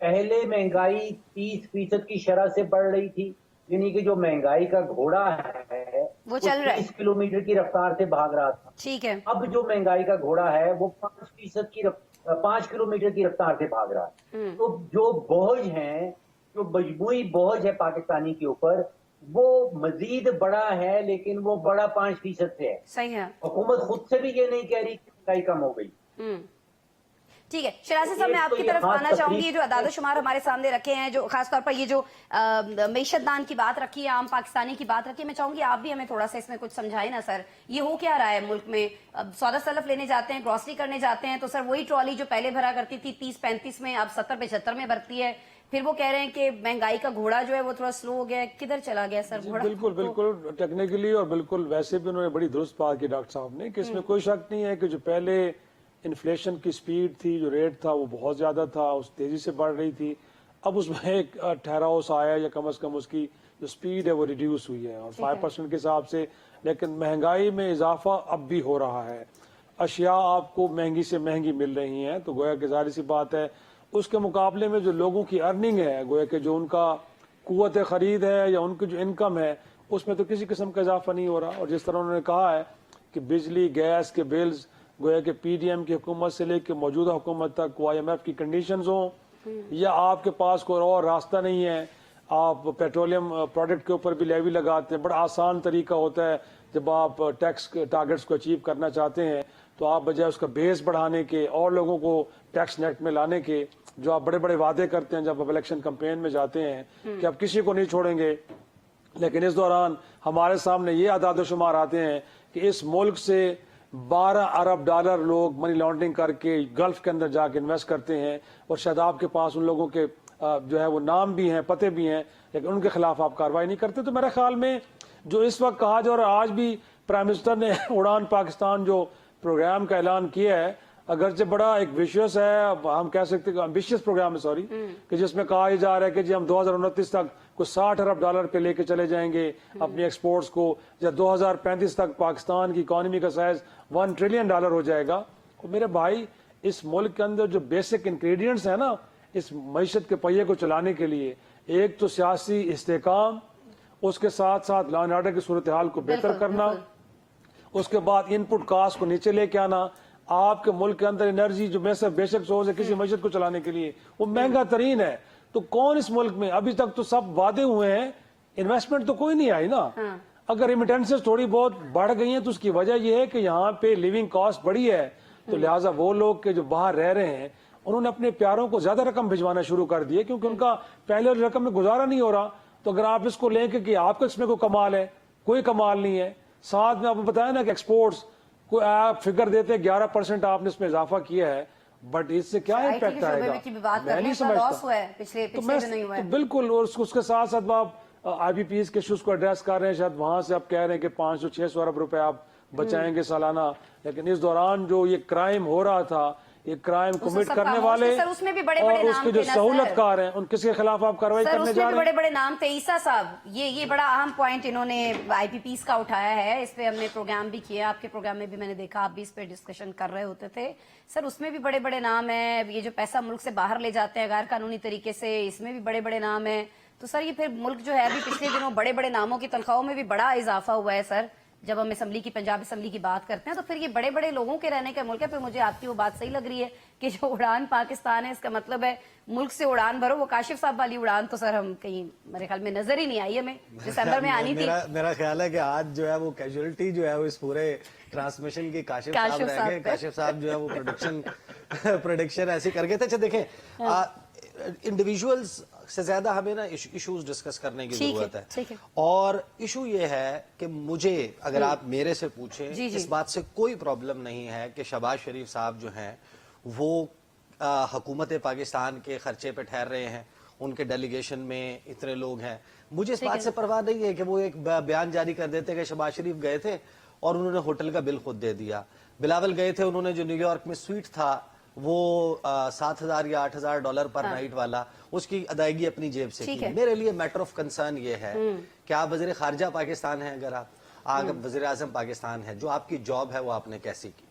पहले महंगाई 30% की शरह से बढ़ रही थी, यानी कि जो महंगाई का घोड़ा है वो चल रहा है, 30 किलोमीटर की रफ्तार से भाग रहा था। ठीक है। अब जो महंगाई का घोड़ा है वो 5 किलोमीटर की रफ्तार से भाग रहा है। तो जो बोझ है, जो मजमूई बोझ है पाकिस्तानी के ऊपर, वो मजीद बड़ा है, लेकिन वो बड़ा 5% से है। सही है। हुकूमत खुद से भी ये नहीं कह रही कि महंगाई कम हो गई। ठीक है शरासी साहब, मैं आपकी तरफ आना चाहूंगी। जो अदाद शुमार हमारे सामने रखे हैं, जो खासतौर पर ये जो मईशत दान की बात रखी है, आम पाकिस्तानी की बात रखी है, मैं चाहूंगी आप भी हमें थोड़ा सा इसमें कुछ समझाए ना सर। ये हो क्या रहा है मुल्क में? सौदा सलफ लेने जाते हैं, ग्रोसरी करने जाते हैं, तो सर वही ट्रॉली जो पहले भरा करती थी 30-35 में, अब 70-75 में भरती है। फिर वो कह रहे हैं कि महंगाई का घोड़ा जो है वो थोड़ा स्लो हो गया है। किधर चला गया सर घोड़ा? बिल्कुल बिल्कुल टेक्निकली और बिल्कुल वैसे भी उन्होंने बड़ी दुरुस्त बात की डॉक्टर साहब ने कि इसमें कोई शक नहीं है कि जो पहले इन्फ्लेशन की स्पीड थी, जो रेट था वो बहुत ज्यादा था, उस तेजी से बढ़ रही थी। अब उसमें एक ठहराव सा आया, या कम से कम उसकी जो स्पीड है वो रिड्यूस हुई है और 5% के हिसाब से। लेकिन महंगाई में इजाफा अब भी हो रहा है, अशिया आपको महंगी से महंगी मिल रही हैं। तो गोया कि जाहिर सी बात है उसके मुकाबले में जो लोगों की अर्निंग है, गोया कि जो उनका कुव्वत खरीद है या उनकी जो इनकम है, उसमें तो किसी किस्म का इजाफा नहीं हो रहा। और जिस तरह उन्होंने कहा है कि बिजली गैस के बिल्स गोया कि पीडीएम की हुकूमत से लेकर मौजूदा हुकूमत तक IMF की कंडीशंस हो, या आपके पास कोई और रास्ता नहीं है, आप पेट्रोलियम प्रोडक्ट के ऊपर भी लेवी लगाते हैं। बड़ा आसान तरीका होता है जब आप टैक्स टारगेट्स को अचीव करना चाहते हैं, तो आप बजाय उसका बेस बढ़ाने के और लोगों को टैक्स नेट में लाने के, जो आप बड़े बड़े वादे करते हैं जब आप इलेक्शन कैंपेन में जाते हैं कि आप किसी को नहीं छोड़ेंगे, लेकिन इस दौरान हमारे सामने ये आदाद शुमार आते हैं कि इस मुल्क से 12 अरब डॉलर लोग मनी लॉन्ड्रिंग करके गल्फ के अंदर जाके इन्वेस्ट करते हैं। और शायद आपके पास उन लोगों के जो है वो नाम भी हैं, पते भी हैं, लेकिन उनके खिलाफ आप कार्रवाई नहीं करते। तो मेरे ख्याल में जो इस वक्त कहा जा रहा है, आज भी प्राइम मिनिस्टर ने उड़ान पाकिस्तान जो प्रोग्राम का ऐलान किया है, अगरचे बड़ा एक विशियस है, हम कह सकते हैं एम्बिशियस प्रोग्राम है, सॉरी, कि जिसमें कहा जा रहा है कि जी हम 2029 तक कुछ 60 अरब डॉलर पे लेके चले जाएंगे अपनी एक्सपोर्ट्स को, या 2035 तक पाकिस्तान की इकोनॉमी का साइज $1 ट्रिलियन हो जाएगा। और मेरे भाई, इस मुल्क के अंदर जो बेसिक इंग्रेडिएंट्स है ना इस मईशत के पहिए को चलाने के लिए, एक तो सियासी इस्तेकाम, उसके साथ साथ लॉ एंड ऑर्डर की सूरत हाल को बेहतर करना, उसके बाद इनपुट कास्ट को नीचे लेके आना। आपके मुल्क के अंदर एनर्जी जो बेसिक सोर्स है किसी मस्जिद को चलाने के लिए, वो महंगा तरीन है। तो कौन इस मुल्क में, अभी तक तो सब वादे हुए हैं, इन्वेस्टमेंट तो कोई नहीं आई ना। अगर रिमिटेंसेस थोड़ी बहुत बढ़ गई हैं तो उसकी वजह यह है कि यहाँ पे लिविंग कॉस्ट बढ़ी है, तो लिहाजा वो लोग के जो बाहर रह रहे हैं उन्होंने अपने प्यारों को ज्यादा रकम भिजवाना शुरू कर दी है, क्योंकि उनका पहले रकम में गुजारा नहीं हो रहा। तो अगर आप इसको लेके कि आपका इसमें कोई कमाल है, कोई कमाल नहीं है। साथ में आपको बताया ना कि एक्सपोर्ट्स को आप फिगर देते 11% आपने इसमें इजाफा किया है, बट इससे क्या इम्पैक्ट आएगा मैं नहीं समझता। तो बिल्कुल, और उसके साथ साथ आप IBPs के इश्यूज को एड्रेस कर रहे हैं, शायद वहां से आप कह रहे हैं कि 500-600 अरब रुपए आप बचाएंगे सालाना, लेकिन इस दौरान जो ये क्राइम हो रहा था, ये क्राइम कमिट करने वाले उसमें भी बड़े-बड़े और उसके जो सहूलतकार हैं उन किसके खिलाफ आप कार्रवाई करने जा रहे हैं? बड़े-बड़े नाम थे। ईसा साहब, ये बड़ा अहम पॉइंट इन्होंने IPPs का उठाया है, इस पे हमने प्रोग्राम भी किया, आपके प्रोग्राम में भी मैंने देखा आप भी इस पे डिस्कशन कर रहे होते थे सर। उसमें भी बड़े बड़े नाम है, ये जो पैसा मुल्क से बाहर ले जाते हैं गैर कानूनी तरीके से, इसमें भी बड़े बड़े नाम है। तो सर ये फिर मुल्क जो है अभी पिछले दिनों बड़े बड़े नामों की तनख्वाहों में भी बड़ा इजाफा हुआ है सर, जब हम असम्बली की, पंजाब असम्बली की बात करते हैं, तो फिर ये बड़े बड़े लोगों के रहने का मुल्क है। फिर मुझे आपकी वो बात सही लग रही है कि जो उड़ान पाकिस्तान है, इसका मतलब है मुल्क से उड़ान भरो। वो काशिफ साहब वाली उड़ान तो सर हम कहीं मेरे ख्याल में नजर ही नहीं आई हमें, दिसंबर में आनी थी। मेरा ख्याल है कि आज जो है वो कैजुअलिटी जो है वो इस पूरे ट्रांसमिशन की काशिफ साहब रह गए। काशिफ साहब जो है वो प्रोडिक्शन ऐसी कर गए थे। अच्छा देखें, इंडिविजुअल्स से ज्यादा हमें ना इश्यूज डिस्कस करने की जरूरत है। और इशू ये है कि मुझे, अगर आप मेरे से पूछें, इस बात से कोई प्रॉब्लम नहीं है कि शहबाज शरीफ साहब जो हैं वो हुकूमत पाकिस्तान के खर्चे पे ठहर रहे हैं, उनके डेलीगेशन में इतने लोग हैं। मुझे इस बात से परवाह नहीं है कि वो एक बयान जारी कर देते कि शहबाज शरीफ गए थे और उन्होंने होटल का बिल खुद दे दिया। बिलावल गए थे, उन्होंने जो न्यूयॉर्क में स्वीट था वो 7,000 या 8,000 डॉलर पर नाइट वाला, उसकी अदायगी अपनी जेब से की। मेरे लिए मैटर ऑफ कंसर्न ये है कि आप वजीर खारजा पाकिस्तान हैं, अगर आप वजीर आजम पाकिस्तान है, जो आपकी जॉब है वो आपने कैसी की।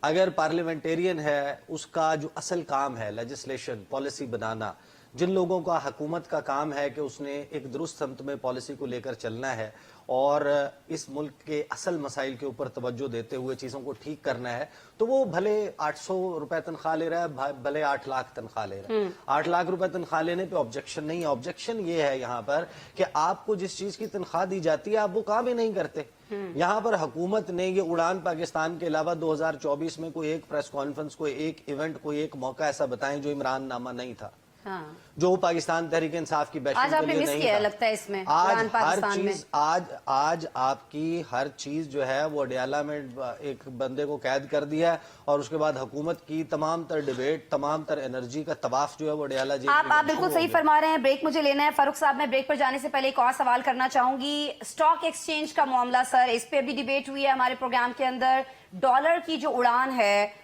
अगर पार्लियामेंटेरियन है, उसका जो असल काम है लेजिस्लेशन, पॉलिसी बनाना, जिन लोगों का हुकूमत का काम है कि उसने एक दुरुस्त समत में पॉलिसी को लेकर चलना है और इस मुल्क के असल मसाइल के ऊपर तवज्जो देते हुए चीज़ों को ठीक करना है, तो वो भले 800 रुपए तनख्वाह ले रहा है, भले 8 लाख तनख्वाह ले रहा है। 8 लाख रुपए तनख्वाह लेने पे ऑब्जेक्शन नहीं है। ऑब्जेक्शन ये है यहाँ पर कि आपको जिस चीज़ की तनख्वाह दी जाती है आप वो काम ही नहीं करते। यहाँ पर हुकूमत ने ये उड़ान पाकिस्तान के अलावा 2024 में कोई एक प्रेस कॉन्फ्रेंस, कोई एक इवेंट, कोई एक मौका ऐसा बताएं जो इमरान नामा नहीं था। हाँ। जो पाकिस्तान तहरीक इंसाफ की बैठक आज आपने मिस किया लगता है इसमें। आज हर चीज, आज आपकी हर चीज जो है वो अडियाला में एक बंदे को कैद कर दिया है और उसके बाद हुकूमत की तमाम तर डिबेट, तमाम तर एनर्जी का तवाफ जो है वो अडियाला जेल। आप बिल्कुल सही फरमा रहे हैं। ब्रेक मुझे लेना है फारूक साहब। मैं ब्रेक पर जाने से पहले एक और सवाल करना चाहूंगी। स्टॉक एक्सचेंज का मामला सर, इस पे अभी डिबेट हुई है हमारे प्रोग्राम के अंदर। डॉलर की जो उड़ान है,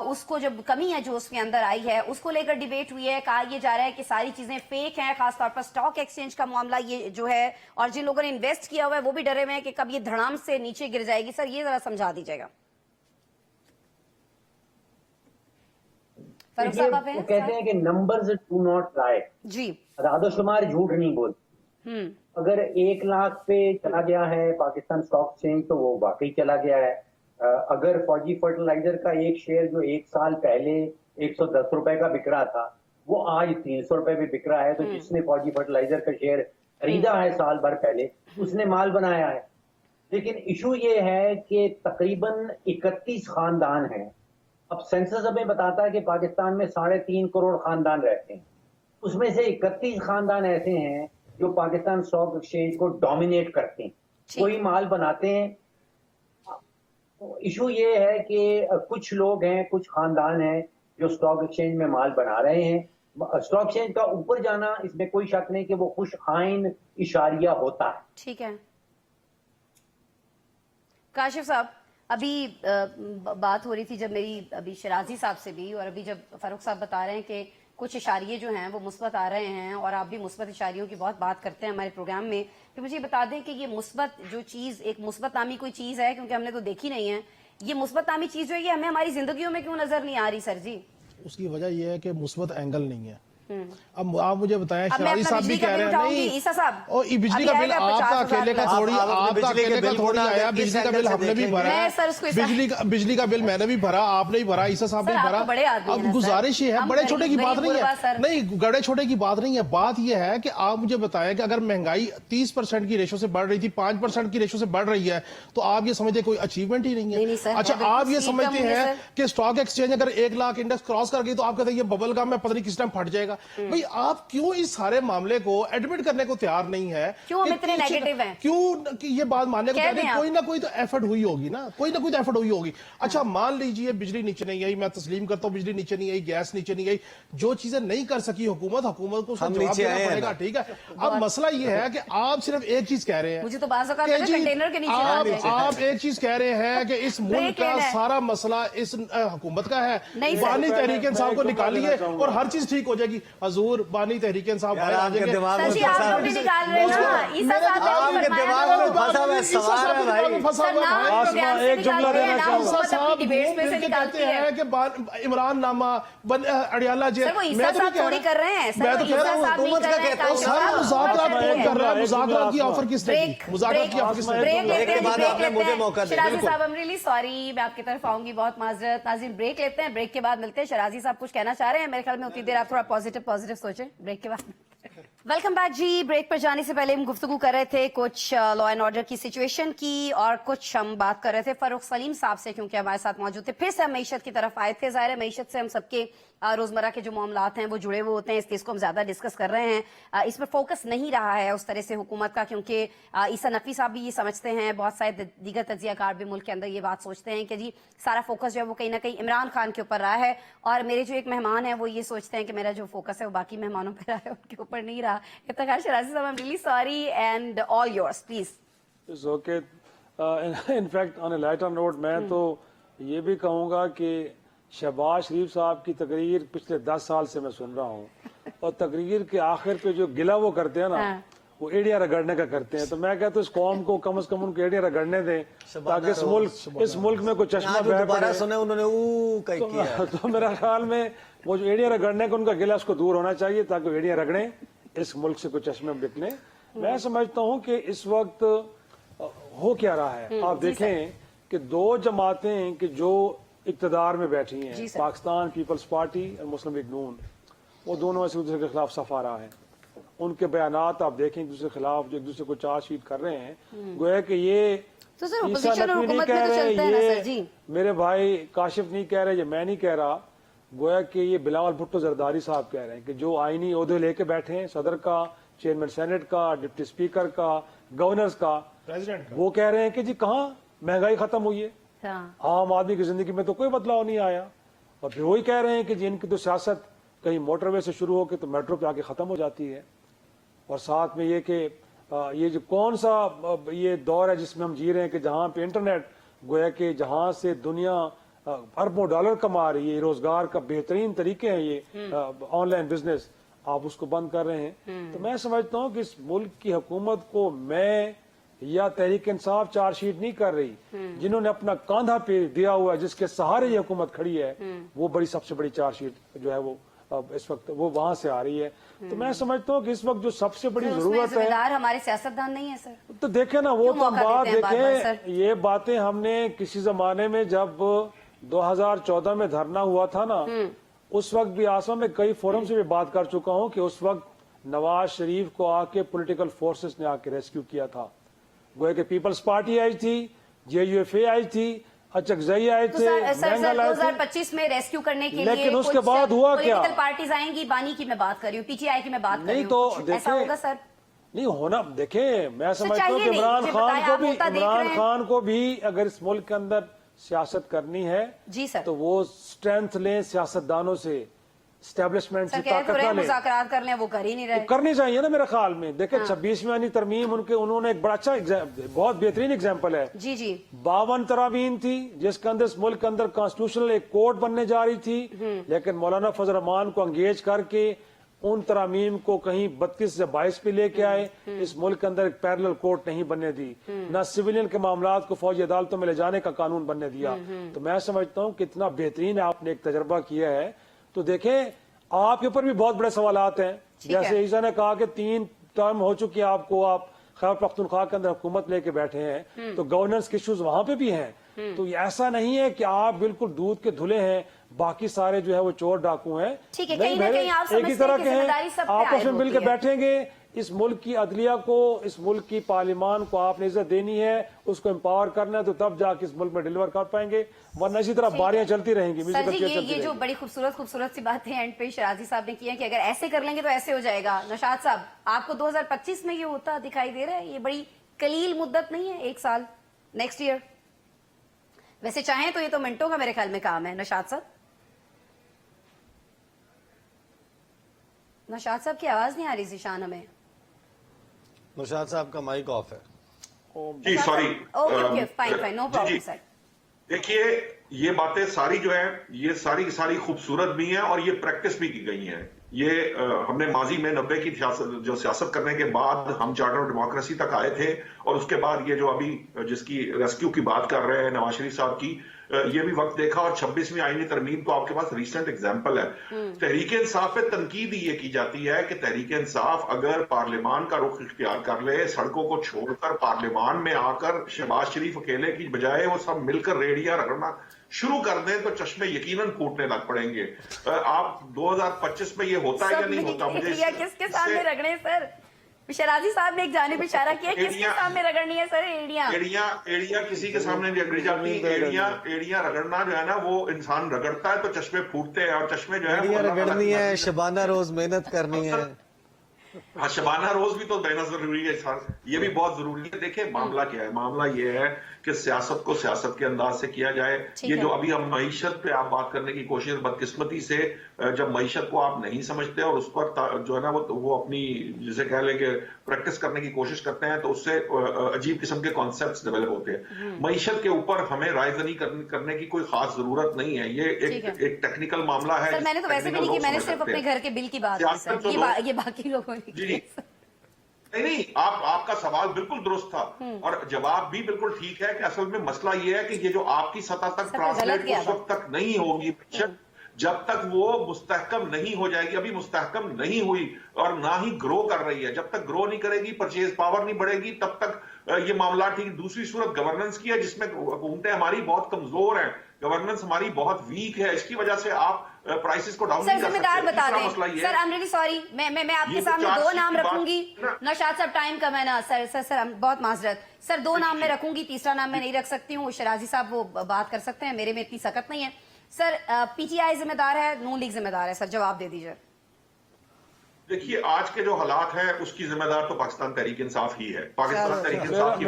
उसको जो कमी है जो उसके अंदर आई है, उसको लेकर डिबेट हुई है। कहा यह जा रहा है कि सारी चीजें फेक हैं, खासतौर पर स्टॉक एक्सचेंज का मामला ये जो है, और जिन लोगों ने इन्वेस्ट किया हुआ है वो भी डरे हुए हैं कि कब ये धड़ाम से नीचे गिर जाएगी। सर ये जरा समझा दीजिएगा। फारूक साहब आप हैं? कहते हैं कि नंबर्स डू नॉट लाइ जी, आदोशुमार झूठ नहीं बोलते। अगर 1 लाख पे चला गया है पाकिस्तान स्टॉक एक्सचेंज तो वो वाकई चला गया है। अगर फौजी फर्टिलाइजर का एक शेयर जो 1 साल पहले 110 रुपए का बिक रहा था वो आज 300 रुपए पे बिक रहा है, तो जिसने फौजी फर्टिलाइजर का शेयर खरीदा है साल भर पहले उसने माल बनाया है। लेकिन इशू ये है कि तकरीबन 31 खानदान हैं। अब सेंसस हमें बताता है कि पाकिस्तान में 3.5 करोड़ खानदान रहते हैं, उसमें से 31 खानदान ऐसे हैं जो पाकिस्तान स्टॉक एक्सचेंज को डोमिनेट करते हैं, कोई माल बनाते हैं। इशू ये है कि कुछ लोग हैं, कुछ खानदान हैं जो स्टॉक एक्सचेंज में माल बना रहे हैं। स्टॉक एक्सचेंज का ऊपर जाना इसमें कोई शक नहीं कि वो खुश आइन इशारिया होता है। ठीक है काशिफ साहब, अभी बात हो रही थी जब मेरी अभी शराजी साहब से भी, और अभी जब फारूक साहब बता रहे हैं कि कुछ इशारिये जो हैं वो मुस्बत आ रहे हैं, और आप भी मुस्बत इशारियों की बहुत बात करते हैं हमारे प्रोग्राम में, तो मुझे बता दें कि ये मुस्बत जो चीज़, एक मुस्बत नामी कोई चीज़ है, क्योंकि हमने तो देखी नहीं है, ये मुस्बत नामी चीज़ जो है ये हमें हमारी जिंदगियों में क्यों नजर नहीं आ रही सर जी? उसकी वजह यह है कि मुस्बत एंगल नहीं है। अब आप मुझे बताएं, शराजी साहब भी कह रहे हैं नहीं, ईसा साहब, और बिजली का बिल आपका अकेले का थोड़ी, आपका अकेले का थोड़ी आया। बिजली का बिल हमने भी भरा, बिजली का बिल मैंने भी भरा, आपने भी भरा, ईसा साहब ने भरा। अब गुजारिश ये है, बड़े छोटे की बात नहीं है, नहीं बड़े छोटे की बात नहीं है। बात यह है कि आप मुझे बताएं कि अगर महंगाई 30% की रेशो से बढ़ रही थी, 5% की रेशो से बढ़ रही है, तो आप ये समझते कोई अचीवमेंट ही नहीं है। अच्छा, आप ये समझते हैं कि स्टॉक एक्सचेंज अगर 1 लाख इंडेक्स क्रॉस कर गई तो आप कहते हैं ये बबल गम में पता नहीं किस टाइम फट जाएगा। भाई आप क्यों इस सारे मामले को एडमिट करने को तैयार नहीं है? क्यों हम इतने नेगेटिव हैं? क्यों कि ये बात मानने को तैयार नहीं? कोई ना कोई तो एफर्ट हुई होगी ना, कोई ना कोई तो एफर्ट हुई होगी। अच्छा, मान लीजिए बिजली नीचे नहीं आई, मैं तस्लीम करता हूँ बिजली नीचे नहीं आई, गैस नीचे नहीं आई, जो चीजें नहीं कर सकी हुकूमत को उसका जवाब देना पड़ेगा। ठीक है, अब मसला ये है कि आप सिर्फ एक चीज कह रहे हैं, मुझे तो बात कंटेनर के नीचे आप एक चीज कह रहे हैं कि इस मुल्क का सारा मसला इस हुकूमत का है, वानी तहरीक इंसाफ को निकालिए और हर चीज ठीक हो जाएगी। हजूर बानी तहरीक इंसाफ यार, भाई आ आपके जाएंगे। दिमाग में सर जी, फंसा आप है। लोग भी निकाल रहे हैं ना, ईसा साहब ने आपके फरमाया दिमाग था, में फंसा हुआ है, सवाल है भाई। फंसा हुआ है। आसमा, एक जुमला देना चाहूंगा। हुकूमत अपनी डिबेट्स में से निकालती कहते है। हैं कि इमरान नामा अड़ियाला जेल। सर वो ईसा साहब थोड़ी कर रहे हैं, मैं सर तो वो कह रहा ईसा हूँ साहब नहीं हुकूमत कर का रहे हैं, कहता हूँ, काशिफ सर साहब मुज़ाकरात कर रहे कौन हैं। कर रहा है? मुज़ाकरात की ऑफर किसने ब्रेक की? मुज़ाकरात की ऑफर किसने ब्रेक की? लेते हैं, बाद ब्रेक आपने लेते मुझे हैं। मौका दिया, शराजी बिल्कुल। साहब, आई एम रियली सॉरी, मैं आपकी तरफ आऊंगी, बहुत माजरत। नाज़रीन ब्रेक लेते हैं, ब्रेक के बाद मिलते हैं। शराजी साहब कुछ कहना चाह रहे हैं, मेरे ख्याल में उतनी देर आप थोड़ा पॉजिटिव सोचें, ब्रेक के बाद। वेलकम बैक जी। ब्रेक पर जाने से पहले हम गुफ्तगू कर रहे थे कुछ लॉ एंड ऑर्डर की सिचुएशन की, और कुछ हम बात कर रहे थे फरूख सलीम साहब से, क्योंकि हमारे साथ मौजूद थे। फिर से हम मईशत की तरफ आए थे। ज़ाहिर है मईशत से हम सबके रोजमर्रा के जो मामलात हैं वो जुड़े हुए होते हैं, इसलिए इसको हम ज्यादा डिस्कस कर रहे हैं। इस पर फोकस नहीं रहा है उस तरह से हुकूमत का, क्योंकि ईसा नकवी साहब भी ये समझते हैं, बहुत सारे दीगर तज्जियाकार भी मुल्क के अंदर ये बात सोचते हैं कि जी सारा फोकस जो है वो कहीं ना कहीं इमरान खान के ऊपर रहा है, और मेरे जो एक मेहमान है वो ये सोचते हैं कि मेरा जो फोकस है वो बाकी मेहमानों पर रहा है, उनके ऊपर नहीं रहा। इफ्तिखार शराजी साहब, I am really sorry and all yours, please. It's okay. In fact on A lighter note मैं तो ये भी कहूँगा कि शहबाज शरीफ साहब की तकरीर पिछले 10 साल से मैं सुन रहा हूँ, और तकरीर के आखिर पे जो गिला वो करते हैं ना, वो एड़िया रगड़ने का करते हैं। तो मैं कहता हूँ इस कौम को कम से कम उनको एड़िया रगड़ने दें, ताकि इस मुल्क में कोई चश्मा बह दोबारा पड़े। सुने उन्होंने किया। तो मेरा ख्याल में वो जो एड़िया रगड़ने का उनका गिला, उसको दूर होना चाहिए, ताकि वो एड़िया रगड़े, इस मुल्क से कोई चश्मे निकले। मैं समझता हूँ कि इस वक्त हो क्या रहा है, आप देखें कि दो जमातें कि जो इक्तदार में बैठी हैं, पाकिस्तान पीपल्स पार्टी और मुस्लिम लीग नून, वो दोनों ऐसे एक दूसरे के खिलाफ सफा रहा है। उनके बयानात आप देखें एक दूसरे के खिलाफ, जो एक दूसरे को चार्जशीट कर रहे हैं, गोया कि ये तो सर ईसा अपोजिशन और नकवी नहीं हुकूमत कह में तो रहे, चलता है ना सर ये जी। मेरे भाई काशिफ नहीं कह रहे, ये मैं नहीं कह रहा, गोया कि ये बिलावल भुट्टो जरदारी साहब कह रहे हैं कि जो आईनी ओहदे लेके बैठे हैं, सदर का, चेयरमैन सेनेट का, डिप्टी स्पीकर का, गवर्नर्स का, प्रेसिडेंट का, वो कह रहे हैं कि जी कहाँ महंगाई खत्म हुई है, आम आदमी की जिंदगी में तो कोई बदलाव नहीं आया। और फिर वही कह रहे हैं कि जिनकी तो सियासत कहीं मोटरवे से शुरू होकर तो मेट्रो पे आके खत्म हो जाती है। और साथ में ये कि ये जो कौन सा ये दौर है जिसमें हम जी रहे हैं कि जहां पे इंटरनेट गोया कि जहां से दुनिया अरबों डॉलर कमा रही है, रोजगार का बेहतरीन तरीके हैं ये ऑनलाइन बिजनेस, आप उसको बंद कर रहे हैं। तो मैं समझता हूँ कि इस मुल्क की हुकूमत को मैं या तहरीक इंसाफ चार्जशीट नहीं कर रही, जिन्होंने अपना कांधा पे दिया हुआ है, जिसके सहारे ये हुकूमत खड़ी है, वो बड़ी सबसे बड़ी चार्जशीट जो है वो इस वक्त वो वहां से आ रही है। तो मैं समझता हूँ कि इस वक्त जो सबसे बड़ी जरूरत है, हमारे सियासतदान नहीं है सर। तो देखे ना, वो तो बात बार-बार देखें, ये बातें हमने किसी जमाने में जब 2014 में धरना हुआ था ना, उस वक्त भी आसमा में कई फोरम से भी बात कर चुका हूँ कि उस वक्त नवाज शरीफ को आके पॉलिटिकल फोर्सेस ने आके रेस्क्यू किया था। गोया कि पीपल्स पार्टी आई थी, JUFA आई थी, अचकजई आए थे, सर 2025 में रेस्क्यू करने के लिए लेकिन उसके बाद हुआ क्या? पॉलिटिकल पार्टीज आएंगी, बानी की मैं बात कर रही हूँ, PTI की मैं बात कर रही हूँ, तो ऐसा होगा सर? नहीं होना। देखें, मैं समझता हूँ कि इमरान खान को भी अगर इस मुल्क के अंदर सियासत करनी है जी सर, तो वो स्ट्रेंथ लें सियासतदानों से, स्टैब्लिशमेंट से ताकत ना लें। मुज़ाकरात करने वो कर ही नहीं रहे, करनी चाहिए ना मेरे ख्याल में। देखें 26वीं तरमीम उन्होंने एक बड़ा अच्छा बहुत बेहतरीन एग्जाम्पल है जी जी। 52 तरामीम थी जिसके अंदर इस मुल्क के अंदर कॉन्स्टिट्यूशनल एक कोर्ट बनने जा रही थी, लेकिन मौलाना फजल रहमान को एंगेज करके उन तरामीम को कहीं 32 से 22 पे लेके आए। इस मुल्क के अंदर एक पैरेलल कोर्ट नहीं बनने दी, ना सिविलियन के मामलात को फौजी अदालतों में ले जाने का कानून बनने दिया। तो मैं समझता हूँ कितना बेहतरीन आपने एक तजर्बा किया है। तो देखें, आपके ऊपर भी बहुत बड़े सवालात हैं, जैसे ईसा ने कहा कि 3 टर्म हो चुकी है आपको, आप खैबर पख्तूनख्वा के अंदर हुकूमत लेके बैठे हैं, तो गवर्नेंस के इश्यूज वहां पे भी हैं। तो ऐसा नहीं है कि आप बिल्कुल दूध के धुले हैं, बाकी सारे जो है वो चोर डाकू हैं। ठीक है, कहीं ना कहीं आप एक ही तरह के हैं, आपस में मिल के है। बैठेंगे। इस मुल्क की अदलिया को, इस मुल्क की पार्लियामान को आपने इज्जत देनी है, उसको एम्पावर करना है, तो तब जाके इस मुल्क में डिलीवर कर पाएंगे, वरना इसी तरह बारियां चलती रहेंगी। सर जी, ये जो बड़ी खूबसूरत सी बातें एंड पे शराजी साहब ने की है कि अगर ऐसे कर लेंगे तो ऐसे हो जाएगा। नौशाद साहब, आपको 2025 में ये होता दिखाई दे रहा है? ये बड़ी कलील मुद्दत नहीं है, 1 साल, नेक्स्ट ईयर? वैसे चाहें तो ये तो मिनटों का मेरे ख्याल में काम है। नौशाद साहब, नौशाद साहब की आवाज नहीं आ रही जीशान हमें। नौशाद साहब का माइक ऑफ है। जी sorry. Okay, fine, no problem sir. देखिए, ये बातें सारी जो है, ये सारी खूबसूरत भी हैं और ये प्रैक्टिस भी की गई हैं। یہ ہم نے ماضی میں 90 کی جو سیاست کرنے کے بعد ہم چارٹر آف ڈیموکریسی تک آئے تھے، اور اس کے بعد یہ جو ابھی جس کی ریسکیو کی بات کر رہے ہیں نواز شریف صاحب کی، یہ بھی وقت دیکھا، اور 26ویں آئینی ترمیم تو آپ کے پاس ریسنٹ ایگزامپل ہے۔ تحریک انصاف پہ تنقید یہ کی جاتی ہے کہ تحریک انصاف اگر پارلیمان کا رخ اختیار کر لے، سڑکوں کو چھوڑ کر پارلیمان میں آ کر شہباز شریف اکیلے کی بجائے وہ سب مل کر ریڑیاں رگڑنا شروع کر دیں تو چشمے یقیناً پھوٹنے لگ پڑیں گے۔ آپ 2025 میں یہ ہوتا ہے یا نہیں ہوتا؟ مجھے کس کے سامنے رگڑے سر؟ شرازی صاحب نے ایک جانب اشارہ کیا، کس کے سامنے رگڑنی ہے سر ایڑیاں؟ ایڑیاں کسی کے سامنے نہیں رگڑی جاتی، ایڑیاں رگڑنا جو ہے نا وہ انسان رگڑتا ہے تو چشمے پھوٹتے ہیں، اور چشمے جو ہے رگڑنی ہے، شبانہ روز محنت کرنی ہے۔ ہاں، شبانہ روز بھی تو دینا ضروری ہے، یہ بھی بہت ضروری ہے۔ دیکھیں معاملہ کیا ہے، معاملہ یہ ہے کہ سیاست کو سیاست کے انداز سے کیا جائے۔ یہ جو ابھی ہم معیشت پہ آپ بات کرنے کی کوشش، بدقسمتی سے جب معیشت کو آپ نہیں سمجھتے اور اس پر جو ہے نا وہ اپنی جسے کہہ لیں کہ پریکٹس کرنے کی کوشش کرتے ہیں تو اس سے عجیب قسم کے کانسیپٹس ڈیولپ ہوتے ہیں۔ معیشت کے اوپر ہمیں رائے زنی کرنے کی کوئی خاص ضرورت نہیں ہے، یہ ایک ٹیکنیکل معاملہ ہے۔ سر میں نے تو ویسے بھی نہیں کی، میں نے صرف اپنے گھر کے بل کی بات کی سر، یہ باقی لوگوں نے کی۔ نہیں، آپ کا سوال بالکل درست تھا اور جواب بھی بالکل ٹھیک ہے کہ اصل میں مسئلہ یہ ہے کہ یہ جو آپ کی سطح تک ٹرانسلیٹ اس وقت تک نہیں ہوگی، جب تک وہ مستحکم نہیں ہو جائے گی، ابھی مستحکم نہیں ہوئی اور نہ ہی گرو کر رہی ہے۔ جب تک گرو نہیں کرے گی، پرچیز پاور نہیں بڑھے گی، تب تک یہ معاملات ٹھیک۔ دوسری صورت گورننس کی ہے جس میں حکومتیں ہماری بہت کمزور ہیں، گورننس ہماری بہت ویک ہے، اس کی وجہ سے آپ پرائسز کو ڈاؤن نہیں کر سکتے۔ بتا دیں سر، I'm really sorry، میں آپ کے سامنے 2 نام رکھوں گی۔ نوشاد صاحب ٹائم کم ہے نا سر، بہت معذرت سر، 2 نام میں رکھوں گی، تیسرا نام میں نہیں رکھ سکتی ہوں۔ شرازی صاحب وہ بات کر سکتے ہیں، میرے میں اتنی سکت نہیں ہے۔ سر پی ٹی آئی ذمہ دار ہے، نون لیگ ذمہ دار ہے؟ سر جواب دے دیجیے۔ دیکھیے آج کے جو حالات ہیں اس کی ذمہ دار تو پاکستان تحریک انصاف ہی ہے، پاکستان تحریک انصاف کی۔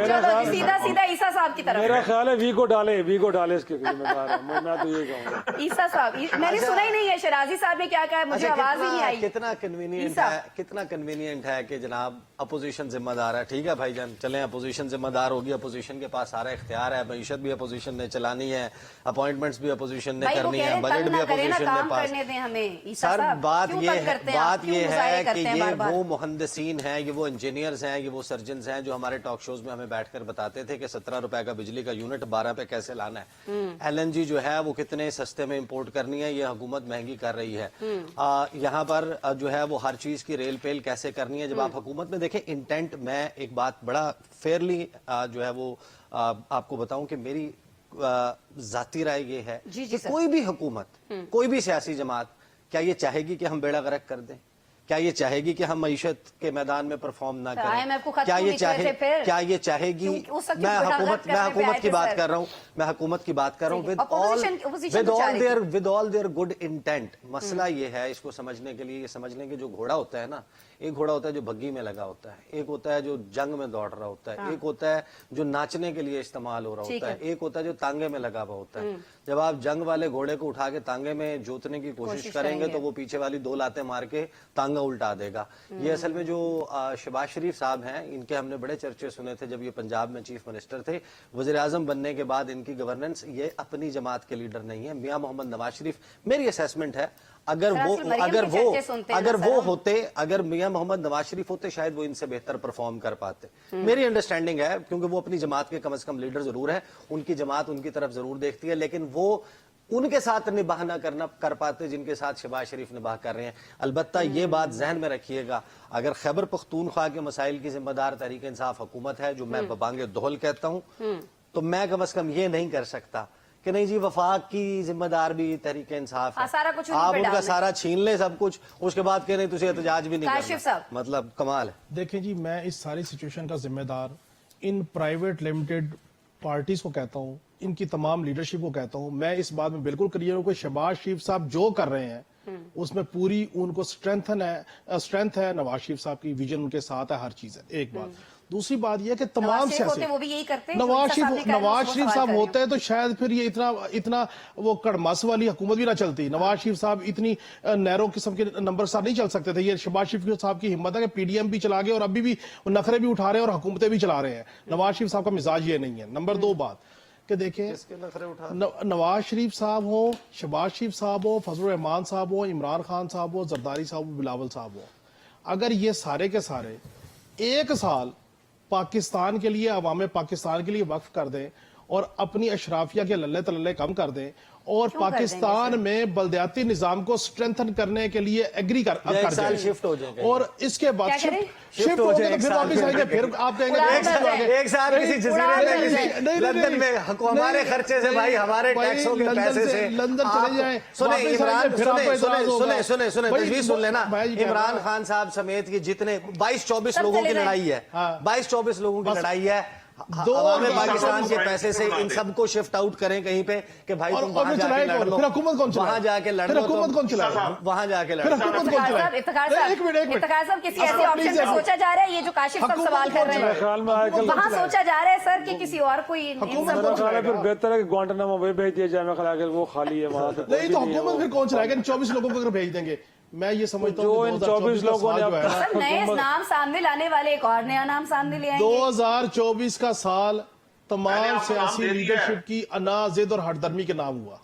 سیدھا عیسیٰ صاحب کی طرف میرا خیال ہے ویگو ڈالے اس کے ذمہ دار ہے، میں تو یہ کہوں گا۔ عیسیٰ صاحب میں نے سنا ہی نہیں ہے شرازی صاحب نے کیا کہا ہے، مجھے آواز ہی نہیں آئی۔ کتنا کنوینئنٹ ہے کہ جناب اپوزیشن ذمہ دار ہے، ٹھیک ہے بھائی جان، چلیں اپوزیشن ذمہ دار ہوگی، اپوزیشن کے پاس سارا اختیار ہے، معیشت بھی اپوزیشن نے چلانی ہے، اپوائنٹمنٹس بھی اپوزیشن نے کرنی ہے، بجٹ بھی اپوزیشن کے پاس۔ سر بات یہ ہے کہ یہ وہ مہندسین ہیں، یہ وہ انجینئرز ہیں، یہ وہ سرجنز ہیں جو ہمارے ٹاک شوز میں ہمیں بیٹھ کر بتاتے تھے کہ 17 روپے کا بجلی کا یونٹ 12 پہ کیسے لانا ہے، ایل این جی جو ہے وہ کتنے سستے میں امپورٹ کرنی ہے، یہ حکومت مہنگی کر رہی ہے، یہاں پر جو ہے وہ ہر چیز کی ریل پیل کیسے کرنی ہے۔ جب آپ حکومت میں دیکھیں انٹینٹ، میں ایک بات بڑا فیئرلی جو ہے وہ آپ کو بتاؤں کہ میری ذاتی رائے یہ ہے کہ کوئی بھی حکومت، کوئی بھی سیاسی جماعت کیا یہ چاہے گی کہ ہم بیڑا غرق کر دیں؟ کیا یہ چاہے گی کہ ہم معیشت کے میدان میں پرفارم نہ کریں؟ کیا یہ چاہے گی؟ میں حکومت کی بات کر رہا ہوں، میں حکومت کی بات کر رہا ہوں with all their good intent. مسئلہ یہ ہے، اس کو سمجھنے کے لیے یہ سمجھ لیں کہ جو گھوڑا ہوتا ہے نا، ایک گھوڑا ہوتا ہے جو بگی میں لگا ہوتا ہے، ایک ہوتا ہے جو جنگ میں دوڑ رہا ہوتا ہے، ایک ہوتا ہے جو ناچنے کے لیے استعمال ہو رہا ہوتا ہے، ایک ہوتا ہے جو تانگے میں لگا ہوا ہوتا ہے۔ جب آپ جنگ والے گھوڑے کو اٹھا کے تانگے میں جوتنے کی کوشش کریں گے تو وہ پیچھے والی 2 لاتیں مار کے تانگا الٹا دے گا۔ یہ اصل میں جو شہباز شریف صاحب ہیں، ان کے ہم نے بڑے چرچے سنے تھے جب یہ پنجاب میں چیف منسٹر تھے، وزیر اعظم بننے کے بعد ان کی گورننس، یہ اپنی جماعت کے لیڈر نہیں ہے۔ میاں محمد نواز شریف، میری اسیسمنٹ ہے، اگر میاں محمد نواز شریف ہوتے شاید وہ ان سے بہتر پرفارم کر پاتے، میری انڈرسٹینڈنگ ہے، کیونکہ وہ اپنی جماعت کے کم از کم لیڈر ضرور ہیں، ان کی جماعت ان کی طرف ضرور دیکھتی ہے، لیکن وہ ان کے ساتھ نباہ نہ کر پاتے جن کے ساتھ شہباز شریف نباہ کر رہے ہیں۔ البتہ یہ بات ذہن میں رکھیے گا، اگر خیبر پختونخوا کے مسائل کی ذمہ دار تحریک انصاف حکومت ہے، جو میں ببانگ دہل کہتا ہوں، تو میں کم از کم یہ نہیں کر سکتا کہ نہیں جی وفاق کی ذمہ دار بھی تحریک انصاف ہے، آپ ان کا سارا چھین لیں سب کچھ، اس کے بعد کہ نہیں تجھے احتجاج بھی نہیں کرنا، مطلب کمال ہے۔ دیکھیں جی، میں اس ساری سچویشن کا ذمہ دار ان پرائیویٹ لمیٹڈ پارٹیز کو کہتا ہوں، ان کی تمام لیڈرشپ کو کہتا ہوں۔ میں اس بات میں بالکل کلیئر ہوں کہ شہباز شریف صاحب جو کر رہے ہیں اس میں پوری ان کو اسٹرینتھ ہے، نواز شریف صاحب کی ویژن ان کے ساتھ ہے، ہر چیز ہے، ایک بات۔ دوسری بات یہ کہ تمام سیاسی نواز شریف صاحب ہوتے ہیں تو شاید پھر یہ اتنا وہ کڑمس والی حکومت بھی نہ چلتی، نواز شریف صاحب اتنی نیرو قسم کے نمبر ساتھ نہیں چل سکتے تھے۔ یہ شہباز شریف صاحب کی ہمت ہے کہ پی ڈی ایم بھی چلا گئے اور ابھی بھی نخرے بھی اٹھا رہے ہیں اور حکومتیں بھی چلا رہے ہیں۔ نواز شریف صاحب کا مزاج یہ نہیں ہے۔ نمبر 2 بات کہ دیکھیں کس کے نخرے اٹھا نواز شریف صاحب ہو، شہباز شریف صاحب ہو، فضل الرحمان صاحب ہو، عمران خان صاحب ہو، زرداری صاحب ہو، بلاول صاحب ہو، اگر یہ سارے کے سارے ایک سال پاکستان کے لیے، عوام پاکستان کے لیے وقف کر دیں اور اپنی اشرافیہ کے للے تللے کم کر دیں اور پاکستان میں بلدیاتی نظام کو سٹرینتھن کرنے کے لیے ایگری کر جائیں شفٹ ہو جائیں اور اس کے بعد شفٹ ہو جائے تو پھر واپس آئیں گے، پھر آپ کہیں گے ایک سال کسی جزیرے میں کسی لندن میں ہمارے خرچے سے بھائی، ہمارے ٹیکسوں کے پیسے سے لندن چلے جائیں، سنیں تجویز سن لینا. عمران خان صاحب سمیت کی جتنے 22-24 لوگوں کی لڑائی ہے، 22-24 لوگوں کی لڑائی ہے، عوام پاکستان کے پیسے سے ان سب کو شفٹ آؤٹ کریں کہیں پہ کہ بھائی تم وہاں جا کے لڑ لو، وہاں جا کے لڑ لو، حکومت کون چلائے گا؟ وہاں جا کے لڑ لو. افتخار صاحب کسی ایسے آپشن سے سوچا جا رہا ہے؟ یہ جو کاشف صاحب سوال کر رہے ہیں وہاں سوچا جا رہا ہے سر کہ کسی اور کوئی پھر بہتر ہے کہ گوانٹانامو بے بھیج دیا جائے. میں خیال ہے وہ خالی ہے وہاں. نہیں تو حکومت پھر کون چلائے گا؟ 24 لوگوں کو اگر بھیج دیں گے، میں یہ سمجھتا ہوں جو ان 24 لوگوں نے نئے نام سامنے لانے والے ایک اور نیا نام سامنے لے آئیں گے. 2024 کا سال تمام سیاسی لیڈرشپ کی انا، ضد اور ہٹ درمی کے نام ہوا.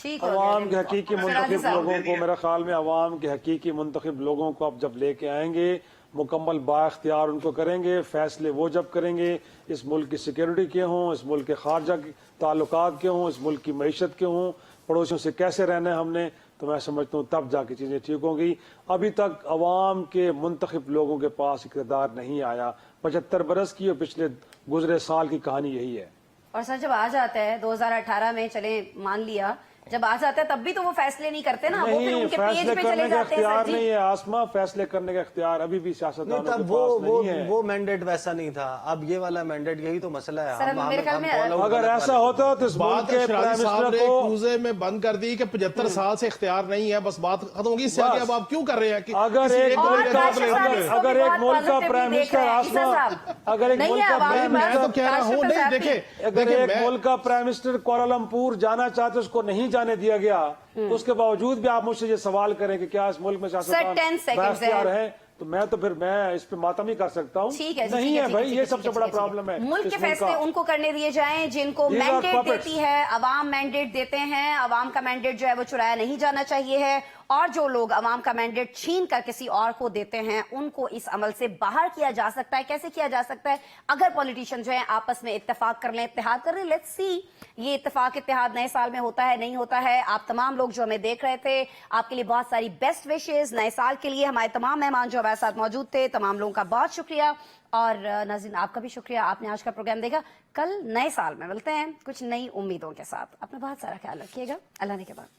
ٹھیک عوام کے حقیقی منتخب لوگوں کو، میرا خیال میں عوام کے حقیقی منتخب لوگوں کو اب جب لے کے آئیں گے، مکمل با اختیار ان کو کریں گے. فیصلے وہ جب کریں گے اس ملک کی سیکیورٹی کے ہوں، اس ملک کے خارجہ تعلقات کے ہوں، اس ملک کی معیشت کے ہوں، پڑوسیوں سے کیسے رہنا ہے ہم نے، تو میں سمجھتا ہوں تب جا کے چیزیں ٹھیک ہوں گی. ابھی تک عوام کے منتخب لوگوں کے پاس اقتدار نہیں آیا. 75 برس کی اور پچھلے گزرے سال کی کہانی یہی ہے. اور سر جب آ جاتا ہے 2018 میں، چلیں مان لیا، جب آ جاتا ہے تب بھی تو وہ فیصلے نہیں کرتے نا، وہ پھر ان کے پیج فیصلے پہ چلے کرنے کا جاتے ہیں. اختیار سر نہیں جی ہے آسما، فیصلے کرنے کا اختیار ابھی بھی سیاستدانوں کے تب پاس نہیں ہے. وہ مینڈیٹ ویسا نہیں تھا، اب یہ والا مینڈیٹ، یہی تو مسئلہ ہے. سر میرے خیال میں اگر ایسا ہوتا تو اس بات ملک کے پرائم شرازی صاحب منسٹر نے کو کوزے میں بند کر دی کہ 75 سال سے اختیار نہیں ہے، بس بات ختم ہوگی. اس سے آگے اب آپ کیوں کر رہے ہیں کہ اگر ایک ملک کا پرائم منسٹر آسما، اگر ایک ملک کا پرائم میں تو کہہ رہا ہوں، نہیں دیکھیں، اگر ایک ملک کا پرائم منسٹر کوالالمپور جانا چاہتے اس کو نہیں جانے دیا گیا، اس کے باوجود بھی آپ مجھ سے یہ سوال کریں کہ کیا اس ملک میں سیاستدان بااختیار ہیں، تو میں اس پہ ماتم ہی کر سکتا ہوں. نہیں ہے بھائی، یہ سب سے بڑا پرابلم ہے. ملک کے فیصلے ان کو کرنے دیے جائیں جن کو مینڈیٹ دیتی ہے عوام، مینڈیٹ دیتے ہیں. عوام کا مینڈیٹ جو ہے وہ چرایا نہیں جانا چاہیے ہے، اور جو لوگ عوام کا مینڈیٹ چھین کر کسی اور کو دیتے ہیں ان کو اس عمل سے باہر کیا جا سکتا ہے. کیسے کیا جا سکتا ہے؟ اگر پولیٹیشین جو ہیں آپس میں اتفاق کر لیں، اتحاد کر لیں. لیٹس سی یہ اتفاق اتحاد نئے سال میں ہوتا ہے نہیں ہوتا ہے. آپ تمام لوگ جو ہمیں دیکھ رہے تھے، آپ کے لیے بہت ساری بیسٹ وشز نئے سال کے لیے. ہمارے تمام مہمان جو ہمارے ساتھ موجود تھے، تمام لوگوں کا بہت شکریہ، اور ناظرین آپ کا بھی شکریہ، آپ نے آج کا پروگرام دیکھا. کل نئے سال میں ملتے ہیں کچھ نئی امیدوں کے ساتھ. اپنا بہت سارا خیال رکھیے گا. اللہ نے کے بعد.